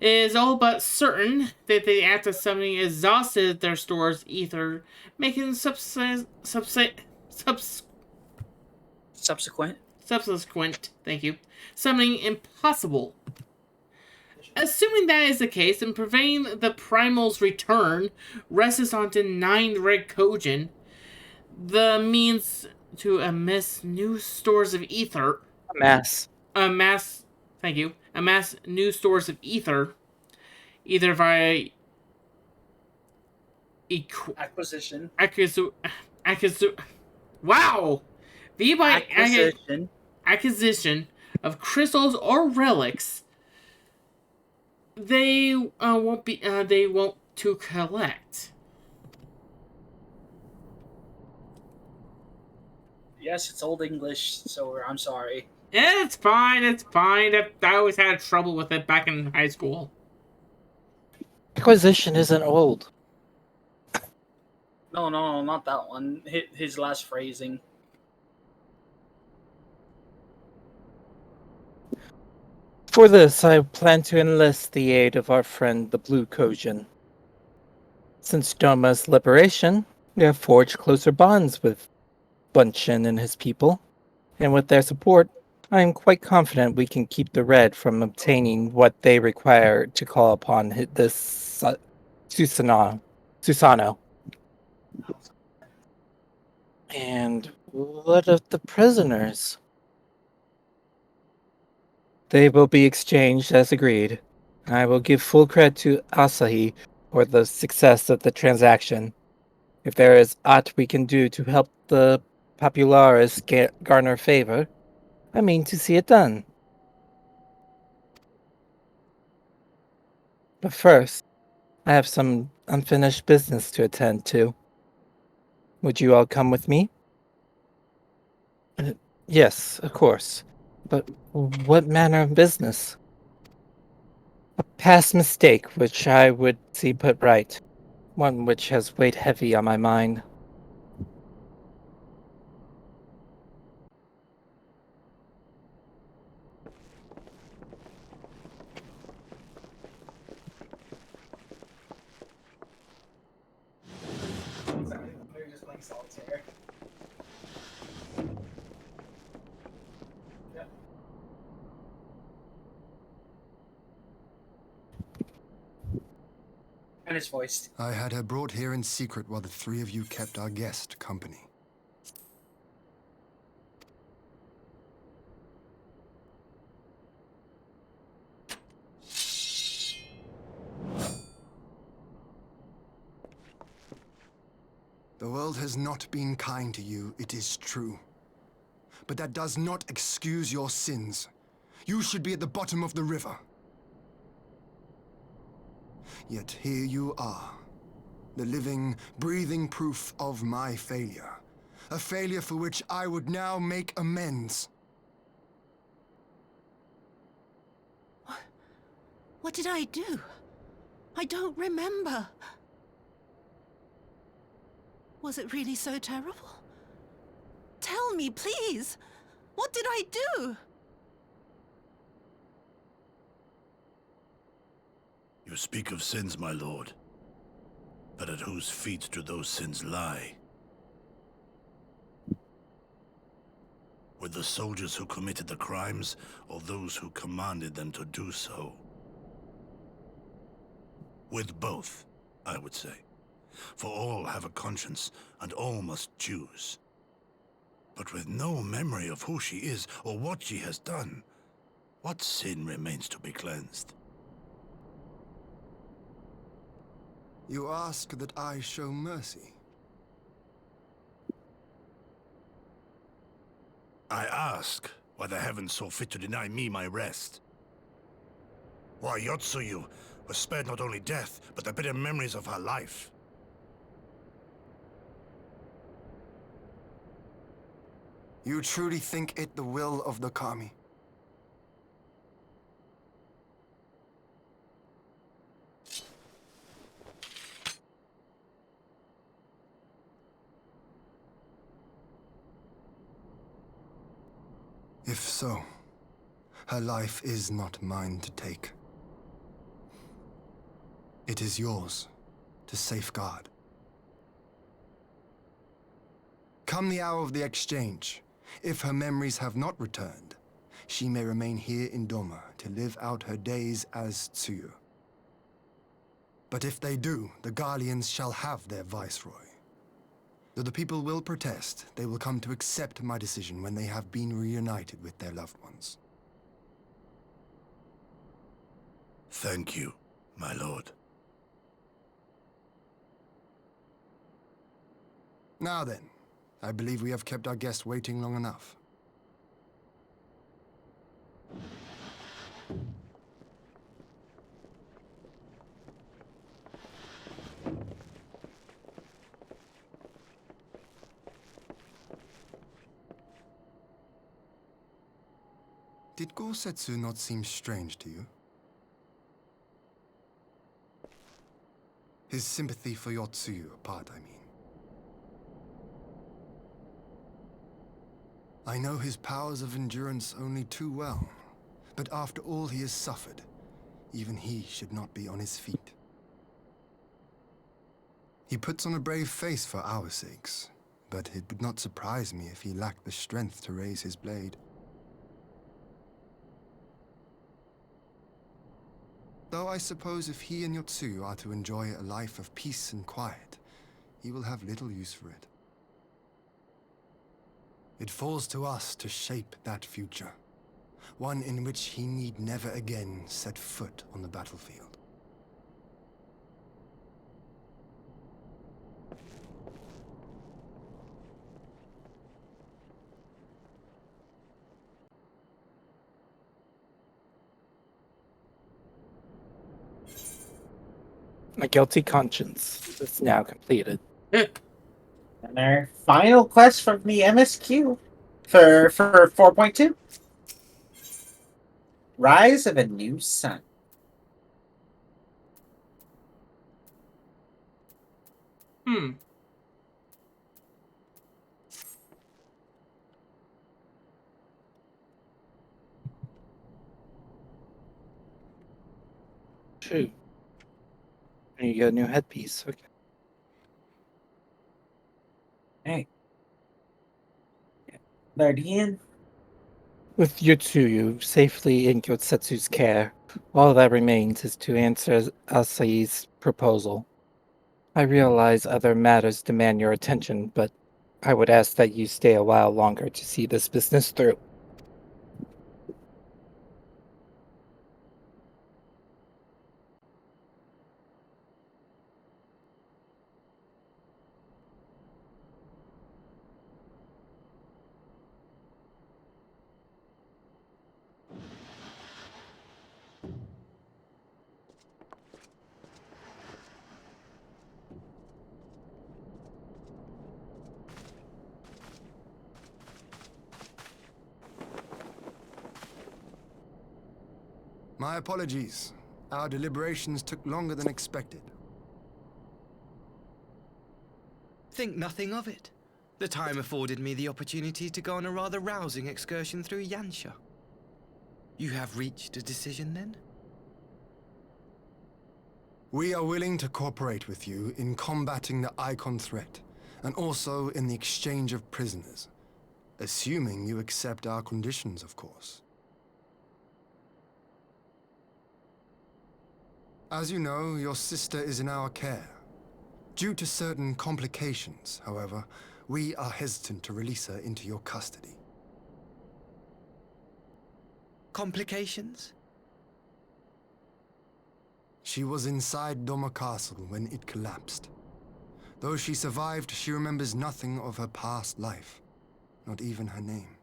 It is all but certain that the act of summoning exhausted their stores of ether, making subsequent, thank you, summoning impossible. Assuming that is the case, and preventing the primal's return rests on denying the Red Kojin the means to amass new stores of ether. Amass new stores of ether, either via acquisition. Wow! Be by Acquisition. Acquisition of crystals or relics. They won't to collect. Yes, it's Old English, so I'm sorry. Yeah, it's fine. I always had trouble with it back in high school. Acquisition isn't old. No, not that one. His last phrasing. For this, I plan to enlist the aid of our friend the Blue Kojin. Since Doma's liberation, we have forged closer bonds with Bunchin and his people, and with their support, I am quite confident we can keep the Red from obtaining what they require to call upon this Susano. And what of the prisoners? They will be exchanged as agreed. I will give full credit to Asahi for the success of the transaction. If there is aught we can do to help the Popularis garner favor, I mean to see it done. But first, I have some unfinished business to attend to. Would you all come with me? Yes, of course. But what manner of business? A past mistake which I would see put right. One which has weighed heavy on my mind. We're just playing solitaire. And it's voiced. I had her brought here in secret while the three of you kept our guest company. The world has not been kind to you, it is true. But that does not excuse your sins. You should be at the bottom of the river. Yet here you are, the living, breathing proof of my failure. A failure for which I would now make amends. What did I do? I don't remember. Was it really so terrible? Tell me, please. What did I do? You speak of sins, my lord. But at whose feet do those sins lie? With the soldiers who committed the crimes, or those who commanded them to do so? With both, I would say. For all have a conscience, and all must choose. But with no memory of who she is, or what she has done, what sin remains to be cleansed? You ask that I show mercy. I ask why the heavens saw fit to deny me my rest. Why Yotsuyu was spared not only death, but the bitter memories of her life. You truly think it the will of the Kami? If so, her life is not mine to take. It is yours to safeguard. Come the hour of the exchange, if her memories have not returned, she may remain here in Doma to live out her days as Tsuyu. But if they do, the Guardians shall have their viceroy. Though the people will protest, they will come to accept my decision when they have been reunited with their loved ones. Thank you, my lord. Now then, I believe we have kept our guest waiting long enough. Did Gosetsu not seem strange to you? His sympathy for Yotsuyu apart, I mean. I know his powers of endurance only too well, but after all he has suffered, even he should not be on his feet. He puts on a brave face for our sakes, but it would not surprise me if he lacked the strength to raise his blade. Though I suppose if he and Yotsuyu are to enjoy a life of peace and quiet, he will have little use for it. It falls to us to shape that future. one in which he need never again set foot on the battlefield. My guilty conscience is now completed. And our final quest from the MSQ for 4.2. Rise of a New Sun. True. And you get a new headpiece. Okay. Hey. Lord Ian. With Yotsuyu safely in Gyotsetsu's care, all that remains is to answer Asai's proposal. I realize other matters demand your attention, but I would ask that you stay a while longer to see this business through. My apologies. Our deliberations took longer than expected. Think nothing of it. The time afforded me the opportunity to go on a rather rousing excursion through Yansha. You have reached a decision, then? We are willing to cooperate with you in combating the Icon threat, and also in the exchange of prisoners. Assuming you accept our conditions, of course. As you know, your sister is in our care. Due to certain complications, however, we are hesitant to release her into your custody. Complications? She was inside Doma Castle when it collapsed. Though she survived, she remembers nothing of her past life, not even her name.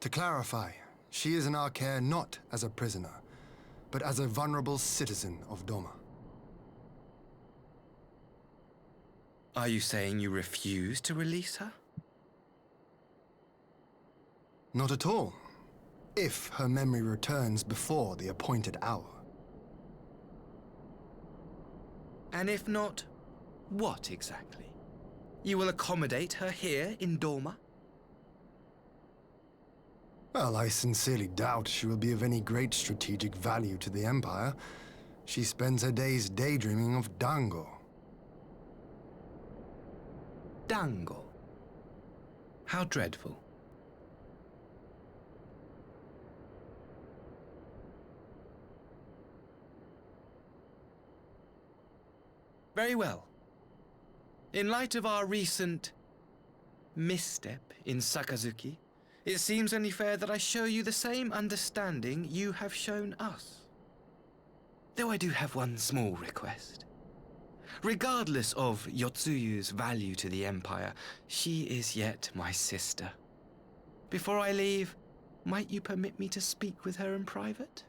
To clarify, she is in our care not as a prisoner, but as a vulnerable citizen of Doma. Are you saying you refuse to release her? Not at all. If her memory returns before the appointed hour. And if not, what exactly? You will accommodate her here in Doma? Well, I sincerely doubt she will be of any great strategic value to the Empire. She spends her days daydreaming of Dango. Dango? How dreadful. Very well. In light of our recent misstep in Sakazuki, it seems only fair that I show you the same understanding you have shown us. Though I do have one small request. Regardless of Yotsuyu's value to the Empire, she is yet my sister. Before I leave, might you permit me to speak with her in private?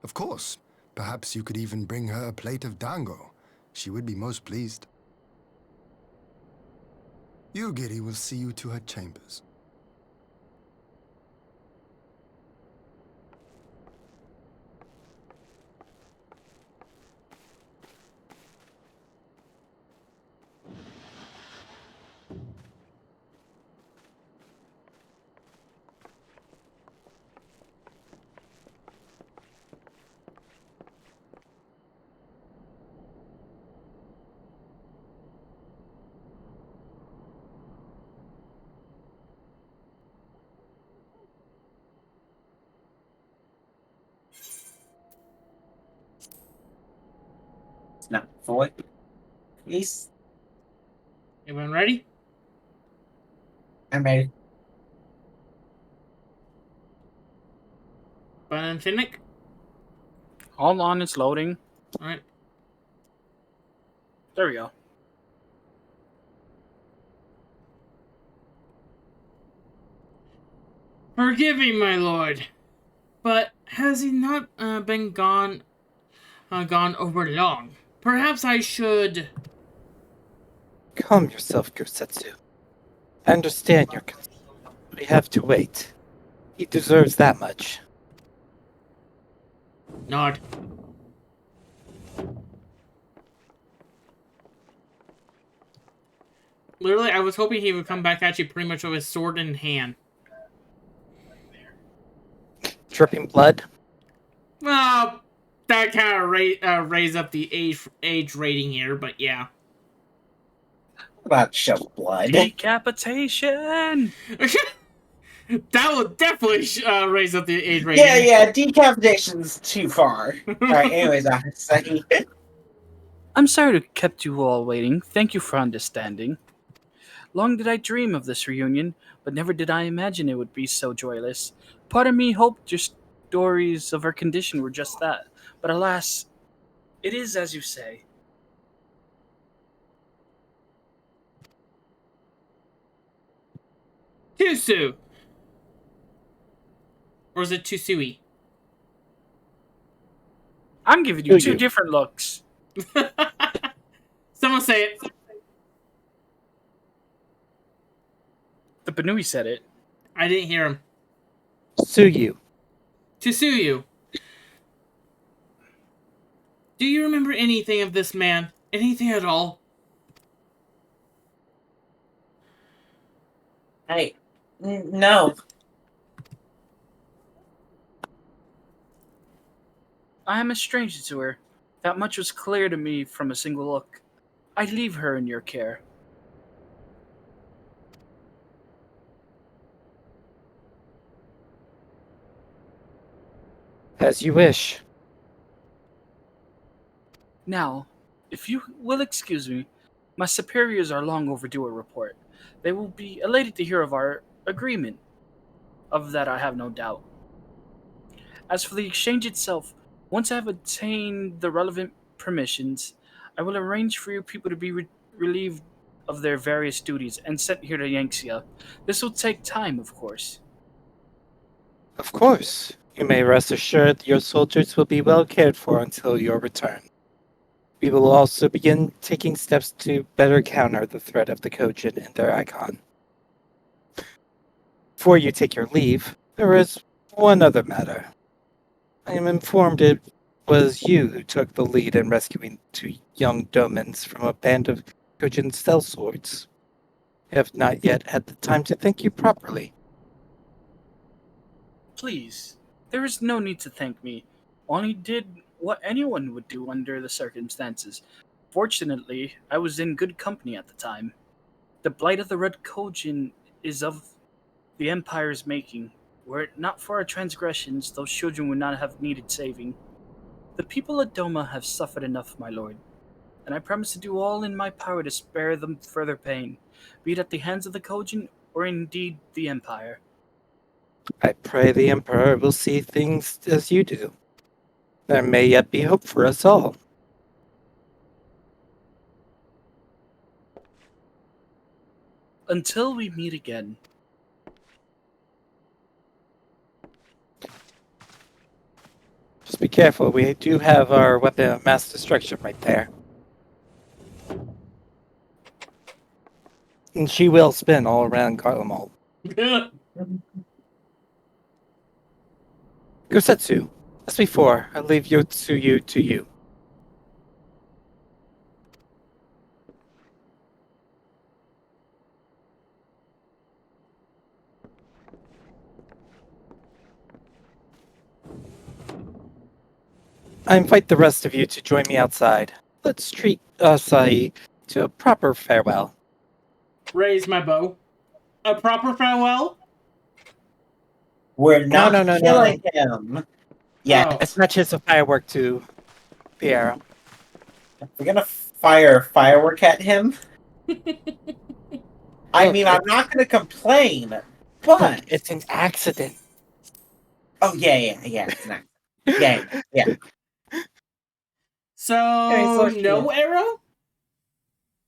Of course. Perhaps you could even bring her a plate of dango. She would be most pleased. Yugiri will see you to her chambers. Snap forward. Please. Everyone ready? I'm ready. Finnick? Hold on, it's loading. Alright. There we go. Forgive me, my lord, but has he not been gone over long? Perhaps I should... Calm yourself, Gusetsu. I understand your concern. We have to wait. He deserves that much. Nod. Literally, I was hoping he would come back at you pretty much with his sword in hand. Dripping blood? Well, that kind of raise up the age rating here, but yeah. About show blood. Decapitation! That will definitely raise up the age rating. Yeah, decapitation's too far. Alright, anyways, I say. I'm sorry to have kept you all waiting. Thank you for understanding. Long did I dream of this reunion, but never did I imagine it would be so joyless. Part of me hoped your stories of her condition were just that, but alas, it is as you say. Tusu! Or is it Tusui? I'm giving you two different looks. Someone say it. The Banui said it. I didn't hear him. Suyu. Tusuyu. Do you remember anything of this man? Anything at all? No. I am a stranger to her. That much was clear to me from a single look. I leave her in your care. As you wish. Now, if you will excuse me, my superiors are long overdue a report. They will be elated to hear of our agreement. Of that I have no doubt. As for the exchange itself, once I have obtained the relevant permissions, I will arrange for your people to be relieved of their various duties and sent here to Yangxia. This will take time, of course. Of course. You may rest assured your soldiers will be well cared for until your return. We will also begin taking steps to better counter the threat of the Kojin and their icon. Before you take your leave, there is one other matter. I am informed it was you who took the lead in rescuing two young domans from a band of Kojin sellswords. I have not yet had the time to thank you properly. Please, there is no need to thank me. Only did what anyone would do under the circumstances. Fortunately, I was in good company at the time. The blight of the Red Kojin is of the Empire's making. Were it not for our transgressions, those children would not have needed saving. The people of Doma have suffered enough, my lord, and I promise to do all in my power to spare them further pain, be it at the hands of the Kojin or indeed the Empire. I pray the Emperor will see things as you do. There may yet be hope for us all. Until we meet again. Just be careful, we do have our weapon of mass destruction right there. And she will spin all around Garlemald. Gusetsu, as before, I leave Yotsuyu to you. I invite the rest of you to join me outside. Let's treat Asahi to a proper farewell. Raise my bow. A proper farewell? We're not No. killing him. Yeah, It's not just a firework to the arrow. we're gonna fire a firework at him. I mean, I'm not going to complain, Look, but it's an accident. oh yeah, it's not. Yeah. So, no arrow?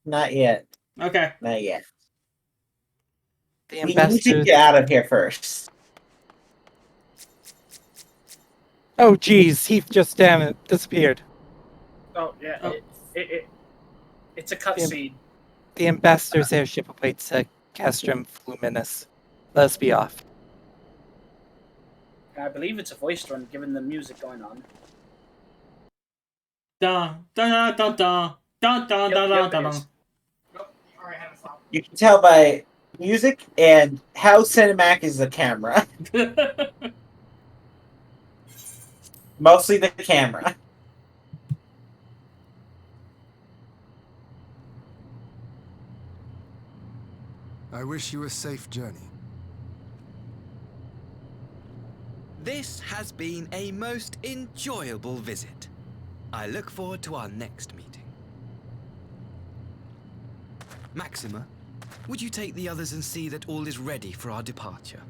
Not yet. Okay. Not yet. The We need to ambassadors. get out of here first. Oh, geez, he just disappeared. Oh yeah, Oh. it's a cutscene. The ambassador's airship awaits at Castrum Fluminus. Let us be off. I believe it's a voice run, given the music going on. Dun, dun, dun, dun, dun, dun, dun, dun, dun, dun. You can tell by music and how cinematic is the camera. Mostly the camera. I wish you a safe journey. This has been a most enjoyable visit. I look forward to our next meeting. Maxima, would you take the others and see that all is ready for our departure?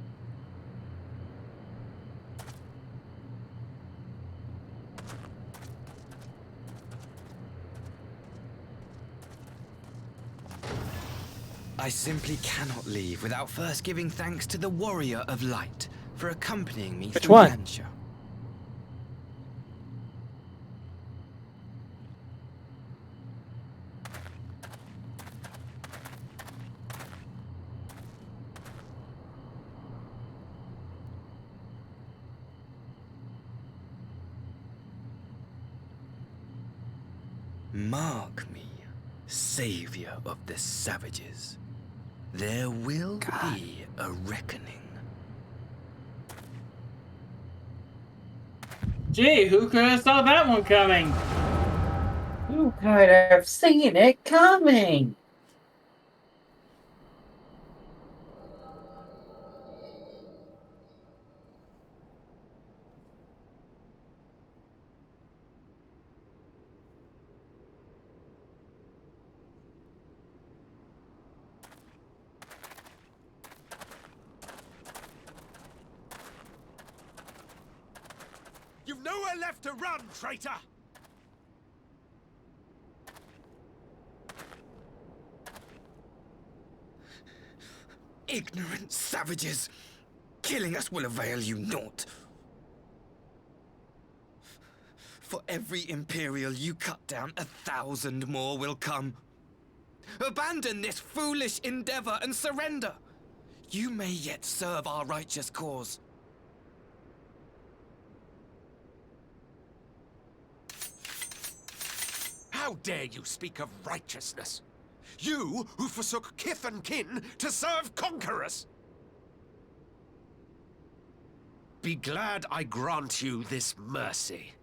I simply cannot leave without first giving thanks to the Warrior of Light for accompanying me through one? Lancia. Mark me, savior of the savages. There will be a reckoning. Gee, who could have saw that one coming? Who could have seen it coming? You've nowhere left to run, traitor! Ignorant savages! Killing us will avail you naught. For every Imperial you cut down, 1,000 more will come. Abandon this foolish endeavor and surrender. You may yet serve our righteous cause. How dare you speak of righteousness? You who forsook kith and kin to serve conquerors! Be glad I grant you this mercy.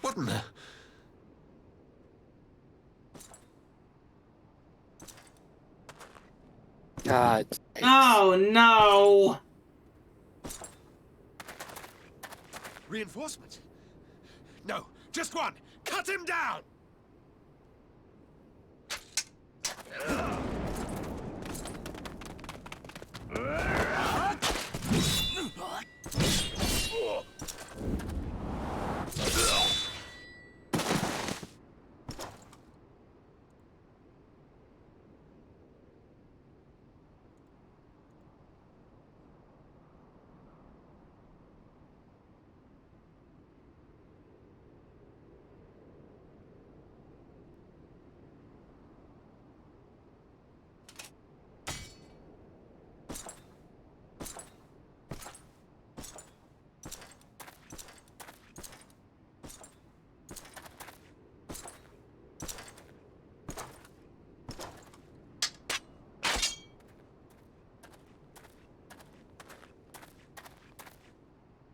What in the... God. Oh no! Reinforcements? No, just one! Cut him down!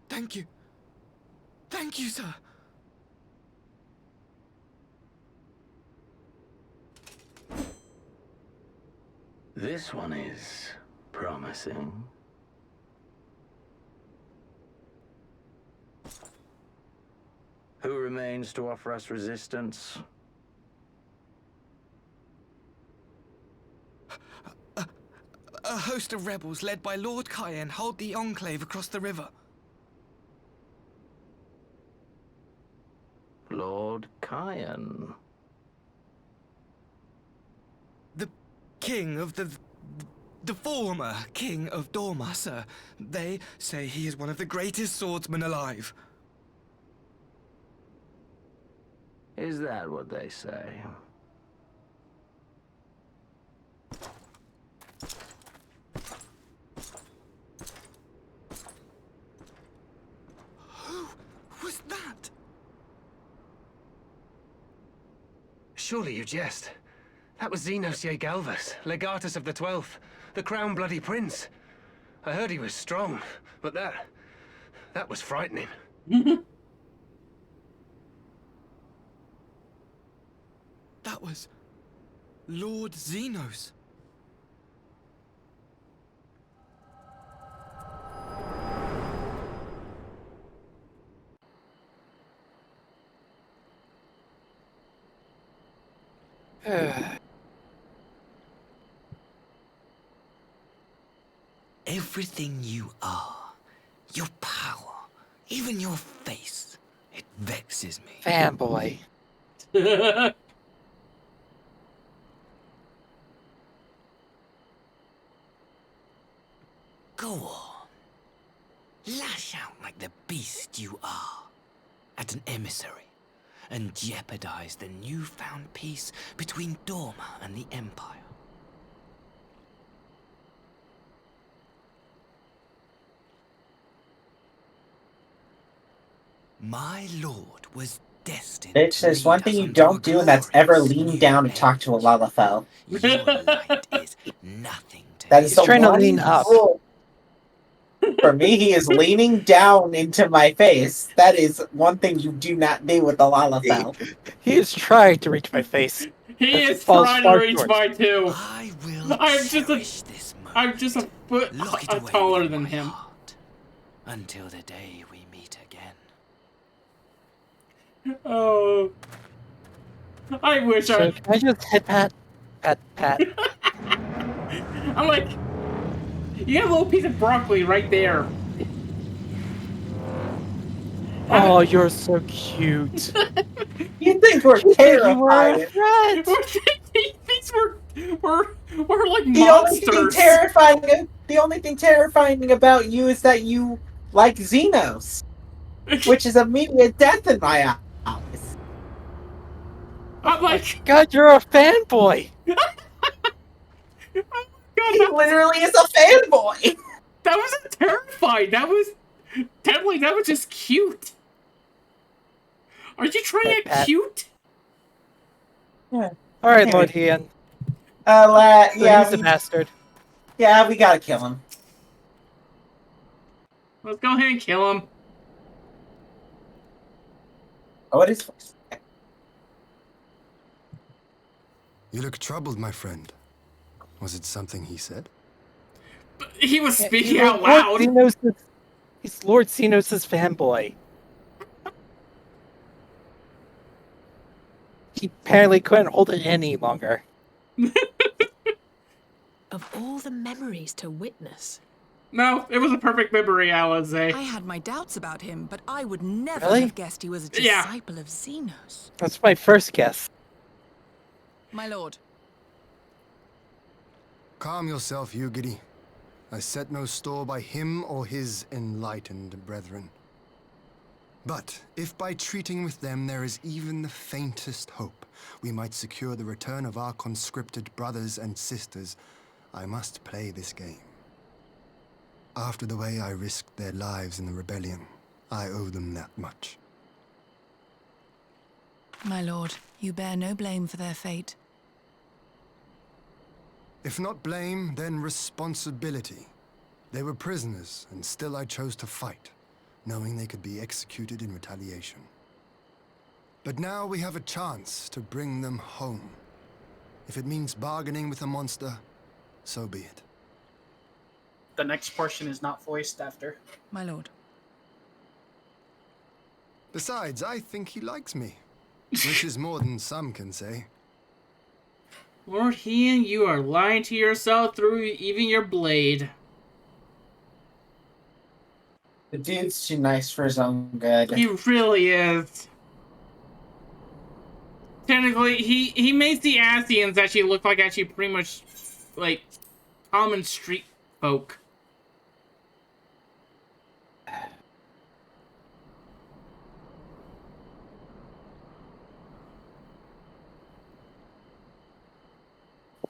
Thank you. Thank you, sir. This one is promising. Who remains to offer us resistance? A host of rebels led by Lord Cayenne hold the Enclave across the river. Lord Cayenne. The king of the former king of Dorma, sir. They say he is one of the greatest swordsmen alive. Is that what they say? Who was that? Surely you jest. That was Xenos Galvus, legatus of the 12th, the Crown Bloody Prince. I heard he was strong, but that was frightening. That was Lord Xenos. Everything you are, your power, even your face, it vexes me. Fanboy. Go on. Lash out like the beast you are at an emissary and jeopardize the newfound peace between Dorma and the Empire. My lord was destined Bitch, to there's lead one us thing you onto don't a do, and that's ever glorious lean new down and age. talk to a Lalafell. Your light is nothing to That is He's the trying to one lean up. rule. For me, he is leaning down into my face. That is one thing you do not do with the Lalafell. He is trying to reach my face. He It is falls trying to far reach short. mine too. I will I'm just a foot Lock it away taller within than my him. heart until the day we meet again. Oh, I wish So can I just hit pat? I'm like, you have a little piece of broccoli right there. Oh, you're so cute. You think we're You think you were a terrified? threat? He thinks we're like The only thing monsters. terrifying, the only thing terrifying about you is that you like Xenos, which is immediate death in my eyes. I'm like, God, you're a fanboy. God, He literally is a fanboy. that wasn't terrifying. That was definitely that was just cute. Are you trying to Pat. cute? Yeah. All right, Anyway. Lord Ian. Yeah, He's a bastard. yeah, we gotta kill him. Let's go ahead and kill him. Oh, it is. You look troubled, my friend. Was it something he said? He was speaking He's out Lord loud. He's Lord Xenos' fanboy. He apparently couldn't hold it any longer. Of all the memories to witness. No, it was a perfect memory, Alize. I had my doubts about him, but I would never Really? have guessed he was a Yeah. disciple of Xenos. That's my first guess. My lord. Calm yourself, Ugidi. I set no store by him or his enlightened brethren. But if by treating with them there is even the faintest hope we might secure the return of our conscripted brothers and sisters, I must play this game. After the way I risked their lives in the rebellion, I owe them that much. My lord, you bear no blame for their fate. If not blame, then responsibility. They were prisoners, and still I chose to fight, knowing they could be executed in retaliation. But now we have a chance to bring them home. If it means bargaining with a monster, so be it. The next portion is not voiced after. My lord. Besides, I think he likes me, which is more than some can say. Lord Ian, you are lying to yourself through even your blade. The dude's too nice for his own good. He really is. Technically, he makes the Asians actually look like actually pretty much like common street folk.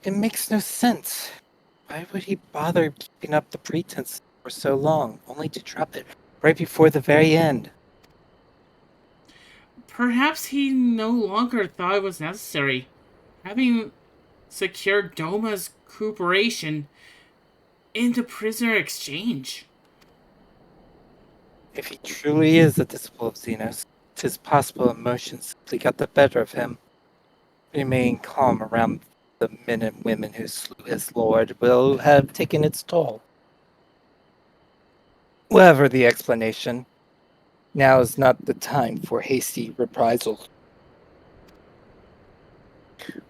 It makes no sense. Why would he bother keeping up the pretense for so long, only to drop it right before the very end? Perhaps he no longer thought it was necessary. Having secured Doma's cooperation in the prisoner exchange. If he truly is a disciple of Xenos, 'tis possible emotions simply got the better of him. Remaining calm around the men and women who slew his lord will have taken its toll. Whatever the explanation, now is not the time for hasty reprisals.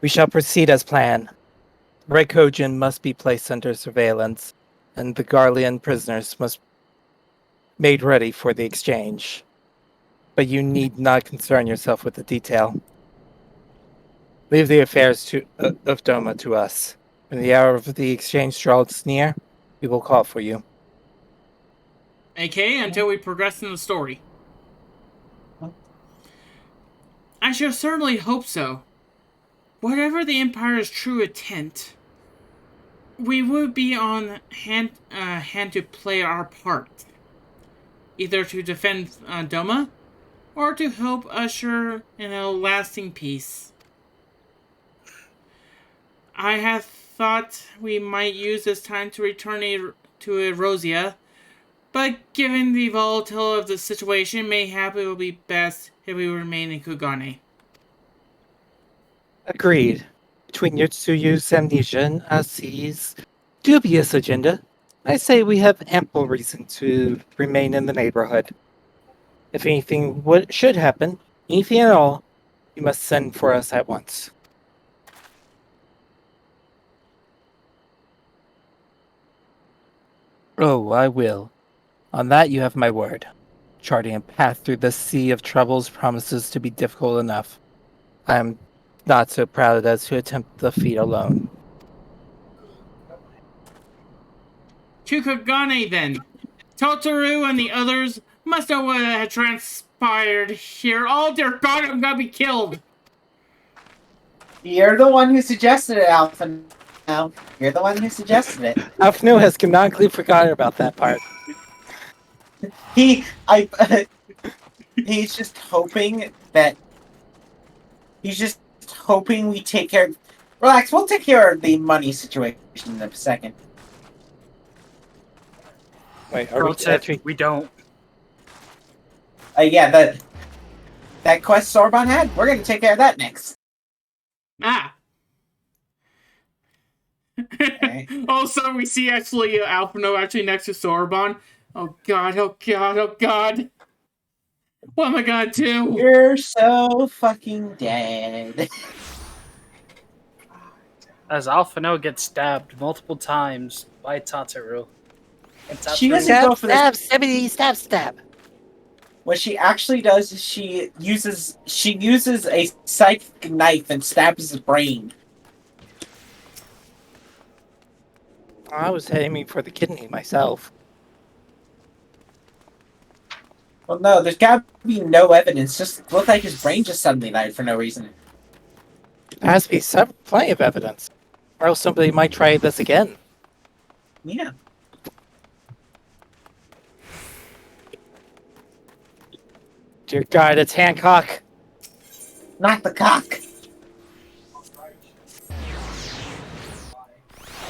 We shall proceed as planned. Raycogen must be placed under surveillance, and the Garlean prisoners must be made ready for the exchange. But you need not concern yourself with the detail. Leave the affairs of Doma to us. When the hour of the exchange draws near, we will call for you. Okay, until we progress in the story. I shall certainly hope so. Whatever the Empire's true intent, we would be on hand to play our part. Either to defend Doma, or to help usher in a lasting peace. I have thought we might use this time to return to Erosia, but given the volatility of the situation, mayhap it will be best if we remain in Kugane. Agreed. Between Yotsuyu's amnesia and Asi's dubious agenda, I say we have ample reason to remain in the neighborhood. If anything should happen, anything at all, you must send for us at once. Oh, I will. On that you have my word. Charting a path through the sea of troubles promises to be difficult enough. I am not so proud as to attempt the feat alone. To Kugane, then. Totoro and the others must know what had transpired here. Oh, dear God, I'm gonna be killed. You're the one who suggested it, Alpha. No, you're the one who suggested it. Alfno has canonically forgotten about that part. He's just hoping that. He's just hoping we take care. Relax, we'll take care of the money situation in a second. Wait, are we actually... We don't. Yeah, that quest Sorbonne had, we're gonna take care of that next. Ah. Okay. Also, we see actually Alphino actually next to Sorbonne. Oh God, oh God, oh God. What am I gonna do? You're so fucking dead. As Alphino gets stabbed multiple times by Tataru. She doesn't go for stab, stab. What she actually does is she uses a psychic knife and stabs his brain. I was aiming for the kidney myself. Well, no, there's gotta be no evidence. Just looked like his brain just suddenly died for no reason. There has to be plenty of evidence, or else somebody might try this again. Yeah. Dear God, it's Hancock. Not the cock.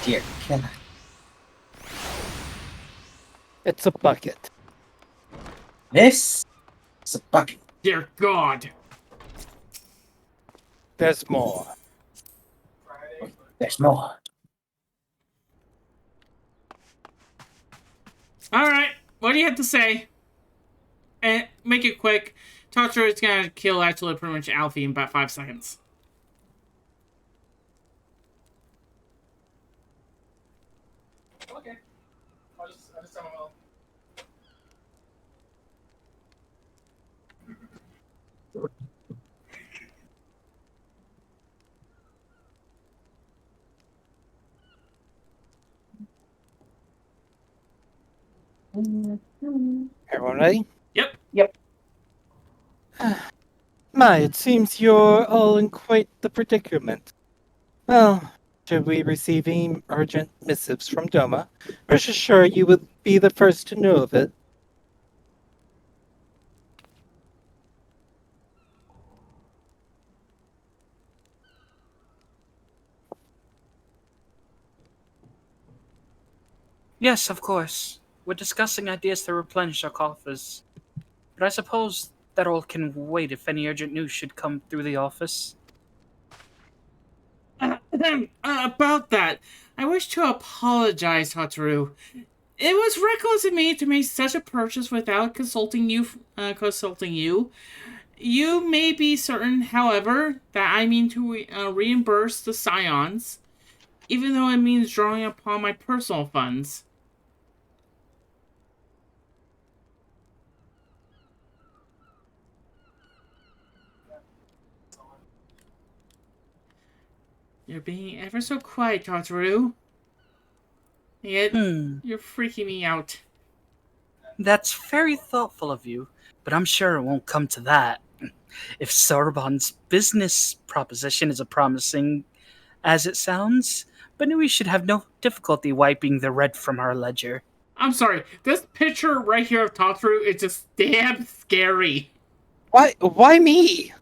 Dear God. It's a bucket. This is a bucket. Dear God. There's more. There's more. Alright, what do you have to say? And make it quick. Totoro is gonna kill actually pretty much Alfie in about 5 seconds. Okay. I'll just tell him well. Everyone ready? Yep. Yep. My, it seems you're all in quite the predicament. Well, should we receive any urgent missives from Doma, rest assured you would be the first to know of it. Yes, of course. We're discussing ideas to replenish our coffers. But I suppose that all can wait if any urgent news should come through the office. About that, I wish to apologize, Totoro. It was reckless of me to make such a purchase without consulting you. You may be certain, however, that I mean to reimburse the Scions, even though it means drawing upon my personal funds. You're being ever so quiet, Totoro. Yet, you're freaking me out. That's very thoughtful of you, but I'm sure it won't come to that. If Sorbonne's business proposition is as promising as it sounds, Banui should have no difficulty wiping the red from our ledger. I'm sorry, this picture right here of Totoro is just damn scary. Why me?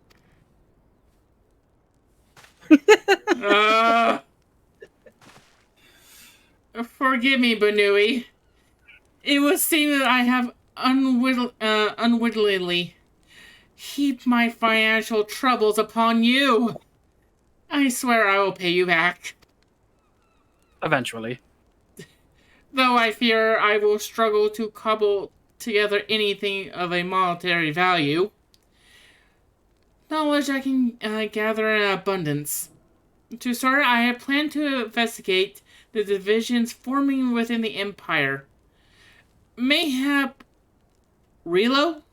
Forgive me, Banui. It would seem that I have unwittingly heaped my financial troubles upon you. I swear I will pay you back. Eventually. Though I fear I will struggle to cobble together anything of a monetary value. Knowledge I can gather in abundance. To start, I had planned to investigate the divisions forming within the Empire. Mayhap Rilo?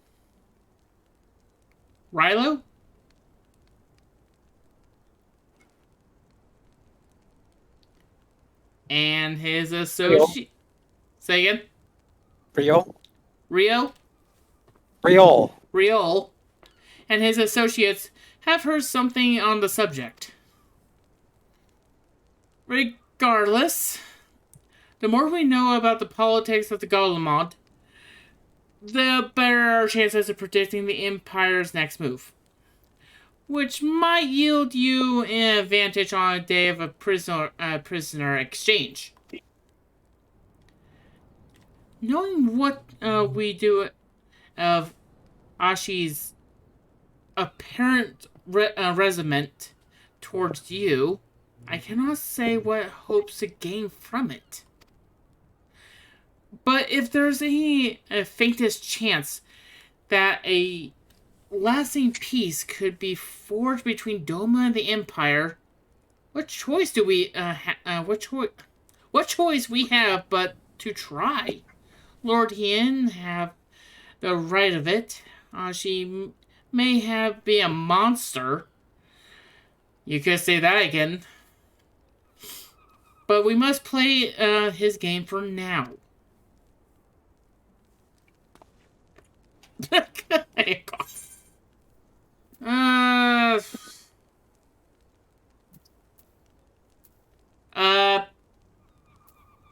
And his associate. Say again? Rio? Riol. And his associates have heard something on the subject. Regardless, the more we know about the politics of the Golemont, the better our chances of predicting the Empire's next move. Which might yield you an advantage on a day of a prisoner exchange. Knowing what we do of Ashi's apparent resentment towards you, I cannot say what hopes to gain from it. But if there's any faintest chance that a lasting peace could be forged between Doma and the Empire, what choice do we what choice we have but to try? Lord Hien have the right of it. She may have been a monster. You could say that again. But we must play his game for now.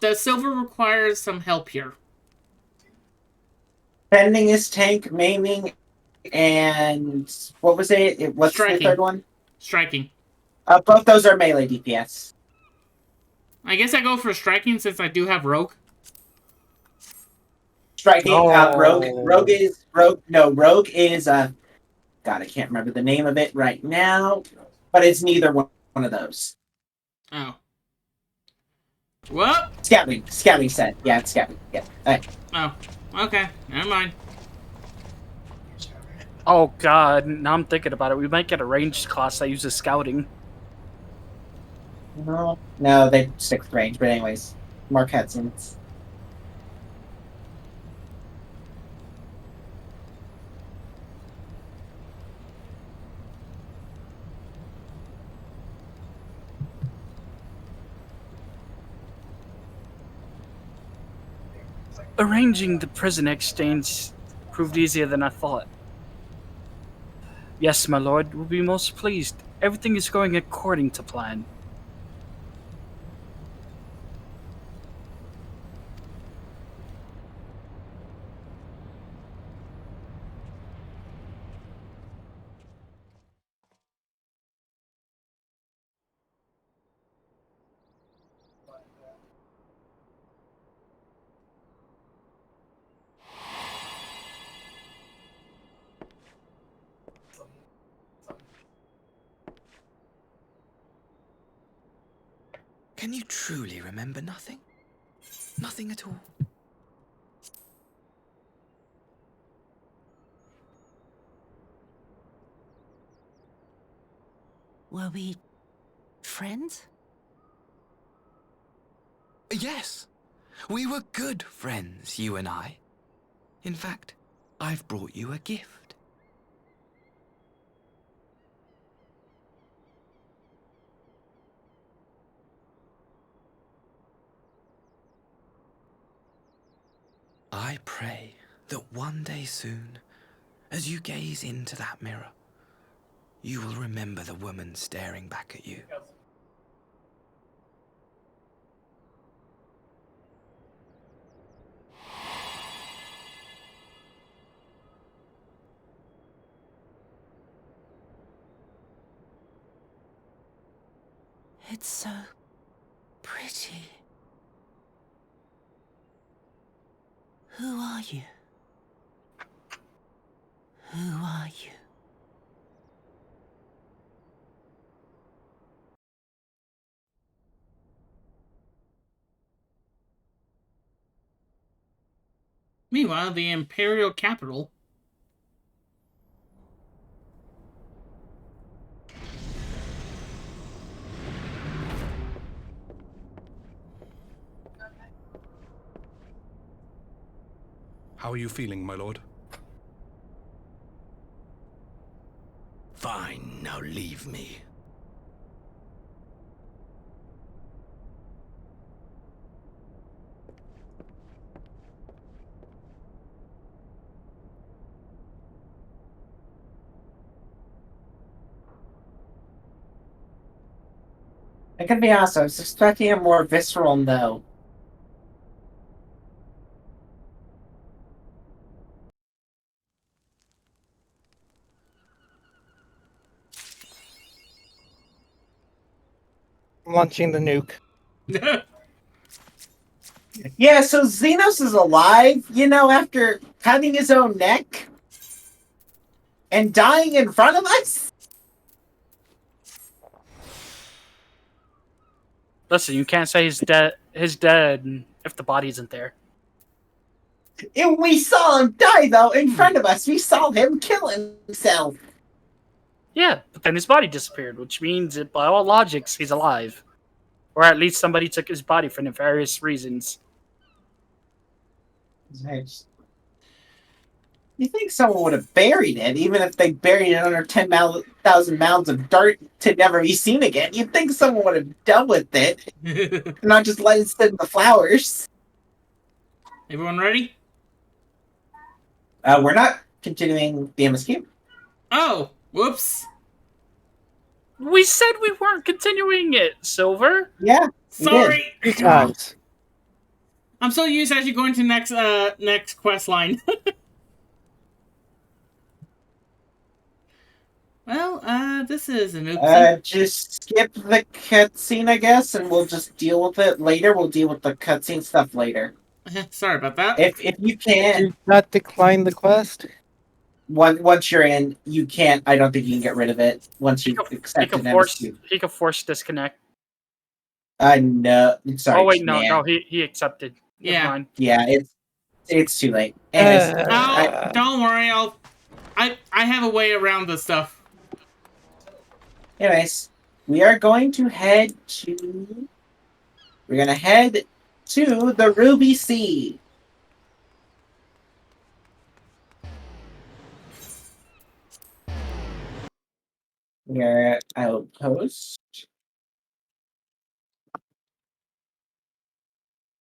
The silver requires some help here. Bending his tank, maiming, and what was it? What's Striking. the third one? Striking. Both those are melee DPS. I guess I go for striking since I do have rogue. Striking, rogue is God, I can't remember the name of it right now, but it's neither one of those. Oh. What? Scouting. Scouting set. Yeah, it's scouting. Yeah. Alright. Oh, okay. Never mind. Oh god, now I'm thinking about it. We might get a ranged class that uses scouting. No, they stick with range. But anyways, more cutscenes. Arranging the prison exchange proved easier than I thought. Yes, my lord, we'll be most pleased. Everything is going according to plan. Can you truly remember nothing? Nothing at all? Were we friends? Yes. We were good friends, you and I. In fact, I've brought you a gift. I pray that one day soon, as you gaze into that mirror, you will remember the woman staring back at you. It's so pretty. Who are you? Who are you? Meanwhile, the Imperial capital. How are you feeling, my lord? Fine, now leave me. I can be honest, I was expecting a more visceral no. Launching the nuke. Yeah, so Xenos is alive, after cutting his own neck and dying in front of us? Listen, you can't say he's dead. He's dead if the body isn't there. And we saw him die, though, in front of us. We saw him kill himself. Yeah, but then his body disappeared, which means that by all logics, he's alive. Or at least somebody took his body for nefarious reasons. You think someone would have buried it, even if they buried it under 10,000 mounds of dirt to never be seen again? You'd think someone would have done with it, not just let it sit in the flowers. Everyone ready? We're not continuing the MSQ. Oh, whoops. We said we weren't continuing it, Silver. Yeah. Sorry. 3 times. I'm so used to actually going to next quest line. Well, this is an oopsie. Just skip the cutscene, I guess, and we'll just deal with it later. We'll deal with the cutscene stuff later. Sorry about that. If you can't... Did you not decline the quest? Once you're in, you can't... I don't think you can get rid of it once you accept an MSQ. He can force disconnect. No. Sorry. Oh wait, no, man. he accepted. Never Yeah. mind. Yeah, it's too late. Anyways, Oh, don't worry. I have a way around this stuff. anyways, we are going to head to. We're gonna head to the Ruby Sea. Where I'll post.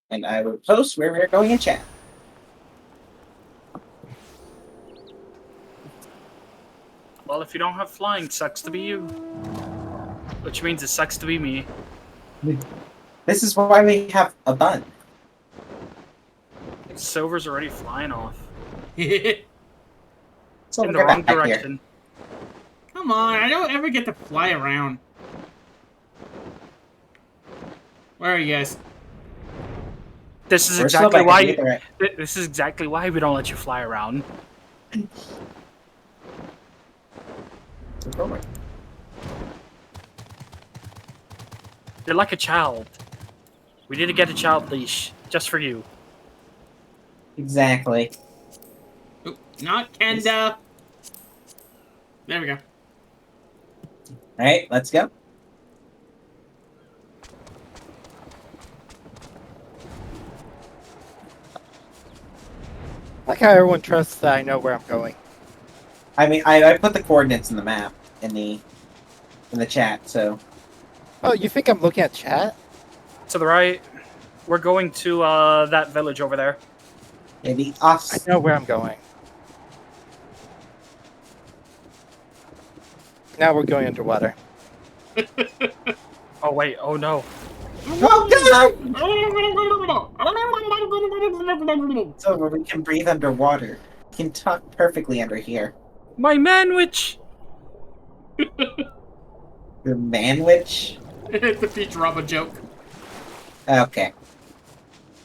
And I will post where we're going in chat. Well, if you don't have flying, sucks to be you. Which means it sucks to be me. This is why we have a bun. Silver's already flying off. So In the wrong direction. Come on, I don't ever get to fly around. Where are you guys? This is exactly why. This is exactly why we don't let you fly around. You're like a child. We need to get a child leash just for you. Exactly. Oop, not Kenda. There we go. Alright, let's go. Like how everyone trusts that I know where I'm going. I mean, I put the coordinates in the map in the chat, so. Oh, you think I'm looking at chat? To the right. We're going to that village over there. Maybe I know where I'm going. Now we're going underwater. Oh wait, oh no. So we can breathe underwater. We can talk perfectly under here. My manwich! The manwich? It's a Futurama joke. Okay.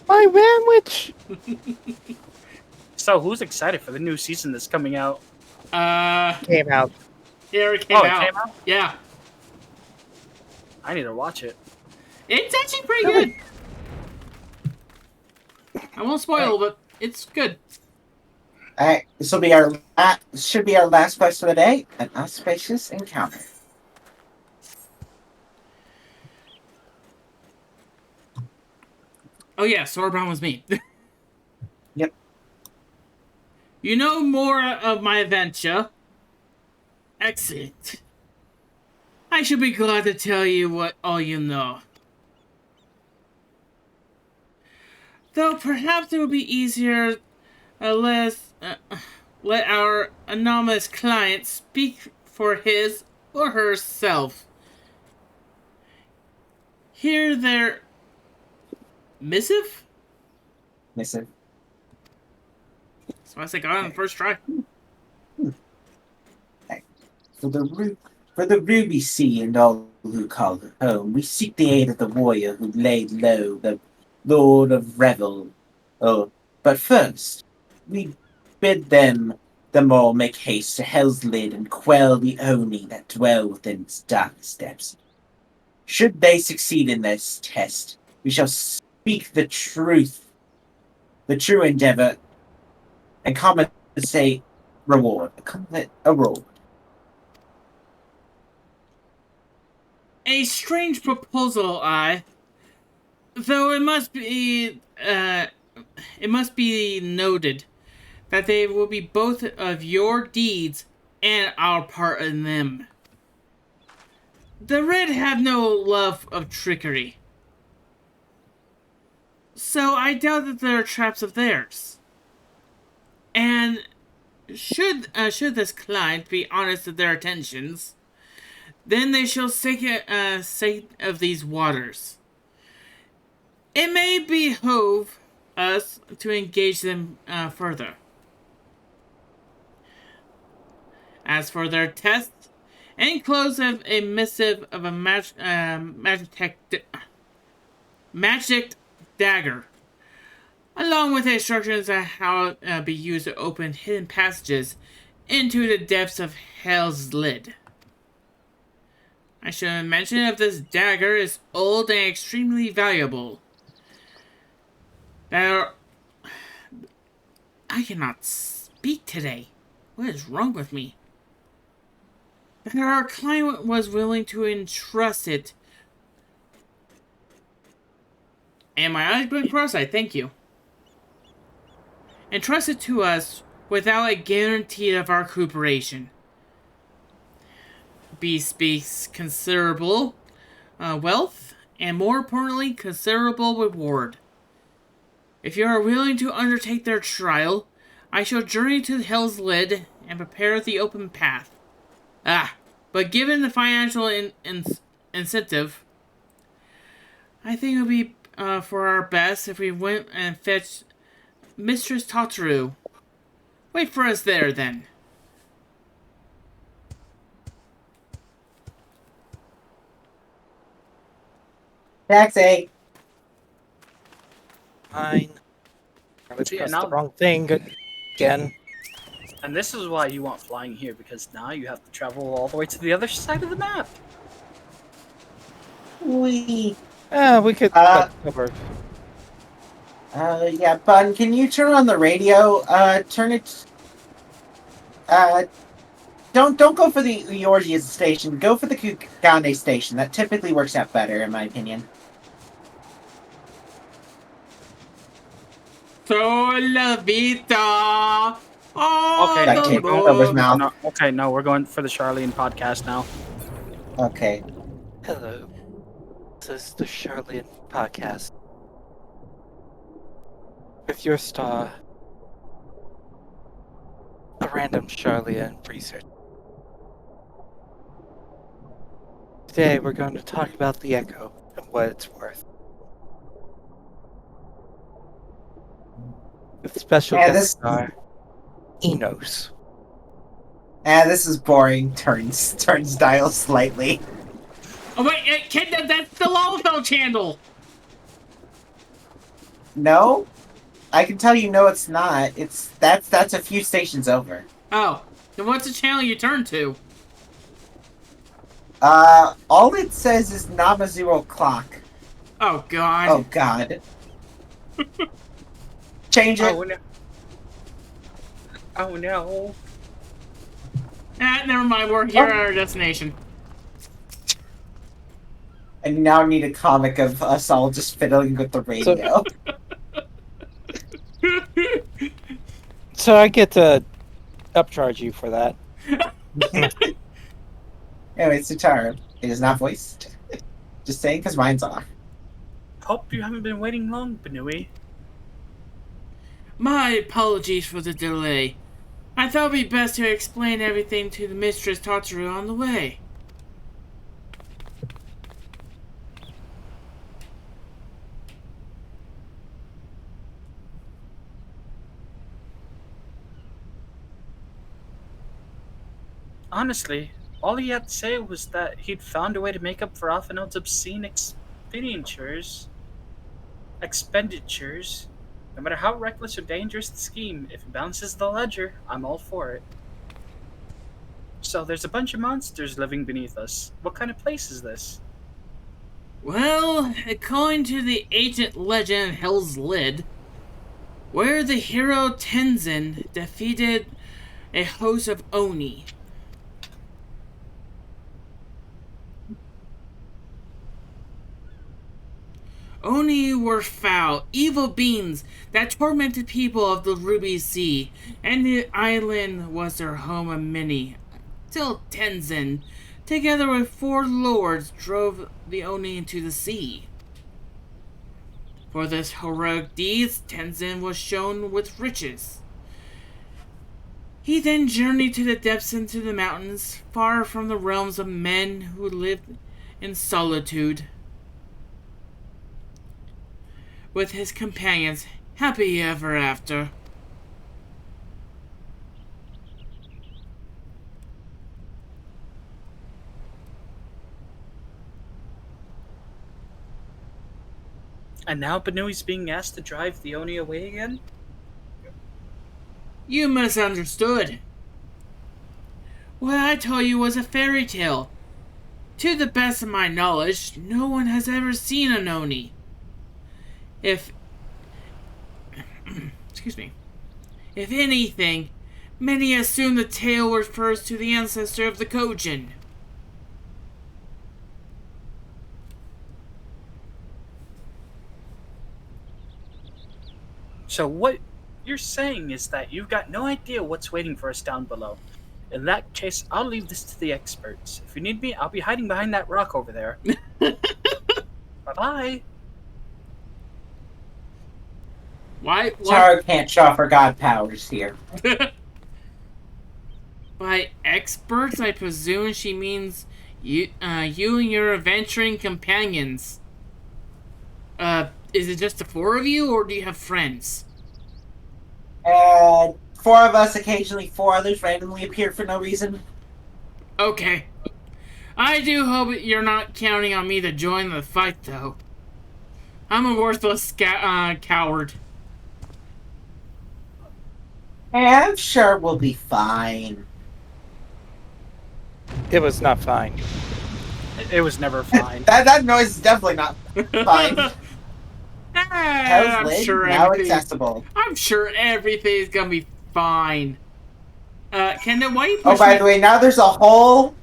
My manwich! So, who's excited for the new season that's coming out? Came out. Yeah, it came Oh, out. it came out? Yeah. I need to watch it. It's actually pretty good. I won't spoil, but it's good. Alright, this will be should be our last quest for the day, an auspicious encounter. Oh yeah, Swordbound was me. Yep. You know more of my adventure. Excellent. I should be glad to tell you all you know. Though perhaps it would be easier, let our anonymous client speak for his or herself. Hear their missive? Missive. So I say got it on the first try. For the Ruby Sea and all who call it home, we seek the aid of the warrior who laid low the Lord of Revel. Oh, but first, we bid them all make haste to Hell's Lid and quell the Oni that dwell within its darkest depths. Should they succeed in this test, we shall speak the truth, the true endeavor, and compensate reward. A reward. A strange proposal, though it must be noted that they will be both of your deeds and our part in them. The Red have no love of trickery, so I doubt that there are traps of theirs. And should this client be honest with their intentions, then they shall take sight of these waters. It may behove us to engage them further. As for their test, enclose a missive of a magic dagger, along with instructions on how to be used to open hidden passages into the depths of Hell's Lid. I should mention if this dagger is old and extremely valuable. I cannot speak today. What is wrong with me? That our client was willing to entrust it. And my eyes been cross-eyed, thank you. Entrust it to us without a guarantee of our cooperation. Bespeaks considerable wealth, and more importantly, considerable reward. If you are willing to undertake their trial, I shall journey to Hell's Lid and prepare the open path. But given the financial incentive, I think it would be for our best if we went and fetched Mistress Tataru. Wait for us there, then. Taxi. Fine. I would Yeah, press now- the wrong thing again. And this is why you want flying here, because now you have to travel all the way to the other side of the map. We could cover. Yeah, Bun, can you turn on the radio? Turn it. Don't go for the Eorgia station. Go for the Kugane station. That typically works out better, in my opinion. Sola Vita. Oh, Okay, That came out of his mouth. No, okay, no, we're going for the Charlene podcast now. Okay. Hello. This is the Charlene podcast. With your star, a random Charlene research. Today we're going to talk about the Echo and what it's worth. With special guest star, Enos. This is boring. Turns dial slightly. Oh wait, kid, that's the Lalafell channel. No, I can tell you, no, it's not. That's a few stations over. Oh, then what's the channel you turn to? All it says is Namazu clock. Oh God. Oh God. Change it. Oh no. Oh no. Never mind. We're here at our destination. I now need a comic of us all just fiddling with the radio. So I get to upcharge you for that. Anyway, Sutara. It is not voiced. Just saying, because mine's off. Hope you haven't been waiting long, Benui. My apologies for the delay. I thought it'd be best to explain everything to the Mistress Tataru on the way. Honestly, all he had to say was that he'd found a way to make up for Alphinaud's obscene expenditures. No matter how reckless or dangerous the scheme, if it balances the ledger, I'm all for it. So there's a bunch of monsters living beneath us. What kind of place is this? Well, according to the ancient legend Hell's Lid, where the hero Tenzin defeated a host of Oni. Oni were foul, evil beings that tormented people of the Ruby Sea, and the island was their home of many, till Tenzin, together with 4 lords, drove the Oni into the sea. For this heroic deeds, Tenzin was shown with riches. He then journeyed to the depths into the mountains, far from the realms of men who lived in solitude. With his companions, happy ever after. And now Benui's being asked to drive the Oni away again? You misunderstood. What I told you was a fairy tale. To the best of my knowledge, no one has ever seen a Noni. If... excuse me. If anything, many assume the tale refers to the ancestor of the Kojin. So what you're saying is that you've got no idea what's waiting for us down below. In that case, I'll leave this to the experts. If you need me, I'll be hiding behind that rock over there. Bye-bye. Why? Tara can't show off her god powers here. By experts, I presume she means you and your adventuring companions. Is it just the four of you, or do you have friends? And 4 of us, occasionally 4 others randomly appear for no reason. Okay. I do hope you're not counting on me to join the fight, though. I'm a worthless coward. I'm sure we'll be fine. It was not fine. It was never fine. that noise is definitely not fine. I'm sure now accessible. I'm sure everything's gonna be fine. Kendall, why you push Oh, by the way, now there's a hole.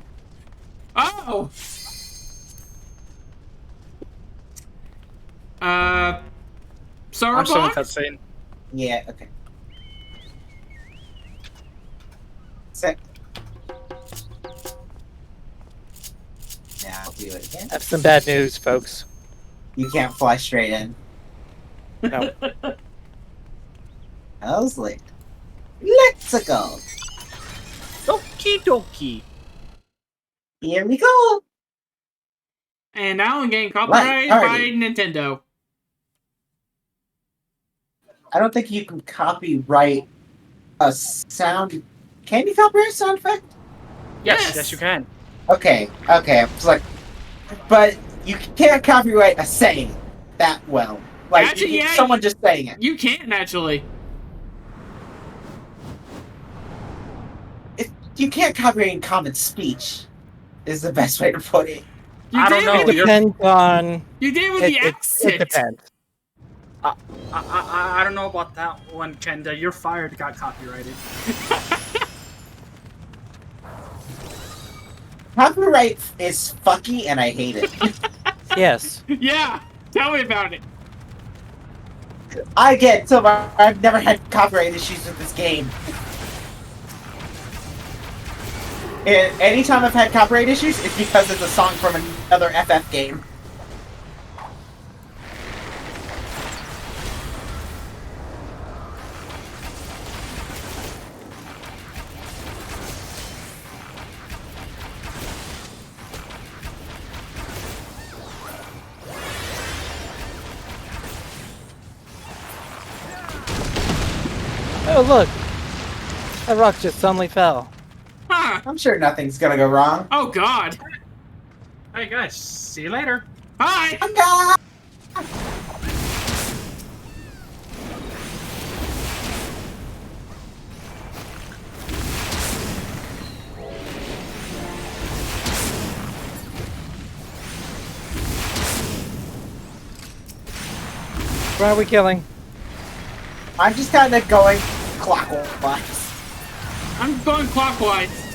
Oh! Sorry, I'm still in cutscene. Yeah, okay. Sick. Now I'll do it again. That's some bad news, folks. You can't fly straight in. No. How's late? Let's go. Okie dokie. Here we go. And now I'm getting copyrighted by Nintendo. I don't think you can copyright a sound. Can you copyright a sound effect? Yes, you can. Okay. It's like, but you can't copyright a saying that well. Like Actually, someone just saying it. You can't actually. You can't copyright common speech. Is the best way to put it. I don't know. It depends on. You did with the accent. It depends. I don't know about that one, Kenda. You're fired. Got copyrighted. Copyright is fucky, and I hate it. Yes. Yeah. Tell me about it. I get so I've never had copyright issues with this game. And anytime I've had copyright issues, it's because it's a song from another FF game. Oh, look. That rock just suddenly fell. Huh. I'm sure nothing's gonna go wrong. Oh, God. Hey, guys. See you later. Bye. Where are we killing? I'm just kind of going clockwise. I'm going clockwise.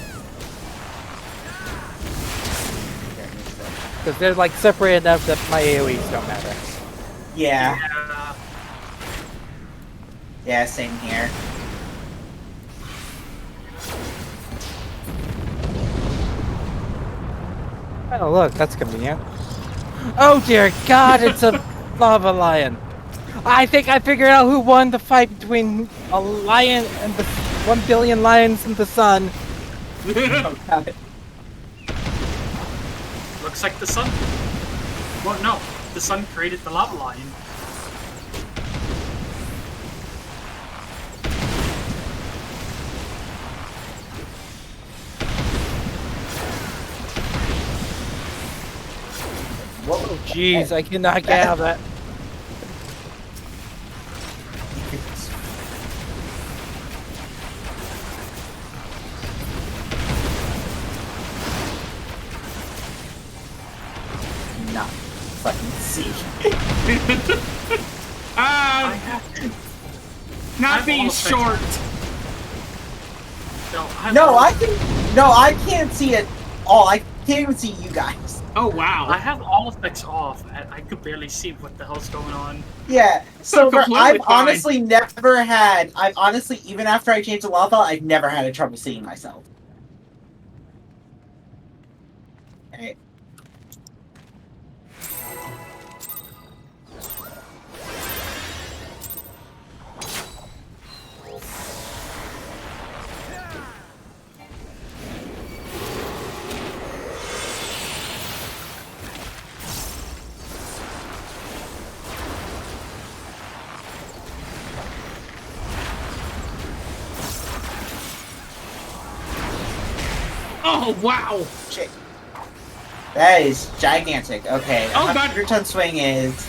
Because they're like separated enough that my AoEs don't matter. Yeah. Yeah, same here. Oh, look, that's convenient. Oh, dear God, it's a lava lion. I think I figured out who won the fight between a lion and the 1 billion lions in the sun. Oh, God. Looks like the sun. Well, no. The sun created the lava lion. Whoa, jeez, I cannot get out of that. fucking see. Not being short. No, I can't see it all. I can't even see you guys. Oh wow. I have all effects off. I could barely see what the hell's going on. Yeah, so completely I've fine. honestly never had. I've honestly, even after I changed to lava, I've never had a trouble seeing myself. Alright. Oh wow. Shit. That is gigantic. Okay, Oh, God. 100-ton swing is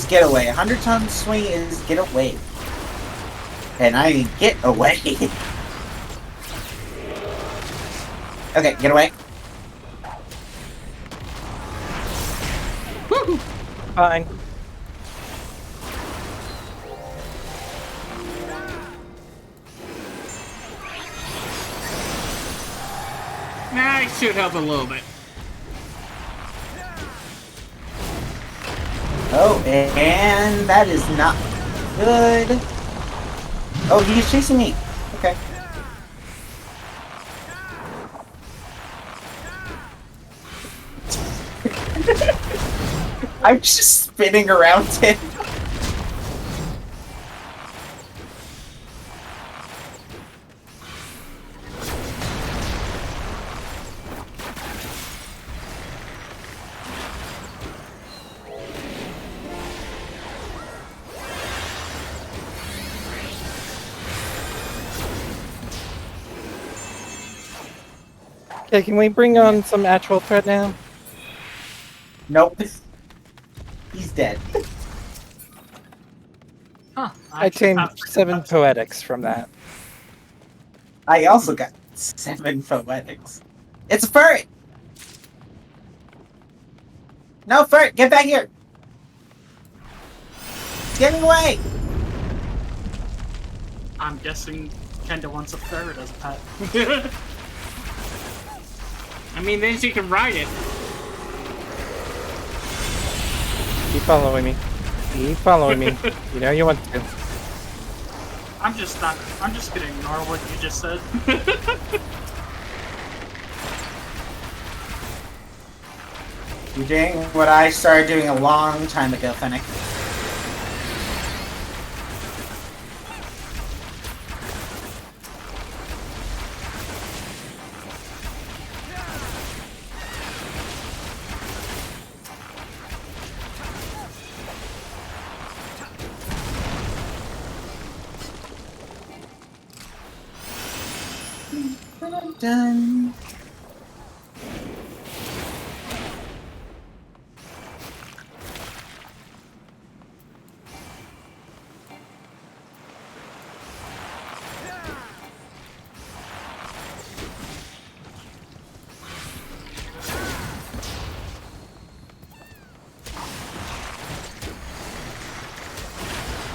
get away. 100-ton swing is get away. And I get away. Okay, get away. Woo. Fine. Nah, it should help a little bit. Oh, and that is not good. Oh, he's chasing me. Okay. I'm just spinning around him. Okay, can we bring on some actual threat now? Nope. He's dead. Huh. I changed 7 poetics from that. I also got 7 poetics. It's a ferret! No, ferret, get back here! It's getting away! I'm guessing Kenda wants a ferret as a pet. I mean, then she can ride it. Keep following me. Keep following me. You know you want to. I'm just gonna ignore what you just said. You're doing what I started doing a long time ago, Fennec. Done.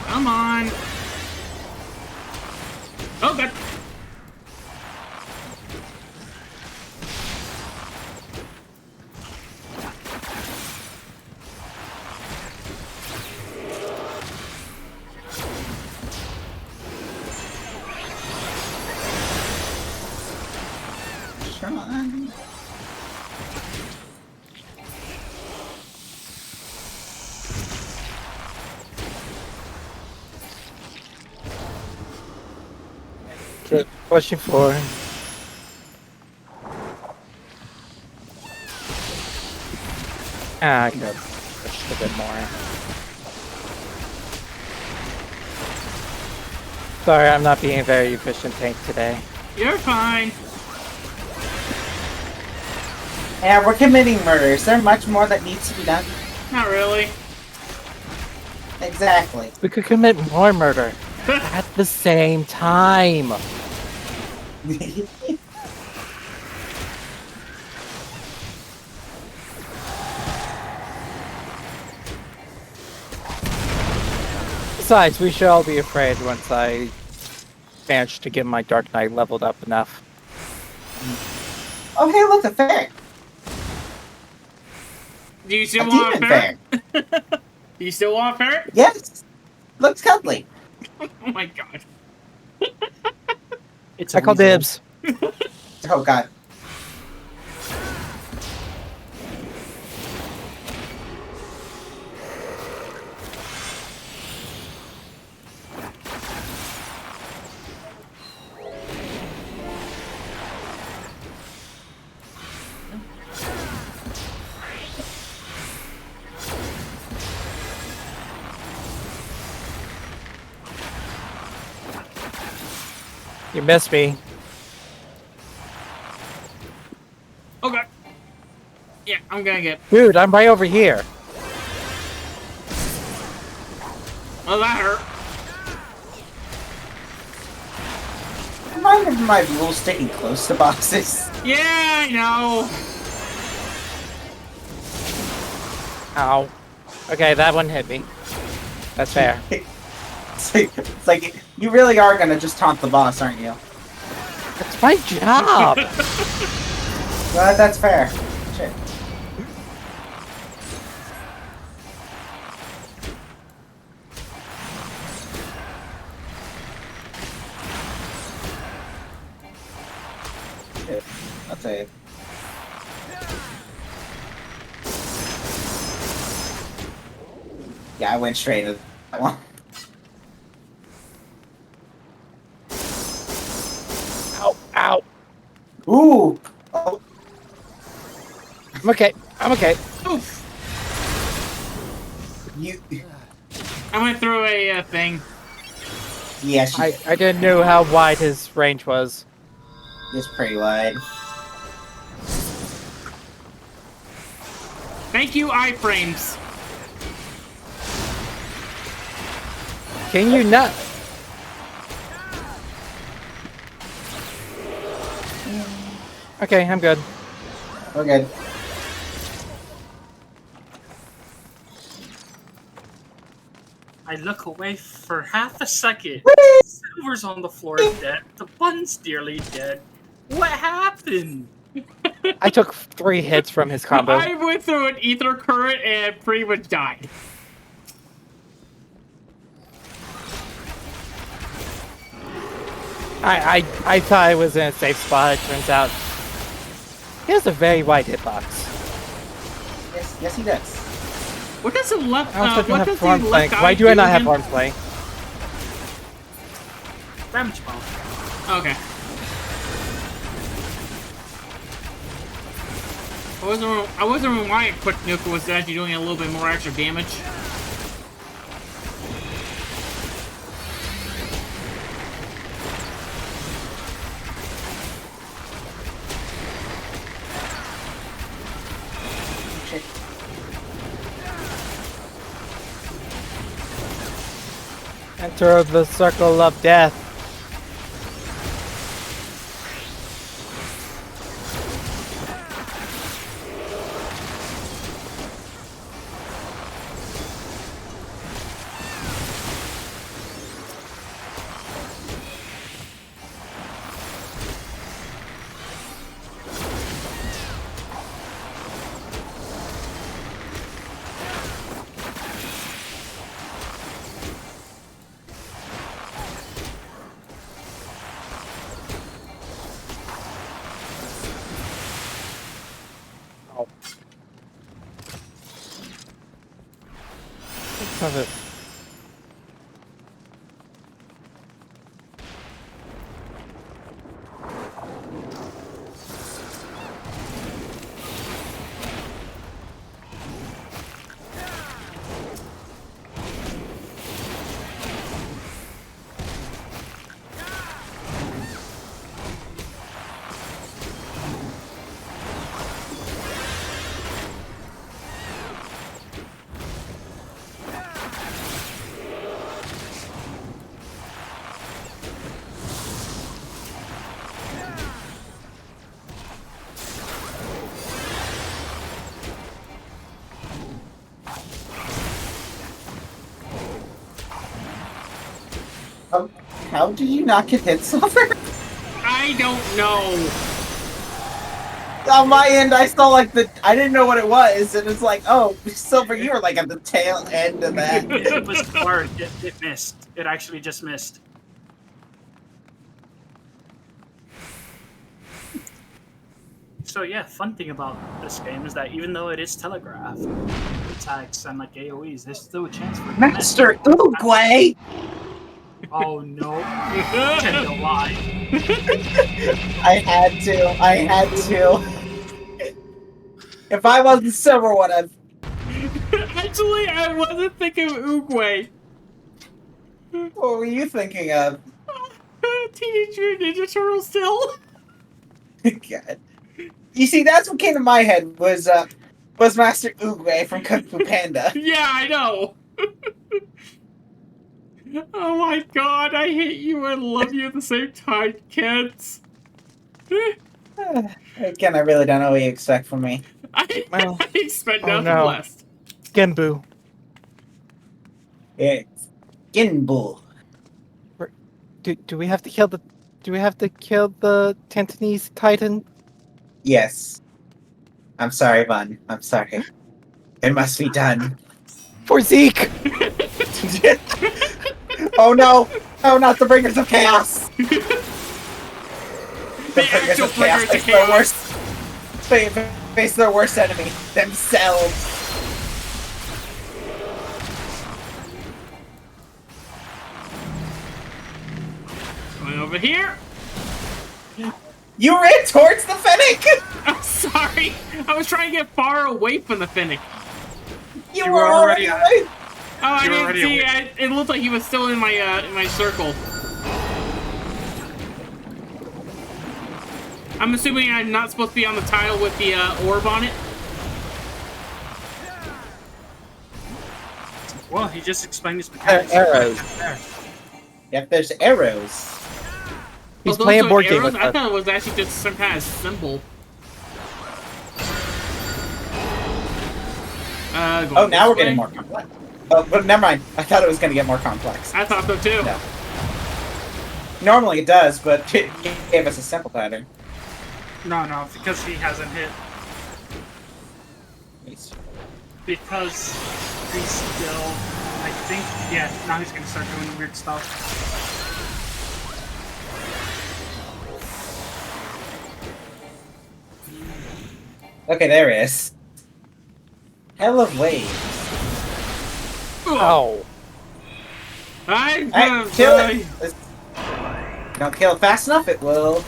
Come on. Oh god. Sean. Okay, pushing forward. I could have pushed a bit more. Sorry, I'm not being a very efficient tank today. You're fine. Yeah, we're committing murder. Is there much more that needs to be done? Not really. Exactly. We could commit more murder at the same time. Besides, we should all be afraid once I manage to get my Dark Knight leveled up enough. Oh, hey, look, a fair. Do you still A want a demon ferret? Do you still want a ferret? Yes. Looks cuddly. Oh my god. It's I call dibs. Oh god. You missed me. Okay. Yeah, I'm gonna get. Dude, I'm right over here. Oh, that hurt. Remind me of my rule sticking close to bosses. Yeah, I know. Ow. Okay, that one hit me. That's fair. It's like you really are gonna just taunt the boss, aren't you? That's my job. Well, that's fair. Shit. Shit. I'll tell you. Yeah, I went straight to that one. Ow, ow. Ooh! Oh. I'm okay. I'm okay. Oof. You. I went through a thing. Yes, I didn't know how wide his range was. it's pretty wide. Thank you, iframes. Can you not? Okay, I'm good. We're good. I look away for half a second. Silver's on the floor dead. The bun's nearly dead. What happened? I took 3 hits from his combo. I went through an ether current and pretty much died. I thought I was in a safe spot. It turns out he has a very wide hitbox. Yes, he does. What does the left? I also don't what have does the arm left play. eye Why do I not have again? arm play? Damage bomb. Okay. I wasn't remembering why a quick nuke was actually doing a little bit more extra damage. Enter the circle of death. Of it. How did you not get hit, Silver? I don't know. On my end, I saw like I didn't know what it was, and it's like, oh, Silver, you were like at the tail end of that. It was smart. It missed. It actually just missed. So yeah, fun thing about this game is that even though it is telegraphed, attacks and like AoEs, there's still a chance for Master Oogway! Oh no. Tell you why. I had to. If I wasn't Silver, would have. Actually, I wasn't thinking of Oogway. What were you thinking of? Teenage Mutant Ninja Turtles still. God. You see, that's what came to my head was Master Oogway from Kung Fu Panda. Yeah, I know. Oh my god, I hate you and love you at the same time, kids. Again, I really don't know what you expect from me. I expect Oh nothing no. less. Genbu. It's Ginbu. Do we have to kill the Tantanese Titan? Yes. I'm sorry, Bun. I'm sorry. It must be done. For Zeke! Oh no! Oh, not the Bringers of Chaos! The Bringers actual of Chaos Bringers of face their worst. Face their worst enemy, themselves. Going over here. You ran towards the Fennec! I'm sorry. I was trying to get far away from the Fennec. You were already away. Oh, I didn't see. It looked like he was still in my circle. I'm assuming I'm not supposed to be on the tile with the orb on it. Well, he just explained his mechanics. Arrows. Yep, there's arrows. He's those playing are board game arrows? with I us. thought it was actually just some kind of symbol. Oh, now we're getting more complex. Oh, but never mind. I thought it was going to get more complex. I thought so too. No. Normally it does, but it gave us a simple pattern. No, because he hasn't hit. Because he's still, I think, yeah, now he's gonna start doing weird stuff. Okay, there he is. Hell of waves. Oh. I'm gonna kill it. Don't kill it fast enough, it will.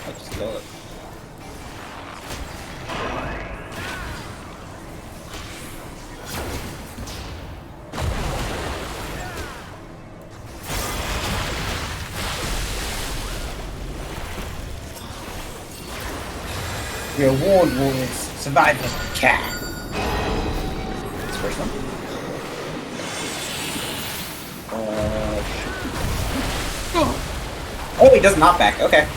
I'll just kill it. Reward was survival cat. This first one. Oh, he does not back. Okay.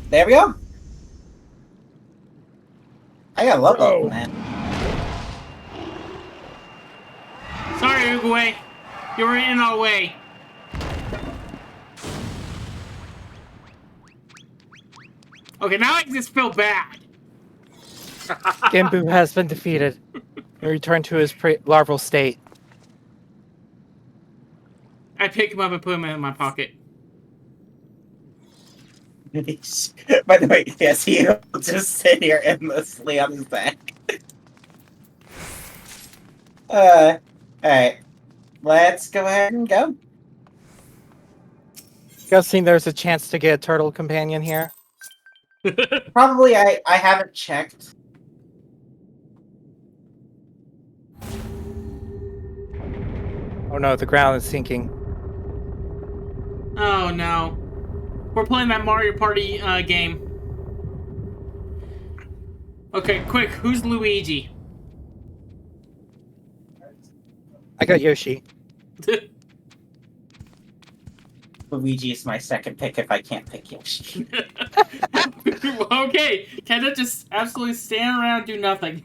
There we go. I gotta love that, man. Sorry, Oogway. You were in our way. Okay, now I just feel bad. Genbu has been defeated and returned to his larval state. I pick him up and put him in my pocket. By the way, yes, he'll just sit here endlessly on his back. Alright. Let's go ahead and go. Guessing there's a chance to get a turtle companion here. Probably, I haven't checked. Oh no, the ground is sinking. Oh no. We're playing that Mario Party game. Okay, quick. Who's Luigi? I got Yoshi. Luigi is my second pick if I can't pick Yoshi. Okay, Kenda just absolutely stand around and do nothing.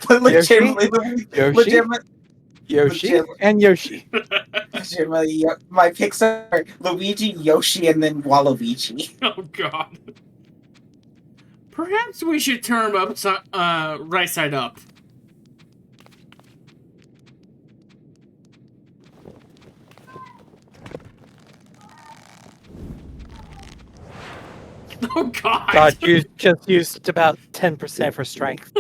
Legitimately, Yoshi, and Yoshi. Legitimately, my picks are Luigi, Yoshi, and then Waluigi. Oh God. Perhaps we should turn up right side up. Oh God! God, you just used about 10% for strength.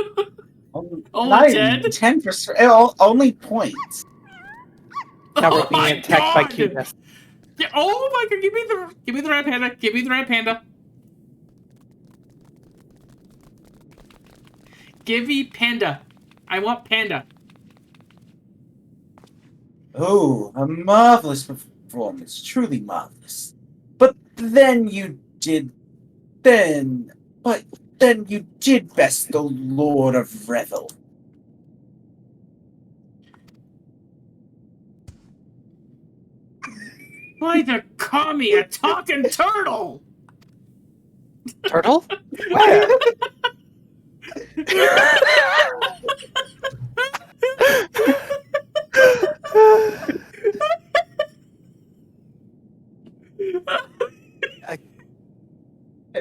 Only 10? 10%. Only points. Now we're being attacked by cuteness. Yeah, oh my God! Give me the red panda! Give me the red panda! Give me panda! I want panda! Oh, a marvelous performance. Truly marvelous. But then you did best the Lord of Revel. By the kami, a talking turtle! Turtle? Where?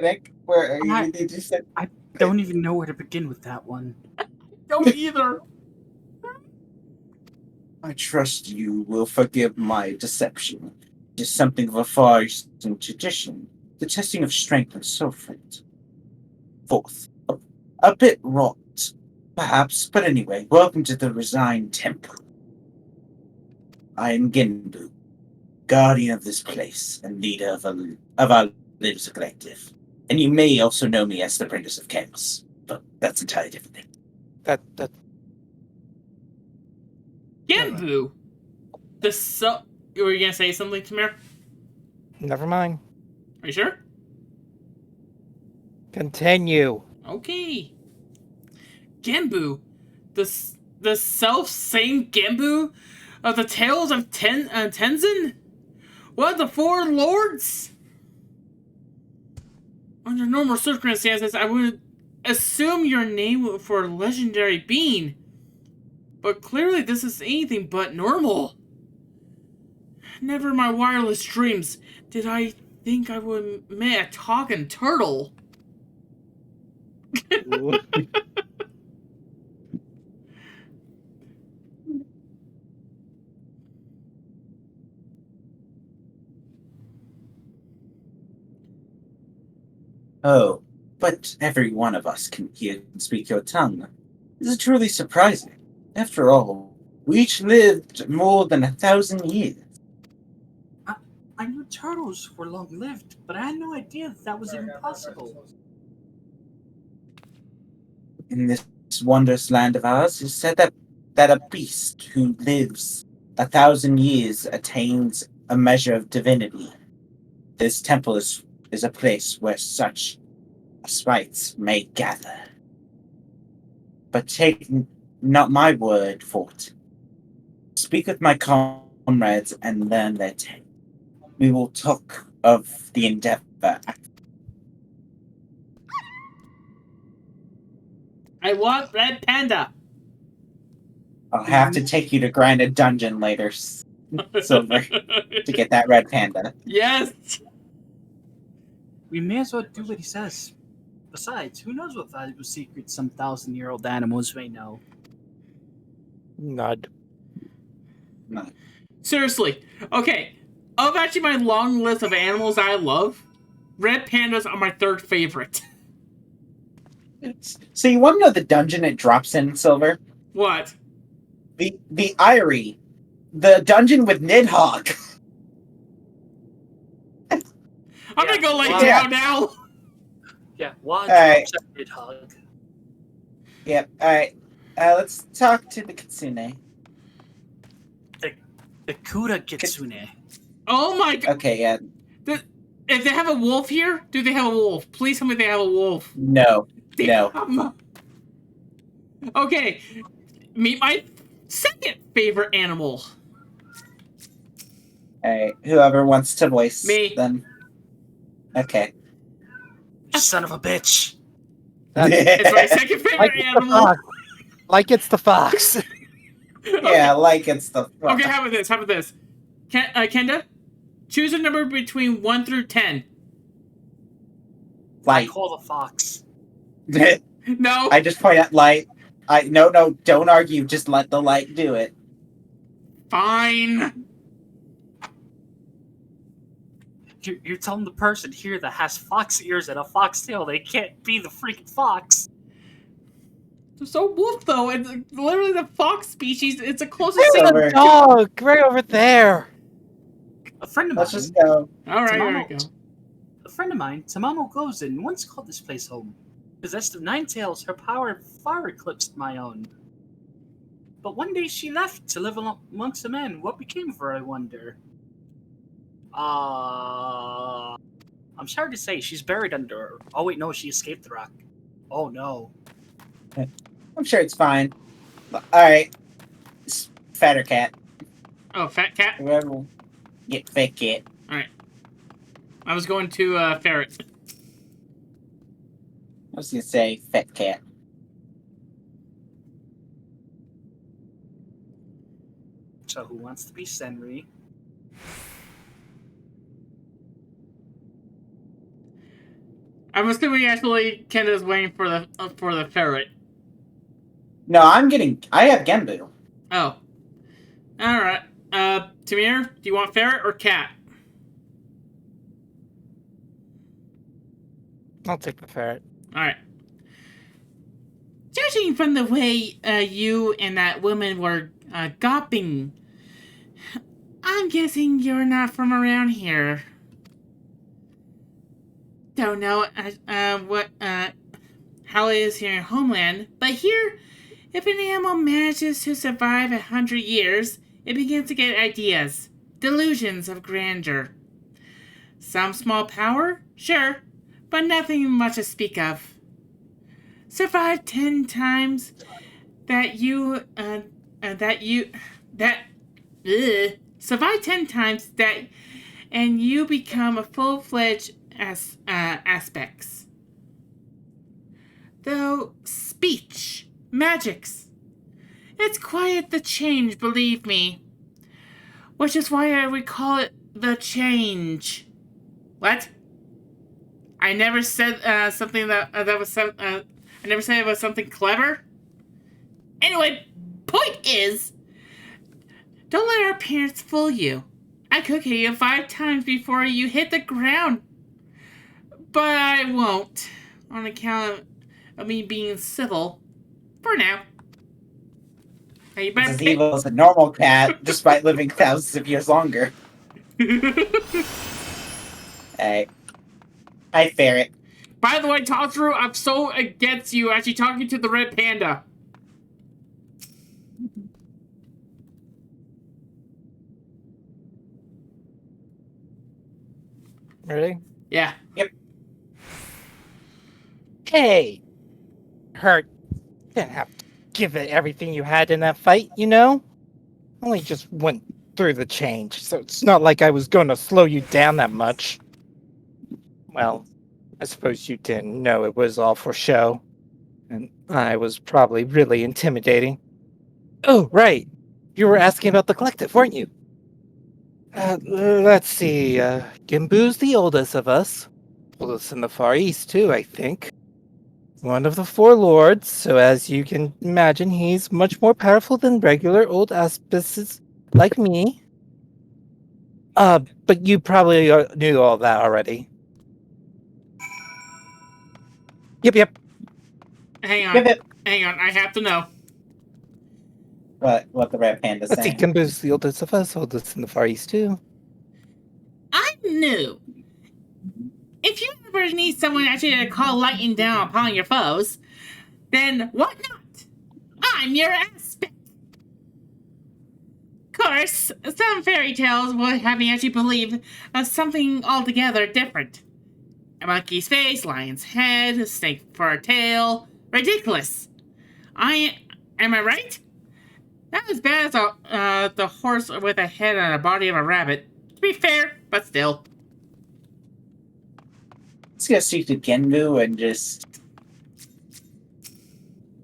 Nick, where are you? Did you say? I don't even know where to begin with that one. Don't either. I trust you will forgive my deception. It is something of a Far Eastern tradition. The testing of strength and so forth. A bit wrought, perhaps, but anyway, welcome to the Resigned Temple. I am Genbu, guardian of this place and leader of our Lives Collective. And you may also know me as the Apprentice of Chaos, but that's an entirely different thing. That Genbu! Were you gonna say something, Tamir? Never mind. Are you sure? Continue. Okay. Genbu, the self-same Genbu of the Tales of Tenzin? One of the four lords? Under normal circumstances, I would assume your name for a legendary being. But clearly this is anything but normal. Never in my wireless dreams did I think I would meet a talking turtle. Oh, but every one of us can hear and speak your tongue. This is truly surprising. After all, we each lived more than 1,000 years. I knew turtles were long-lived, but I had no idea that was even possible. In this wondrous land of ours, it's said that a beast who lives 1,000 years attains a measure of divinity. This temple is a place where such sprites may gather. But take not my word for it. Speak with my comrades and learn their tale. We will talk of the endeavor. I want red panda. I'll have to take you to grind a dungeon later, Silver, to get that red panda. Yes! We may as well do what he says. Besides, who knows what valuable secrets some 1,000-year-old animals may know? Nod. Seriously. Okay. Of actually my long list of animals I love, red pandas are my third favorite. So you want to know the dungeon it drops in, Silver? What? The Eyrie. The dungeon with Nidhogg. I'm gonna go lay down now. Yeah, one Alright. Nidhogg. Yep, alright. Let's talk to the Kitsune. The Kura Kitsune. Oh my god. Okay, yeah. If they have a wolf here, do they have a wolf? Please tell me they have a wolf. No. Damn. No. Okay, meet my second favorite animal. Alright, whoever wants to voice Me. them. Okay. Son of a bitch. It's my second favorite animal. Like it's the fox. Yeah, like it's the fox. Okay, how about this? Kenda, choose a number between 1 through 10. Light. I call the fox. No. I just point at light. No, don't argue. Just let the light do it. Fine. You're telling the person here that has fox ears and a fox tail they can't be the freaking fox. So wolf though, it's literally the fox species. It's a closest There's thing. a dog right over there. A friend of Let's mine. just go. All right, here we go. A friend of mine, Tamamo Gozen, once called this place home. Possessed of 9 tails, her power far eclipsed my own. But one day she left to live amongst the men. What became of her, I wonder? I'm sorry to say, she's buried under her. Oh wait, no, she escaped the rock. Oh no. I'm sure it's fine. Alright. Fatter cat. Oh, fat cat? Whoever will get fat cat. Alright. I was going to ferret. I was gonna say fat cat. So who wants to be Senri? I'm assuming actually Kenda's waiting for the ferret. No, I have Genbu. Oh. Alright. Tamir, do you want ferret or cat? I'll take the ferret. Alright. Judging from the way you and that woman were gawping, I'm guessing you're not from around here. Don't know how it is here in Homeland, but here, if an animal manages to survive 100 years, it begins to get ideas, delusions of grandeur. Some small power, sure, but nothing much to speak of. Survive 10 times survive 10 times that, and you become a full-fledged aspects. Though speech, magics, it's quite the change, believe me. Which is why I would call it the change. What? I never said something that was I never said it was something clever. Anyway, point is, don't let our parents fool you. I could hit you 5 times before you hit the ground, but I won't, on account of me being civil. For now. Now you better It's as evil as a normal cat, despite living thousands of years longer. Hey. Hi, ferret. By the way, Tatsu, I'm so against you actually talking to the red panda. Ready? Yeah. Yep. Hey! Hurt. Didn't have to give it everything you had in that fight, you know? Only just went through the change, so it's not like I was going to slow you down that much. Well, I suppose you didn't know it was all for show. And I was probably really intimidating. Oh, right. You were asking about the collective, weren't you? Let's see. Gimbu's the oldest of us. Oldest in the Far East, too, I think. One of the 4 lords, so as you can imagine, he's much more powerful than regular old auspices like me. But you probably knew all that already. Yep. Hang on. Hang on, I have to know. What the red panda's Let's see, saying. Gimbu's the oldest of us, oldest in the Far East, too. I'm new. If you ever need someone actually to call lightning down upon your foes, then what not? I'm your aspect. course, some fairy tales will have me actually believe something altogether different. A monkey's face, lion's head, a snake for a tail. Ridiculous. Am I right? Not as bad as the horse with a head and a body of a rabbit. To be fair, but still. Let's go speak to Genbu and just...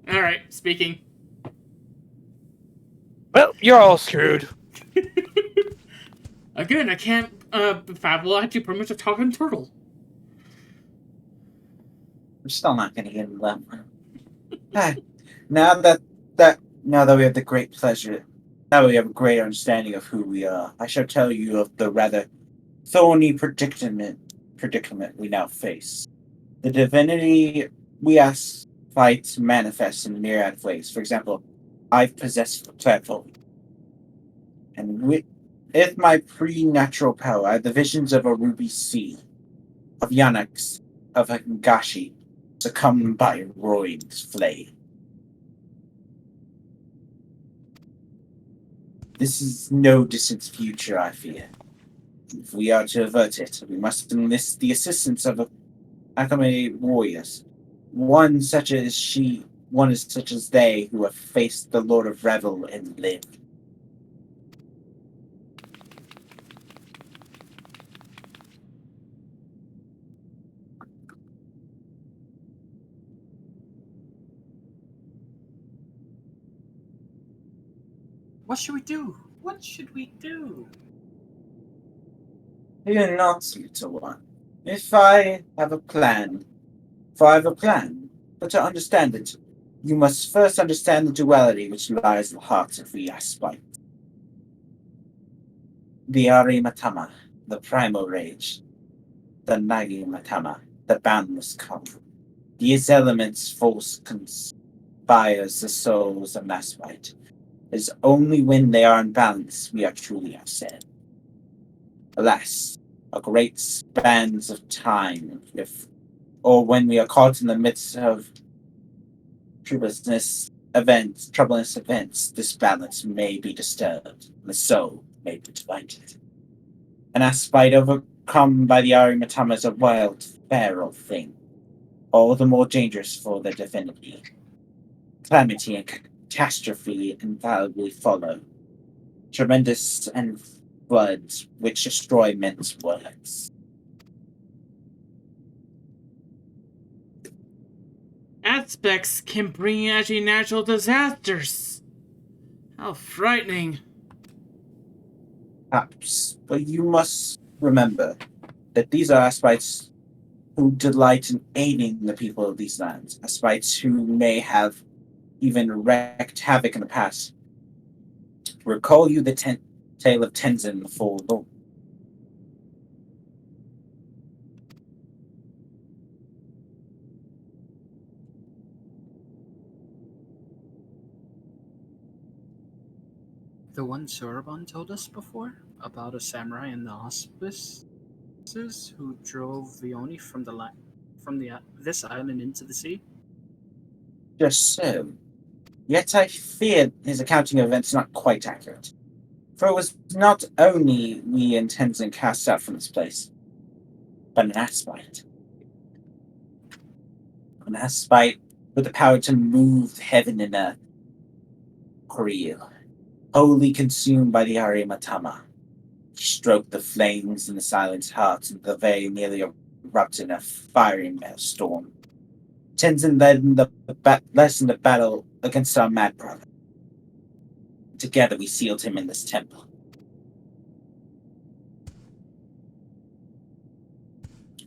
Alright, speaking. Well, you're all screwed. Again, I can't, Fab will actually permit a talking turtle. I'm still not going to get him that one. Now that we have the great pleasure, now we have a great understanding of who we are, I shall tell you of the rather thorny predicament we now face. The divinity we ask fight manifests in myriad ways. For example, I possess clairvoyance, and with my pre-natural power, I have the visions of a ruby sea, of Yanax, of Hingashi, succumb by Roig's flame. This is no distant future, I fear. If we are to avert it, we must enlist the assistance of Akame warriors. One such as they who have faced the Lord of Revel and lived. What should we do? What should we do? Fear not, little one. If I have a plan, but to understand it, you must first understand the duality which lies in the heart of the aspite. The Arimatama, the primal rage, the Nagimatama, the boundless calm. These elements force conspires the souls of aspite. It is only when they are in balance we are truly upset. Alas, a great spans of time, or when we are caught in the midst of troublous events, this balance may be disturbed, and the soul may be divided. An aspite overcome by the Arimatama is a wild, feral thing, all the more dangerous for their divinity. Calamity and catastrophe infallibly follow. Tremendous and floods which destroy men's works. Aspects can bring actually natural disasters. How frightening. Perhaps, but you must remember that these are aspites who delight in aiding the people of these lands, aspites who may have even wreaked havoc in the past. Recall you the tale of Tenzin the Full Lord. The one Suraban told us before? About a samurai in the auspices who drove the Oni from this island into the sea? Just so. Yet I fear his accounting of events not quite accurate. For it was not only we and Tenzin cast out from this place, but an aspite. An aspite with the power to move heaven and earth. Koryu, wholly consumed by the Arimatama. He stroked the flames in the silent heart, and the very nearly erupted in a fiery maelstrom. Tenzin led in the battle against our mad brother. Together we sealed him in this temple.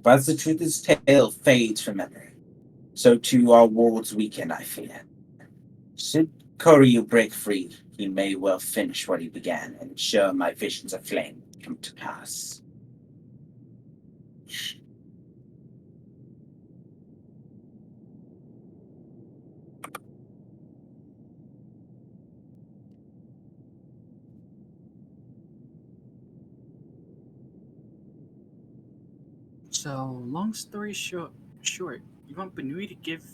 But as the truth of his tale fades from memory, so too our wards weaken, I fear. Should Koryu break free, he may well finish what he began and ensure my visions of flame come to pass. So, long story short, you want Benui to give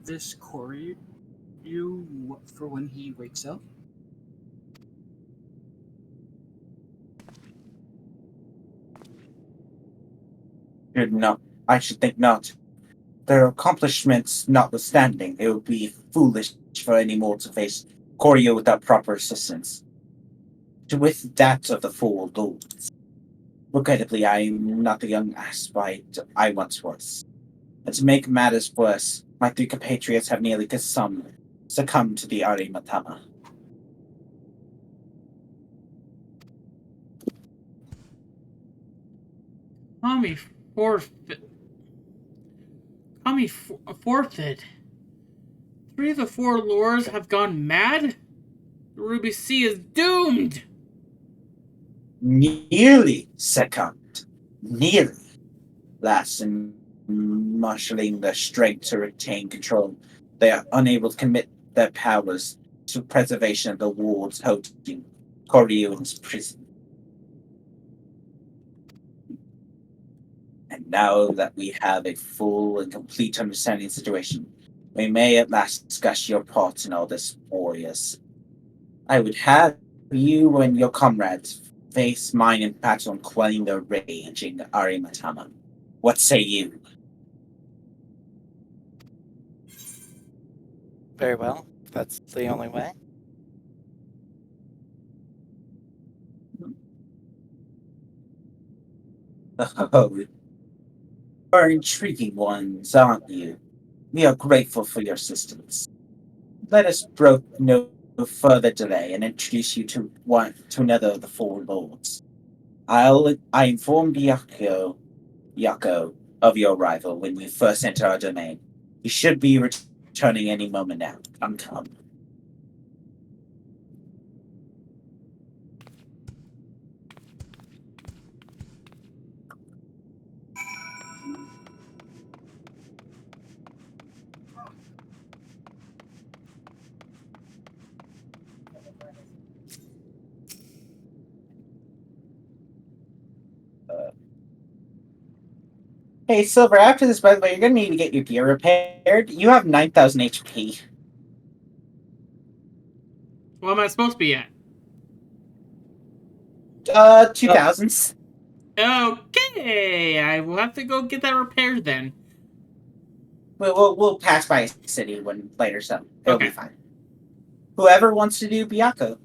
this Koryu for when he wakes up? I should think not. Their accomplishments notwithstanding, it would be foolish for any more to face Koryu without proper assistance. With that of the four lords. Regrettably, I am not the young aspirant I once was. And to make matters worse, my three compatriots have nearly succumbed to the Arimatama. Tommy forfeit. Tommy forfeit. 3 of the 4 lords have gone mad? The Ruby Sea is doomed! Nearly succumbed. Nearly. Last in marshalling their strength to retain control, they are unable to commit their powers to preservation of the wards holding Koryu's prison. And now that we have a full and complete understanding of the situation, we may at last discuss your part in all this, warriors. I would have you and your comrades face mine in battle on quelling the raging Arimatama. What say you? Very well. That's the only way. Oh, you are intriguing ones, aren't you? We are grateful for your assistance. Let us brook no further delay and introduce you to another of the 4 lords. I informed Yako of your arrival when you first enter our domain. You should be returning any moment now. Come. Hey, Silver, after this, by the way, you're going to need to get your gear repaired. You have 9,000 HP. What am I supposed to be at? 2000s. Okay, I will have to go get that repaired then. We'll pass by a city when later, so it'll Okay. be fine. Whoever wants to do Byakko,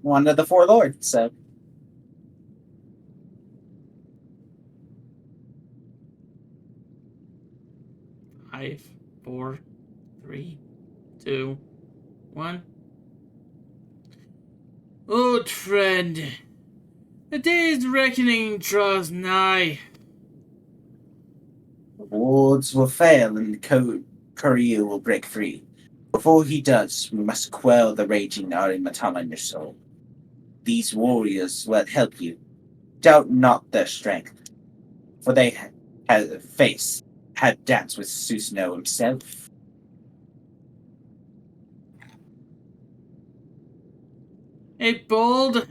one of the 4 lords, so. Five, 4, 3, 2, 1. Old friend, the day's reckoning draws nigh. The wards will fail and Koryu will break free. Before he does, we must quell the raging Arimatama in your soul. These warriors will help you. Doubt not their strength, for they had doubts with Susanoo himself. A bold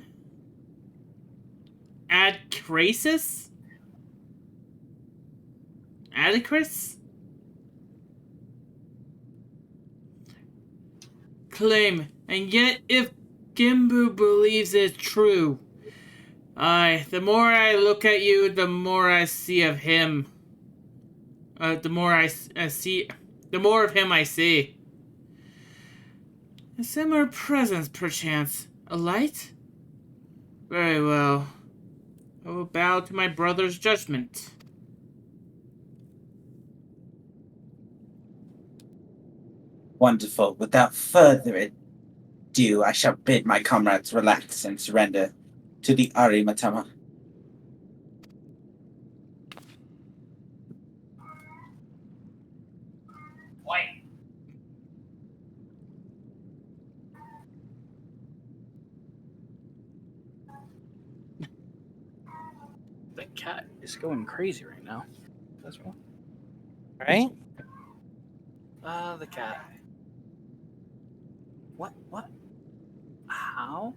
Adcrasis? Adicris? Claim, and yet if Gimbu believes it's true, the more I look at you, the more I see of him. The more the more of him I see. A similar presence, perchance. A light? Very well. I will bow to my brother's judgment. Wonderful. Without further ado, I shall bid my comrades relax and surrender to the Arimatama. The cat is going crazy right now. That's wrong. Right? The cat. What? How?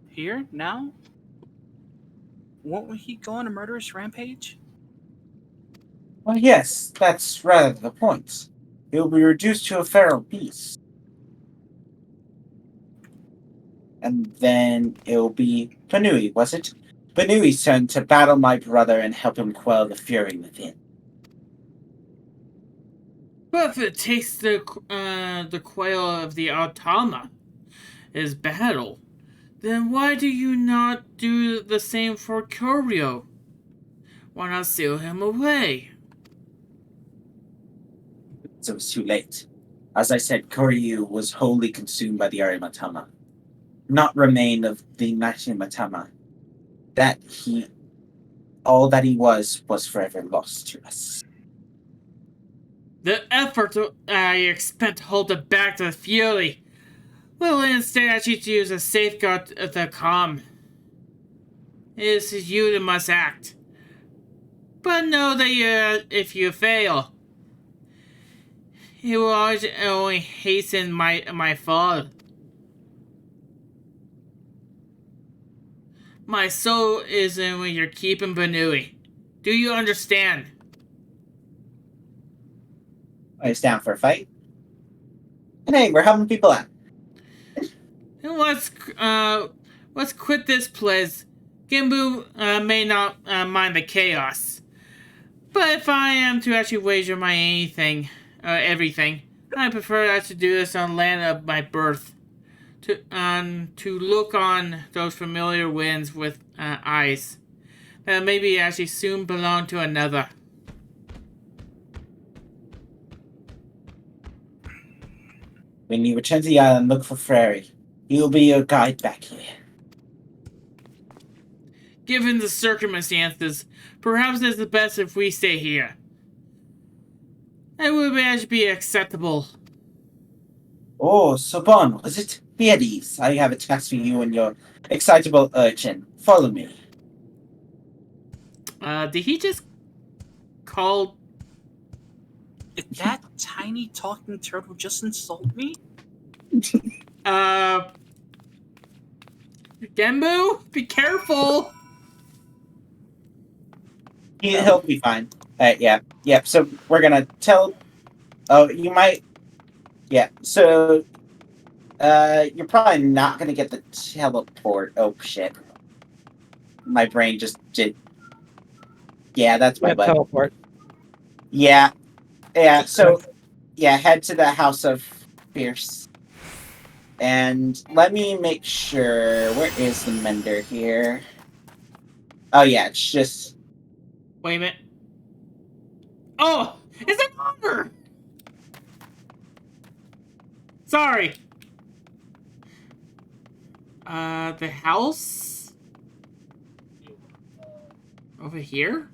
Here? Now? Won't he go on a murderous rampage? Well, yes, that's rather the point. He will be reduced to a feral beast. And then it'll be Panui, was it? Benui's turn to battle my brother and help him quell the fury within. But if it takes the quail of the Automa is battle, then why do you not do the same for Curio? Why not seal him away? So it was too late. As I said, Koryu was wholly consumed by the Arimatama. Not remain of the Matama. All that he was forever lost to us. The effort I expect to hold it back to the fury will instead actually use a safeguard of the calm. It is you that must act. But know that if you fail, it will only hasten my fall. My soul is in when you're keeping Benui. Do you understand? It's down for a fight. And hey, we're helping people out. And let's quit this place. Gimbu may not mind the chaos. But if I am to actually wager my everything, I prefer I should do this on land of my birth. To look on those familiar winds with eyes that maybe actually soon belong to another. When you return to the island, look for Frary. He will be your guide back here. Given the circumstances, perhaps it's the best if we stay here. It would actually be acceptable. Oh, Sobon, was it? Be at ease. I have a task for you and your excitable urchin. Follow me. Did he just call... Did that tiny talking turtle just insult me? Gembu? Be careful! He'll be fine. Yeah. So we're gonna tell... Oh, you might... Yeah, so... you're probably not gonna get the teleport. Oh, shit. My brain just did... Yeah, that's my butt. Teleport. Yeah, so... Yeah, head to the House of Fierce. And let me make sure... Where is the mender here? Oh, yeah, it's just... Wait a minute. Oh! It's an honor! Sorry. The house? Over here?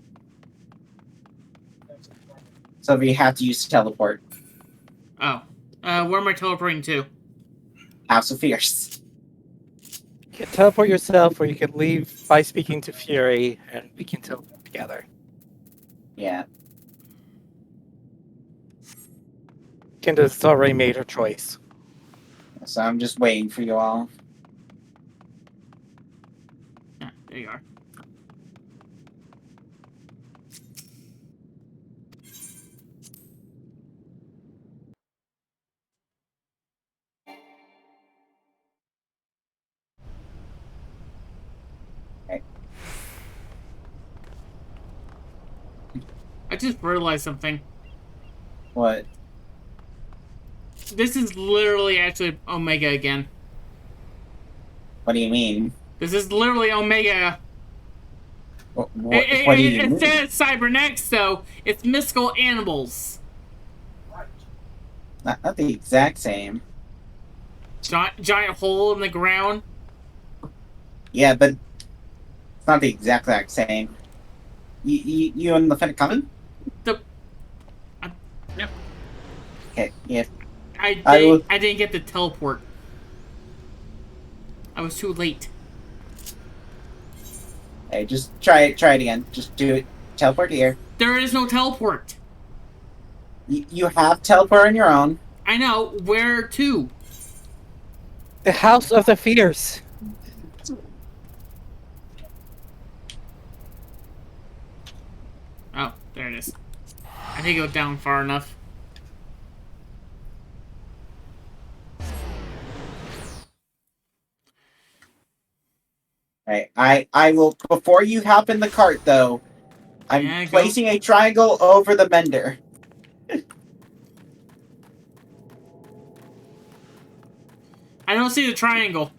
So we have to use teleport. Oh. Where am I teleporting to? House of Fierce. You can teleport yourself, or you can leave by speaking to Fury, and we can teleport together. Yeah. Kinda's already made her choice. So I'm just waiting for you all. Yeah, there you are. Okay. I just realized something. What? This is literally actually Omega again. What do you mean? This is literally Omega. What do you mean? Instead of cybernetics, though, it's mystical animals. Not the exact same. Giant hole in the ground. Yeah, but it's not the exact same. You and the Fennec coming? Yep. Okay, yeah. I didn't get the teleport. I was too late. Hey, just try it again. Just do it. Teleport here. There is no teleport. You have teleport on your own. I know. Where to? The House of the Fierce. Oh, there it is. I didn't go down far enough. Right. I will before you hop in the cart though. I'm Yeah, go. placing a triangle over the mender. I don't see the triangle.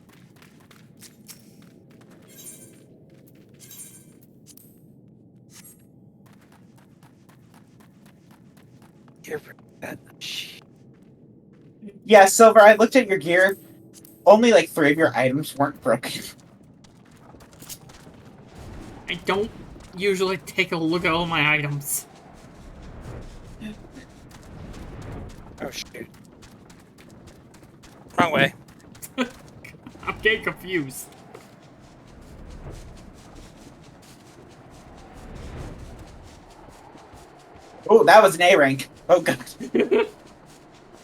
Yeah, Silver, I looked at your gear. Only like 3 of your items weren't broken. I don't usually take a look at all my items. Oh shoot. Wrong way. I'm getting confused. Oh, that was an A rank. Oh god.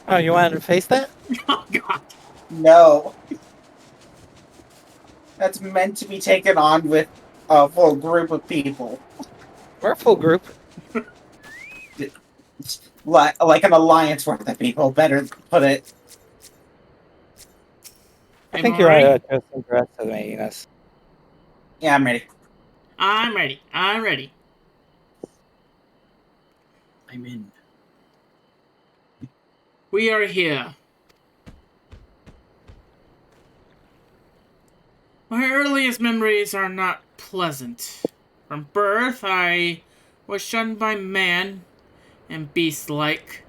Oh, you wanted to face that? Oh god. No. That's meant to be taken on with a full group of people. We're a full group. Like an alliance worth of people, better put it. I think you're just underestimating us. Yeah, I'm ready. I'm ready. I'm ready. I'm in. We are here. My earliest memories are not pleasant. From birth, I was shunned by man and beast-like,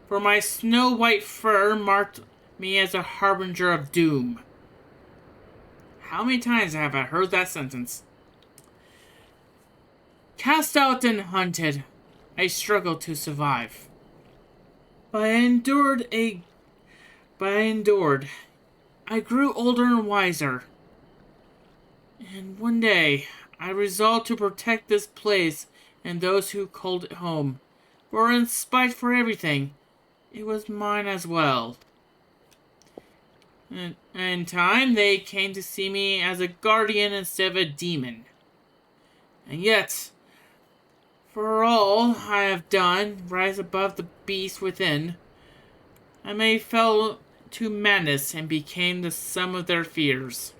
for my snow-white fur marked me as a harbinger of doom. How many times have I heard that sentence? Cast out and hunted, I struggled to survive. But I endured. I grew older and wiser. And one day, I resolved to protect this place and those who called it home. For in spite for everything, it was mine as well. In time, they came to see me as a guardian instead of a demon. And yet, for all I have done, rise above the beast within, I may fell to madness and became the sum of their fears.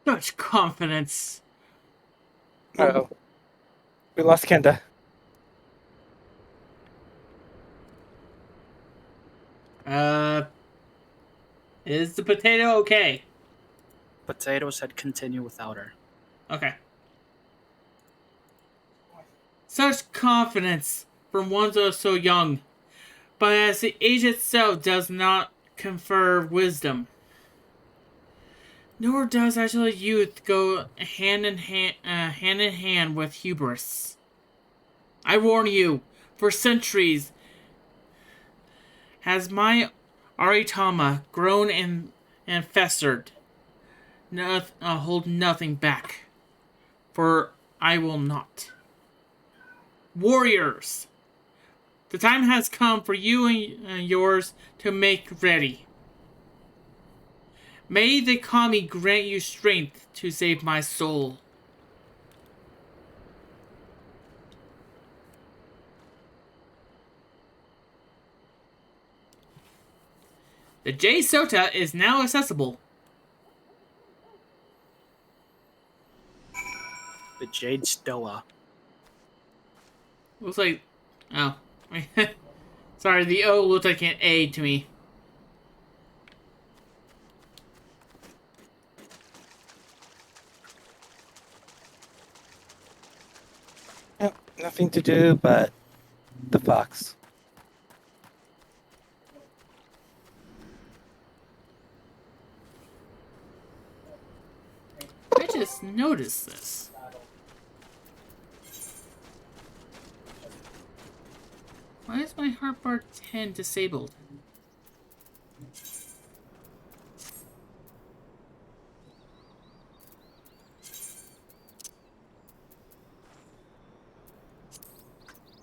Such confidence. Uh-oh. We lost Kenda. Is the potato okay? Potato said continue without her. Okay. Such confidence from one so young, but as the age itself does not confer wisdom, nor does actually youth go hand in hand with hubris. I warn you, for centuries has my Aritama grown and festered. Hold nothing back, for I will not. Warriors, the time has come for you and yours to make ready. May the kami grant you strength to save my soul. The J Sota is now accessible. The Jade Stoa. Looks like... Oh. Sorry, the O looked like an A to me. Yep, nothing to do but the fox. I just noticed this. Why is my hotbar 10 disabled?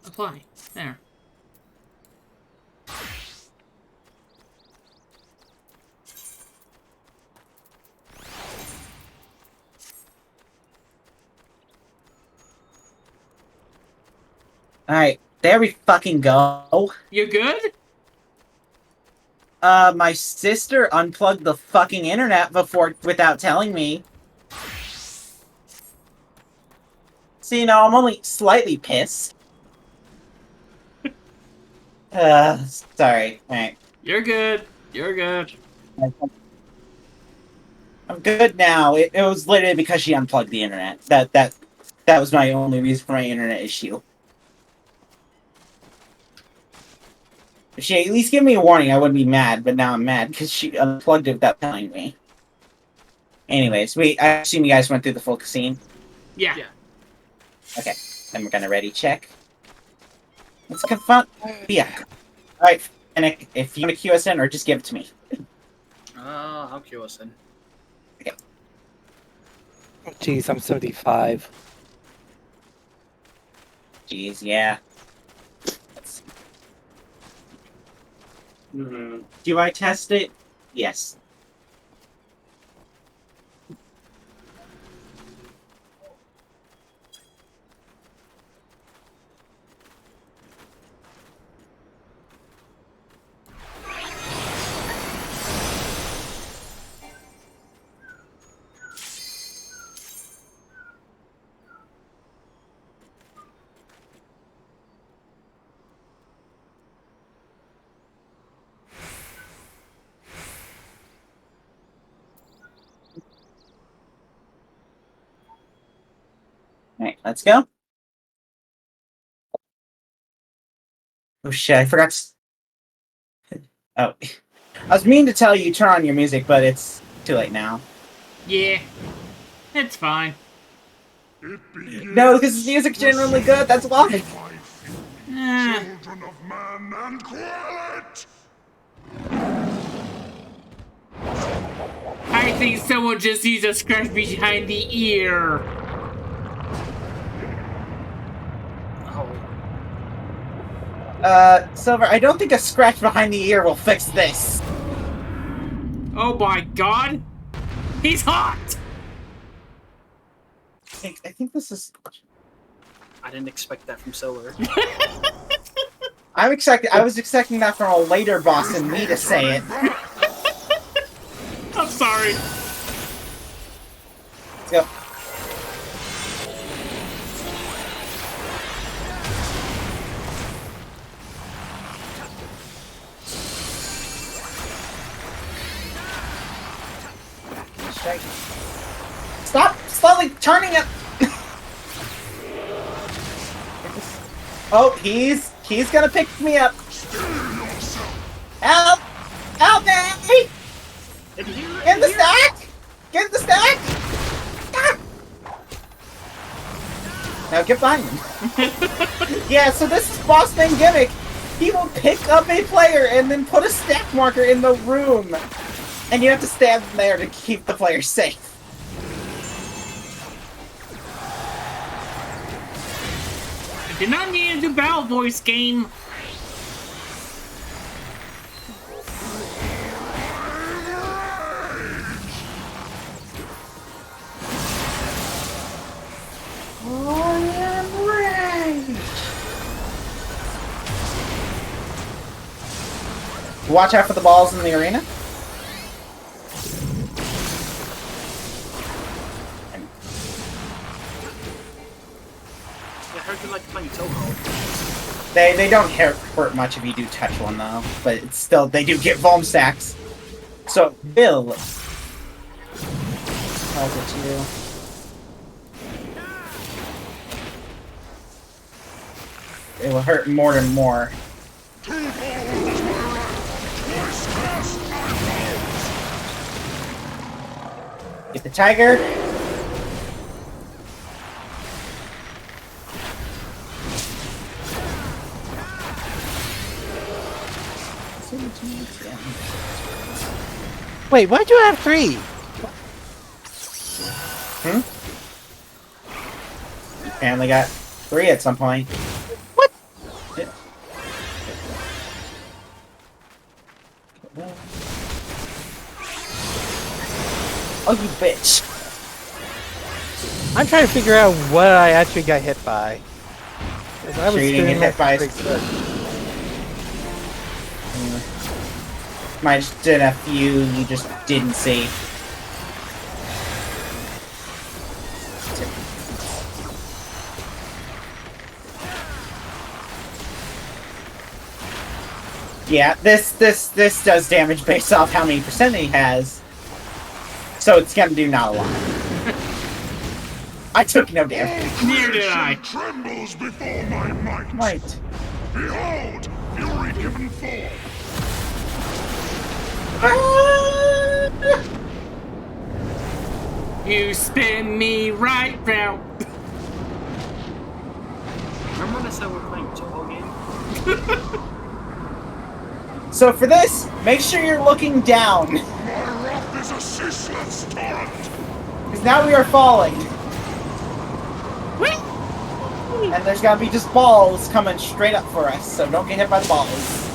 Apply. There. Alright, there we fucking go. You good? My sister unplugged the fucking internet without telling me. So, you know, I'm only slightly pissed. Sorry. Alright. You're good. You're good. I'm good now. It was literally because she unplugged the internet. That was my only reason for my internet issue. If she at least gave me a warning, I wouldn't be mad, but now I'm mad because she unplugged it without telling me. Anyways, I assume you guys went through the full scene? Yeah. Okay, then we're gonna ready check. Let's confront. Yeah. Alright, and if you want to queue us in, or just give it to me. I'll queue us in. Okay. Jeez, I'm 75. Jeez, yeah. Do I test it? Yes. Alright, let's go. Oh shit, I forgot Oh. I was meaning to tell you turn on your music, but it's too late now. Yeah. It's fine. No, because the music's generally good, that's why. Children of man and quell it! I think someone just needs a scratch behind the ear. Silver, I don't think a scratch behind the ear will fix this. Oh my god! He's hot! I think this is... I didn't expect that from Silver. I was expecting that from a later boss than me to say it. I'm sorry. Let's go. Stop slowly turning it. Oh, he's gonna pick me up. Help! Help me! Get in the stack! Get in the stack! Ah! Now get behind him. Yeah, so this is boss thing gimmick. He will pick up a player and then put a stack marker in the room. And you have to stand there to keep the player safe. I did not need to do battle voice game. Watch out for the balls in the arena. I heard you like playing Toho. They don't hurt much if you do touch one though, but it's still they do get vuln stacks. So Bill, how's it you? It will hurt more and more. Get the tiger. Wait, why'd you have 3? Hmm? You apparently got 3 at some point. What? Yeah. Oh, you bitch. I'm trying to figure out what I actually got hit by. I was Sure you didn't doing get hit by pretty good. Might just did a few you just didn't see. Yeah, this does damage based off how many percent he has. So it's gonna do not a lot. I took no damage. Neither did I. Trembles before my might. Might. Behold, fury given forth. You spin me right round. Remember when I said we're playing Toho game? So for this, make sure you're looking down. My wrath is a ceaseless torrent. Because now we are falling. And there's gotta be just balls coming straight up for us, so don't get hit by the balls.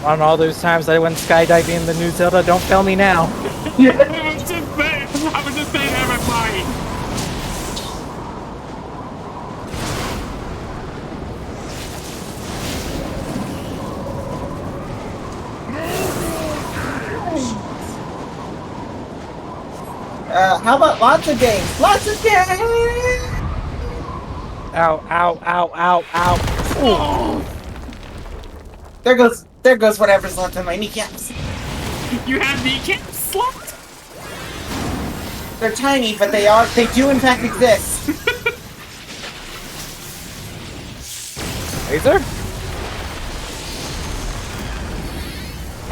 On all those times I went skydiving in the new Zelda, don't fail me now. I was just saying everybody. How about lots of games? Lots of games! Ow, ow, ow, ow, ow. There goes whatever's left of my kneecaps. You have kneecaps left? They're tiny, but they do in fact exist. Laser?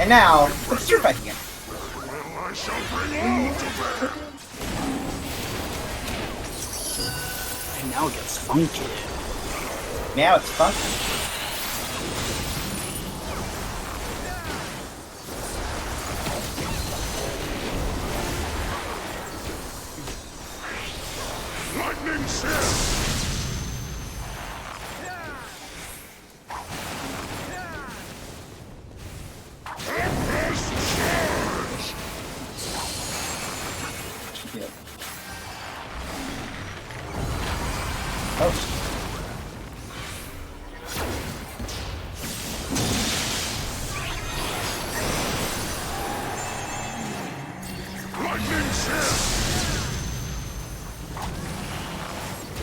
And now, let's start fighting again. Well, I shall bring all to bear. And now it gets funky. Now it's funky. Lightning Sear.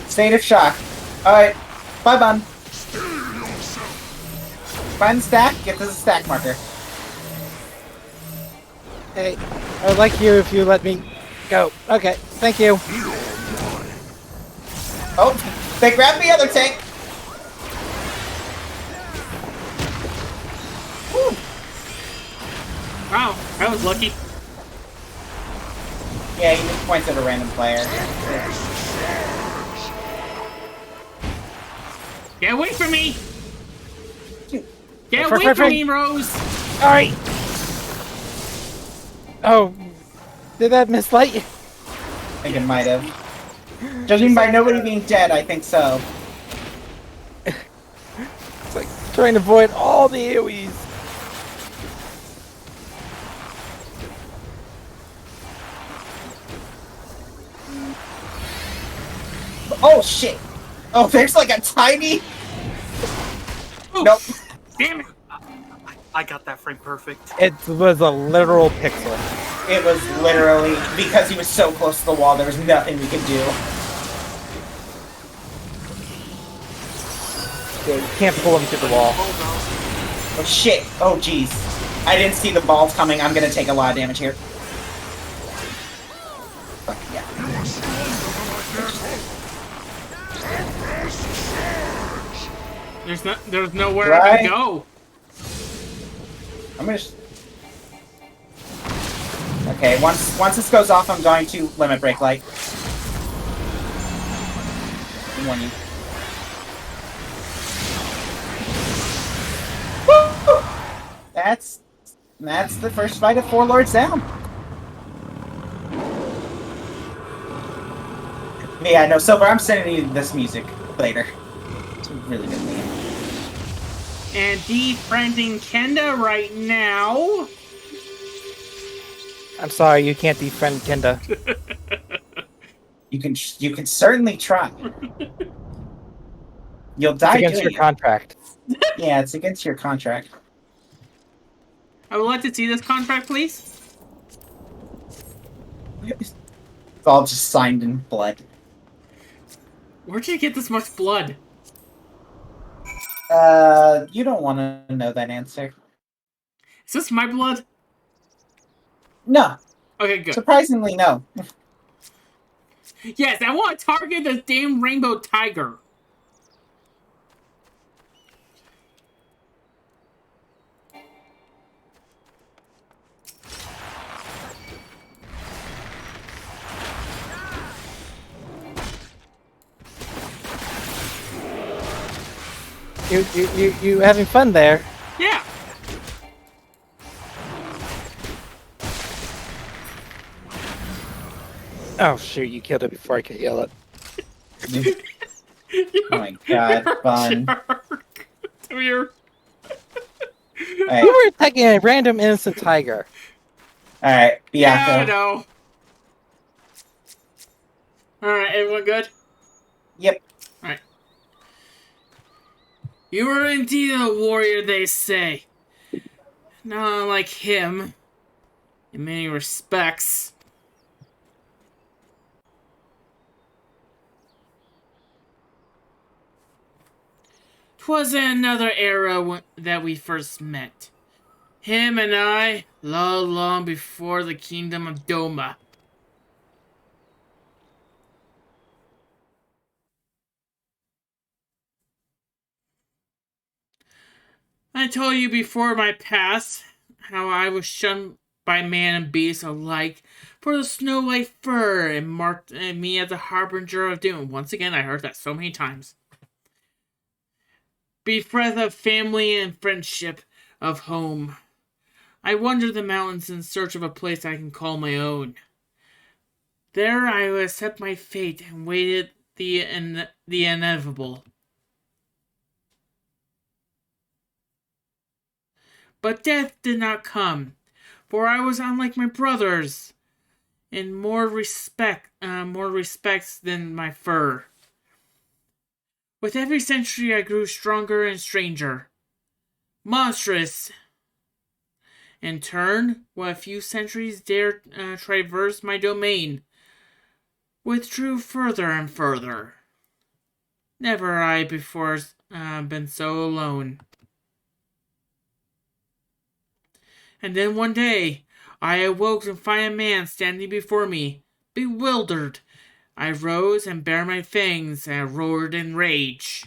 State of shock. Alright. Bye, bun. Find the stack, get this a stack marker. Hey, I would like you if you let me go. Okay, thank you. Oh, they grabbed the other tank. Woo. Wow, that was lucky. Yeah, he just points at a random player. Get away from me! Get away from me, Rose! Alright. Oh, did that mislight you? I think it might have. Judging by nobody being dead, I think so. It's like trying to avoid all the AoEs. Oh shit! Oh, there's like a tiny. Ooh, nope. Damn it! I got that frame perfect. It was a literal pixel. It was literally because he was so close to the wall. There was nothing we could do. Yeah, you can't pull him through the wall. Oh shit! Oh jeez, I didn't see the balls coming. I'm gonna take a lot of damage here. Fuck yeah. There's nowhere I can go. I'm gonna. Okay, once this goes off, I'm going to limit break light. Warn you. Woo! That's the first fight of 4 Lords down. Yeah, no, Silver, I'm sending you this music later. It's a really good theme. And defriending Kenda right now. I'm sorry, you can't defriend Kenda. You can certainly try. You'll It's die against doing your contract. Yeah, it's against your contract. I would like to see this contract, please. It's all just signed in blood. Where'd you get this much blood? You don't want to know that answer. Is this my blood? No. Okay, good. Surprisingly, no. Yes, I want to target this damn rainbow tiger. You having fun there? Yeah. Oh shoot! You killed it before I could yell it. Oh my god, fun. Come here. Right. You were attacking a random innocent tiger. Alright, Yeah, I Bianco. know. Alright, everyone good? Yep. Alright. You are indeed a warrior, they say. Not unlike him, in many respects. 'Twas in another era that we first met. Him and I, long, long before the kingdom of Doma. I told you before my past, how I was shunned by man and beast alike for the snow-white fur and marked me as a harbinger of doom. Once again, I heard that so many times. Bereft of family and friendship, of home, I wandered the mountains in search of a place I can call my own. There I would accept my fate and waited the inevitable. But death did not come, for I was unlike my brothers in more respects than my fur. With every century I grew stronger and stranger, monstrous. In turn, what a few centuries dared traverse my domain, withdrew further and further. Never I before been so alone. And then one day, I awoke to find a man standing before me, bewildered. I rose and bared my fangs and roared in rage.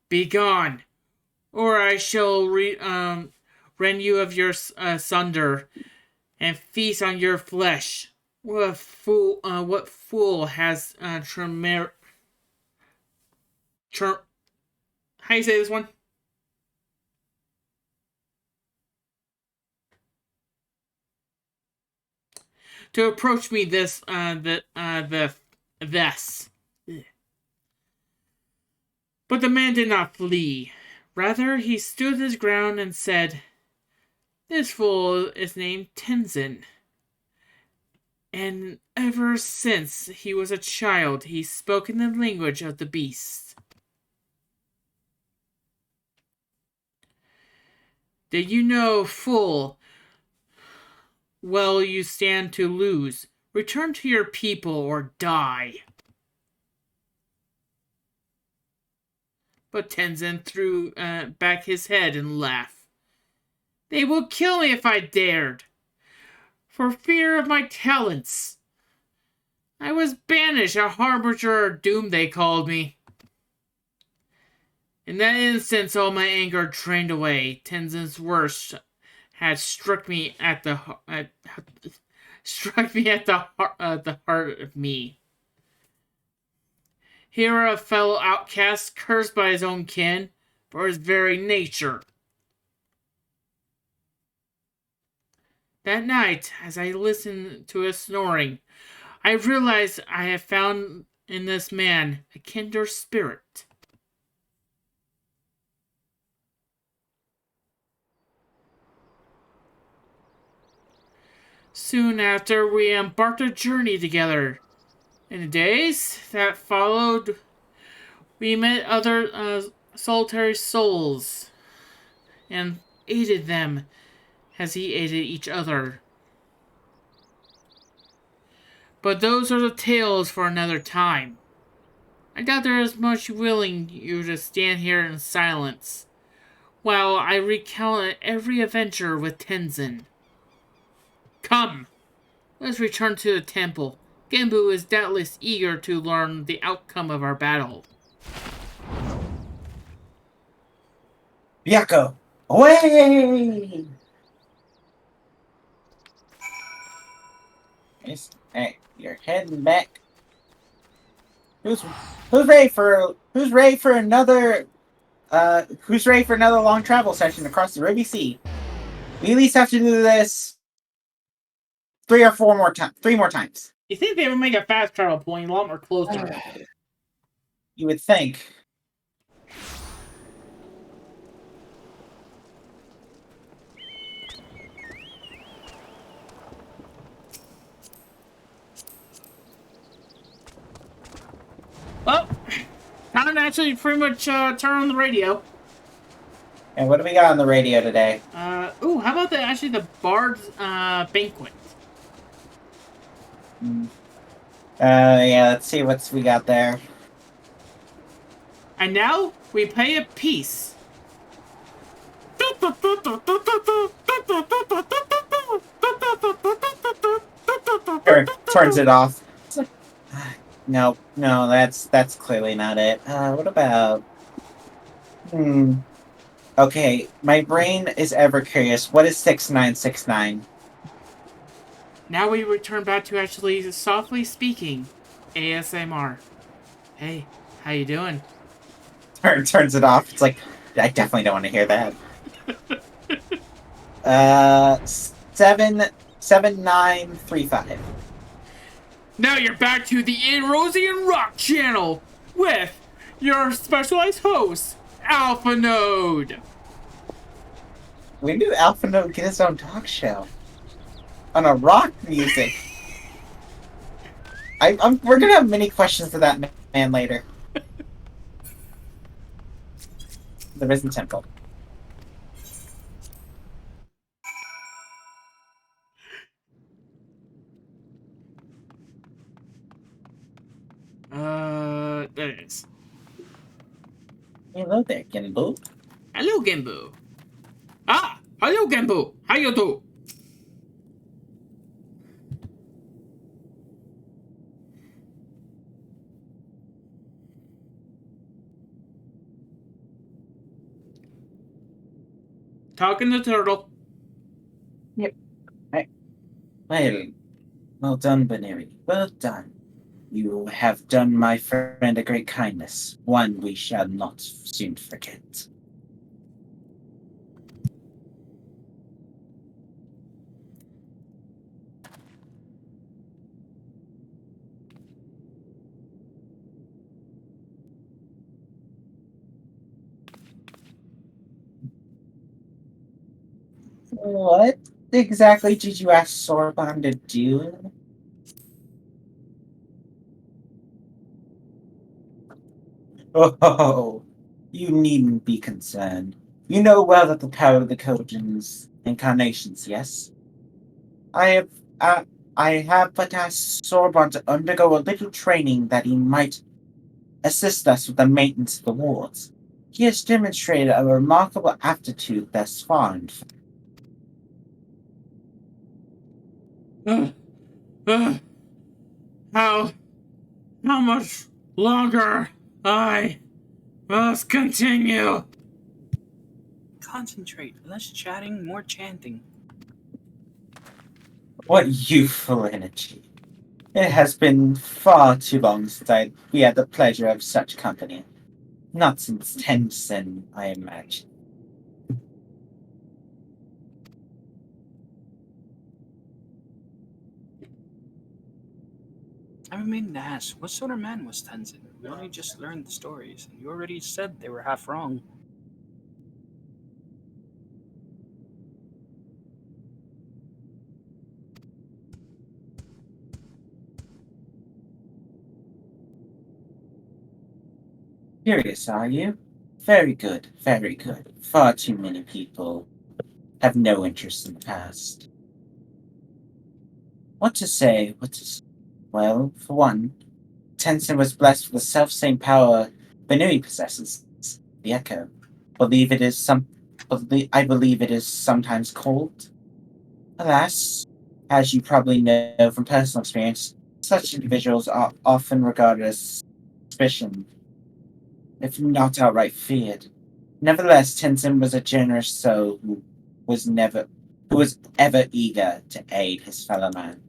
Begone, or I shall rend you of your sunder and feast on your flesh. What fool has how you say this one? To approach me this. But the man did not flee. Rather, he stood his ground and said, "This fool is named Tenzin. And ever since he was a child, he spoke in the language of the beast." Did you know, fool? Well, you stand to lose. Return to your people or die. But Tenzin threw back his head and laughed. They will kill me if I dared. For fear of my talents. I was banished, a harbinger of doom they called me. In that instant, all my anger drained away. Tenzin's worst had struck me at the heart of me. Here a fellow outcast, cursed by his own kin for his very nature. That night, as I listened to his snoring, I realized I have found in this man a kindred spirit. Soon after, we embarked a journey together. In the days that followed, we met other solitary souls and aided them as he aided each other. But those are the tales for another time. I doubt there is much willing you to stand here in silence while I recount every adventure with Tenzin. Come, let's return to the temple. Genbu is doubtless eager to learn the outcome of our battle. Byakko, away! Hey, you're heading back. Who's ready for another long travel session across the Ruby Sea? We at least have to do this 3 more times. You think they would make a fast travel point a lot more closer? You would think. Well, time to actually pretty much turn on the radio. And what do we got on the radio today? How about the Bard's Banquet? Yeah, let's see what we got there. And now we play a piece. Turns it off. No, that's clearly not it. What about? Okay, my brain is ever curious. What is 6969? Now we return back to actually softly speaking ASMR. Hey, how you doing? Turns it off. It's like, I definitely don't want to hear that. 7935. Now you're back to the Erosian Rock channel with your specialized host, Alpha Node. We knew Alpha Node get his own talk show on a rock music. We're gonna have many questions for that man later. The Risen Temple. There it is. Hello there, Genbu. Hello, Genbu. Hello, Genbu. How you do? Talking to Turtle. Yep. Well done, Baneri. Well done. You have done my friend a great kindness, one we shall not soon forget. What exactly did you ask Sorbonne to do? Oh, you needn't be concerned. You know well that the power of the Kojin's incarnations, yes? I have but asked Sorbonne to undergo a little training that he might assist us with the maintenance of the wards. He has demonstrated a remarkable aptitude thus far, in fact. How much longer I must continue? Concentrate. Less chatting, more chanting. What youthful energy. It has been far too long since we had the pleasure of such company. Not since Tenzin, I imagine. I mean, Nash, what sort of man was Tenzin? We only just learned the stories, and you already said they were half wrong. Curious, are you? Very good, very good. Far too many people have no interest in the past. What to say? Well, for one, Tenzin was blessed with the self-same power Benui possesses, the Echo. I believe it is sometimes called. Alas, as you probably know from personal experience, such individuals are often regarded as suspicion, if not outright feared. Nevertheless, Tenzin was a generous soul who was ever eager to aid his fellow man.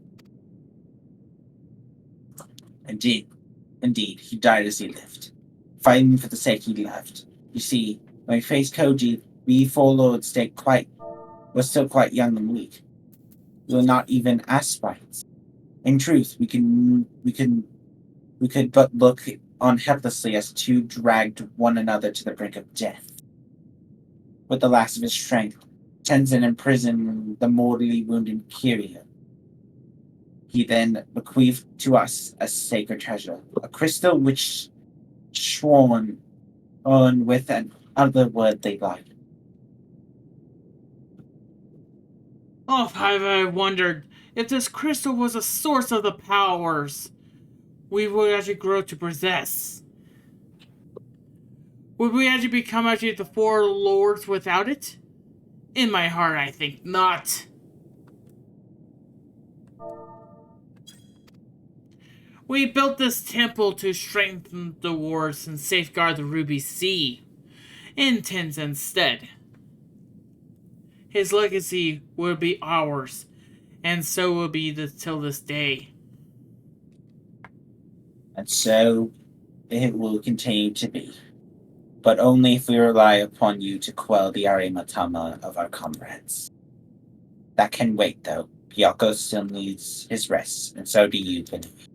Indeed, he died as he lived, fighting for the sake he loved. You see, when we faced Koji, we four lords were still quite young and weak. We were not even aspirants. In truth, we could but look on helplessly as two dragged one another to the brink of death. With the last of his strength, Tenzin imprisoned the mortally wounded Kiryu. He then bequeathed to us a sacred treasure, a crystal which shone on with an otherworldly light. Oh, I wondered if this crystal was a source of the powers we would actually grow to possess. Would we actually become actually the four lords without it? In my heart, I think not. We built this temple to strengthen the wards and safeguard the Ruby Sea. In Tenzin's stead. His legacy will be ours, and so will be till this day. And so it will continue to be. But only if we rely upon you to quell the Arimatama of our comrades. That can wait, though. Pyoko still needs his rest, and so do you, Benui.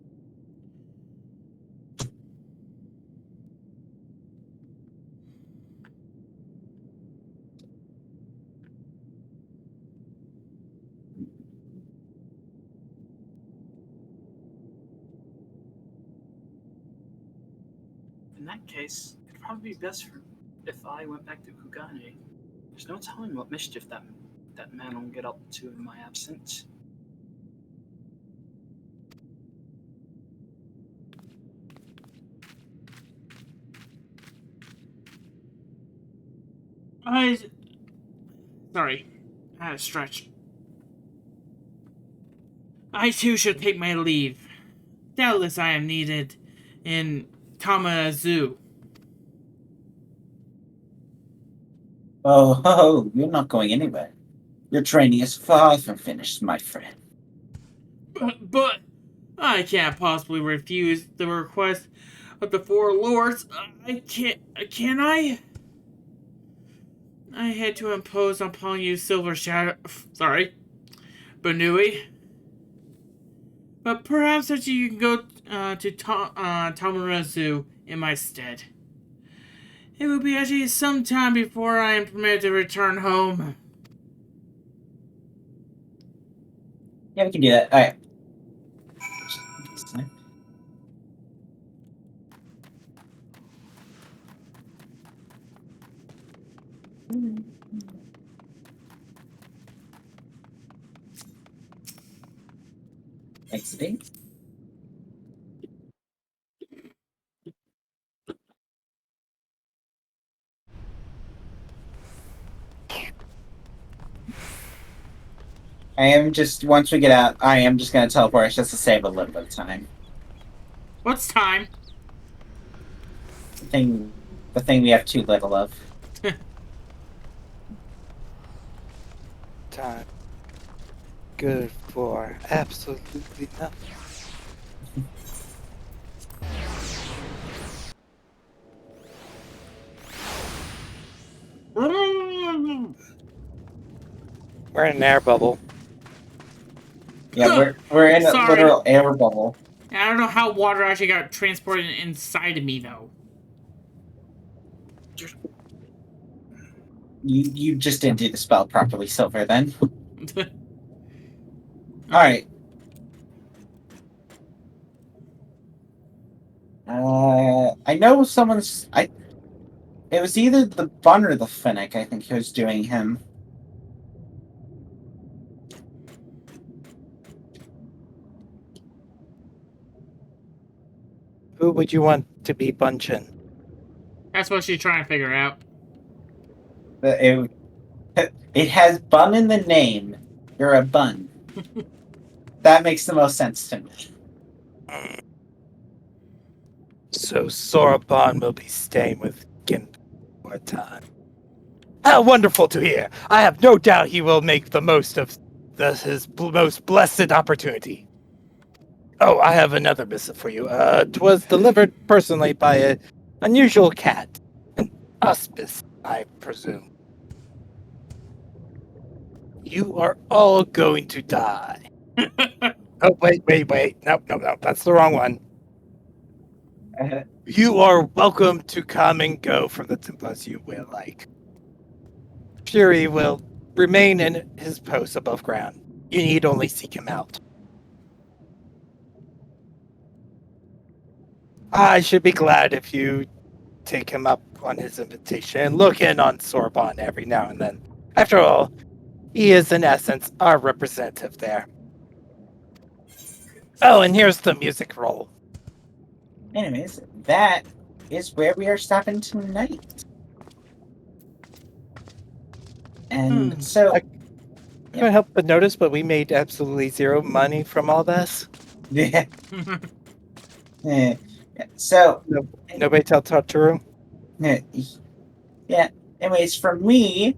In that case, it'd probably be best if I went back to Kugane. There's no telling what mischief that man will get up to in my absence. Sorry. I had to stretch. I too should take my leave. Doubtless I am needed in Tamazu. Oh, you're not going anywhere. Your training is far from finished, my friend. But I can't possibly refuse the request of the four lords. Can I? I had to impose upon you Silver Shadow. Sorry. Benui. But perhaps that you can go to Tamarazu in my stead. It will be actually some time before I am permitted to return home. Yeah, we can do that. Alright. Exiting. Once we get out, I am just going to teleport us just to save a little bit of time. What's time? The thing we have too little of. Time. Good for absolutely nothing. We're in an air bubble. Yeah, we're in a literal air bubble. I don't know how water actually got transported inside of me, though. You just didn't do the spell properly, Silver, then. Alright. I know someone's... It was either the Bun or the Finnick, I think, who was doing him. Who would you want to be Bunchin? That's what she's trying to figure out. It has Bun in the name. You're a Bun. That makes the most sense to me. So Soraban will be staying with Gimp for a time. How wonderful to hear! I have no doubt he will make the most of his most blessed opportunity. Oh, I have another missive for you. 'Twas delivered personally by an unusual cat. An Uspis, I presume. You are all going to die. Oh, wait. No, that's the wrong one. You are welcome to come and go from the temple as you will like. Fury will remain in his post above ground. You need only seek him out. I should be glad if you take him up on his invitation and look in on Sorbonne every now and then. After all, he is in essence our representative there. Oh, and here's the music roll. Anyways, that is where we are stopping tonight. And so... I can't help but notice, but we made absolutely zero money from all this. Yeah. Yeah. So... Nobody tell Totoro? Yeah. Anyways, for me,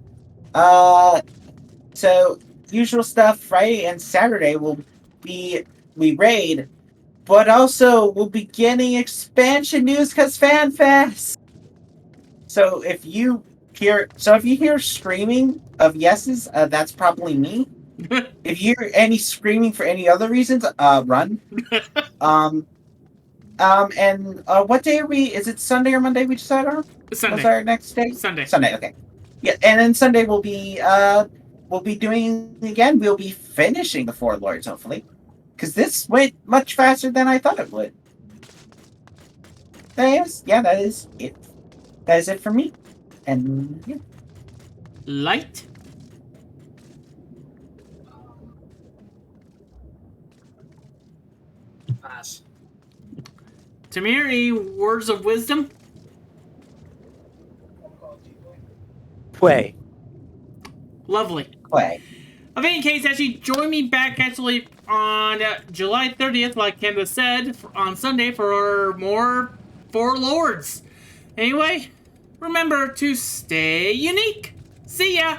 so usual stuff, Friday and Saturday we raid, but also we'll be getting expansion news because FanFest. So if you hear screaming of yeses, that's probably me. If you hear any screaming for any other reasons, run. And what day are we? Is it Sunday or Monday we decide on? Sunday. What's our next day? Sunday. Sunday, okay. Yeah, and then Sunday we'll be doing again. We'll be finishing the Four Lords, hopefully, because this went much faster than I thought it would. That is it. That is it for me. And yeah. Light. Pass. Tamir, any words of wisdom? Play. Lovely. Play. Of any case, actually, join me back actually on July 30th, like Candace said, on Sunday for more Four Lords. Anyway, remember to stay unique. See ya!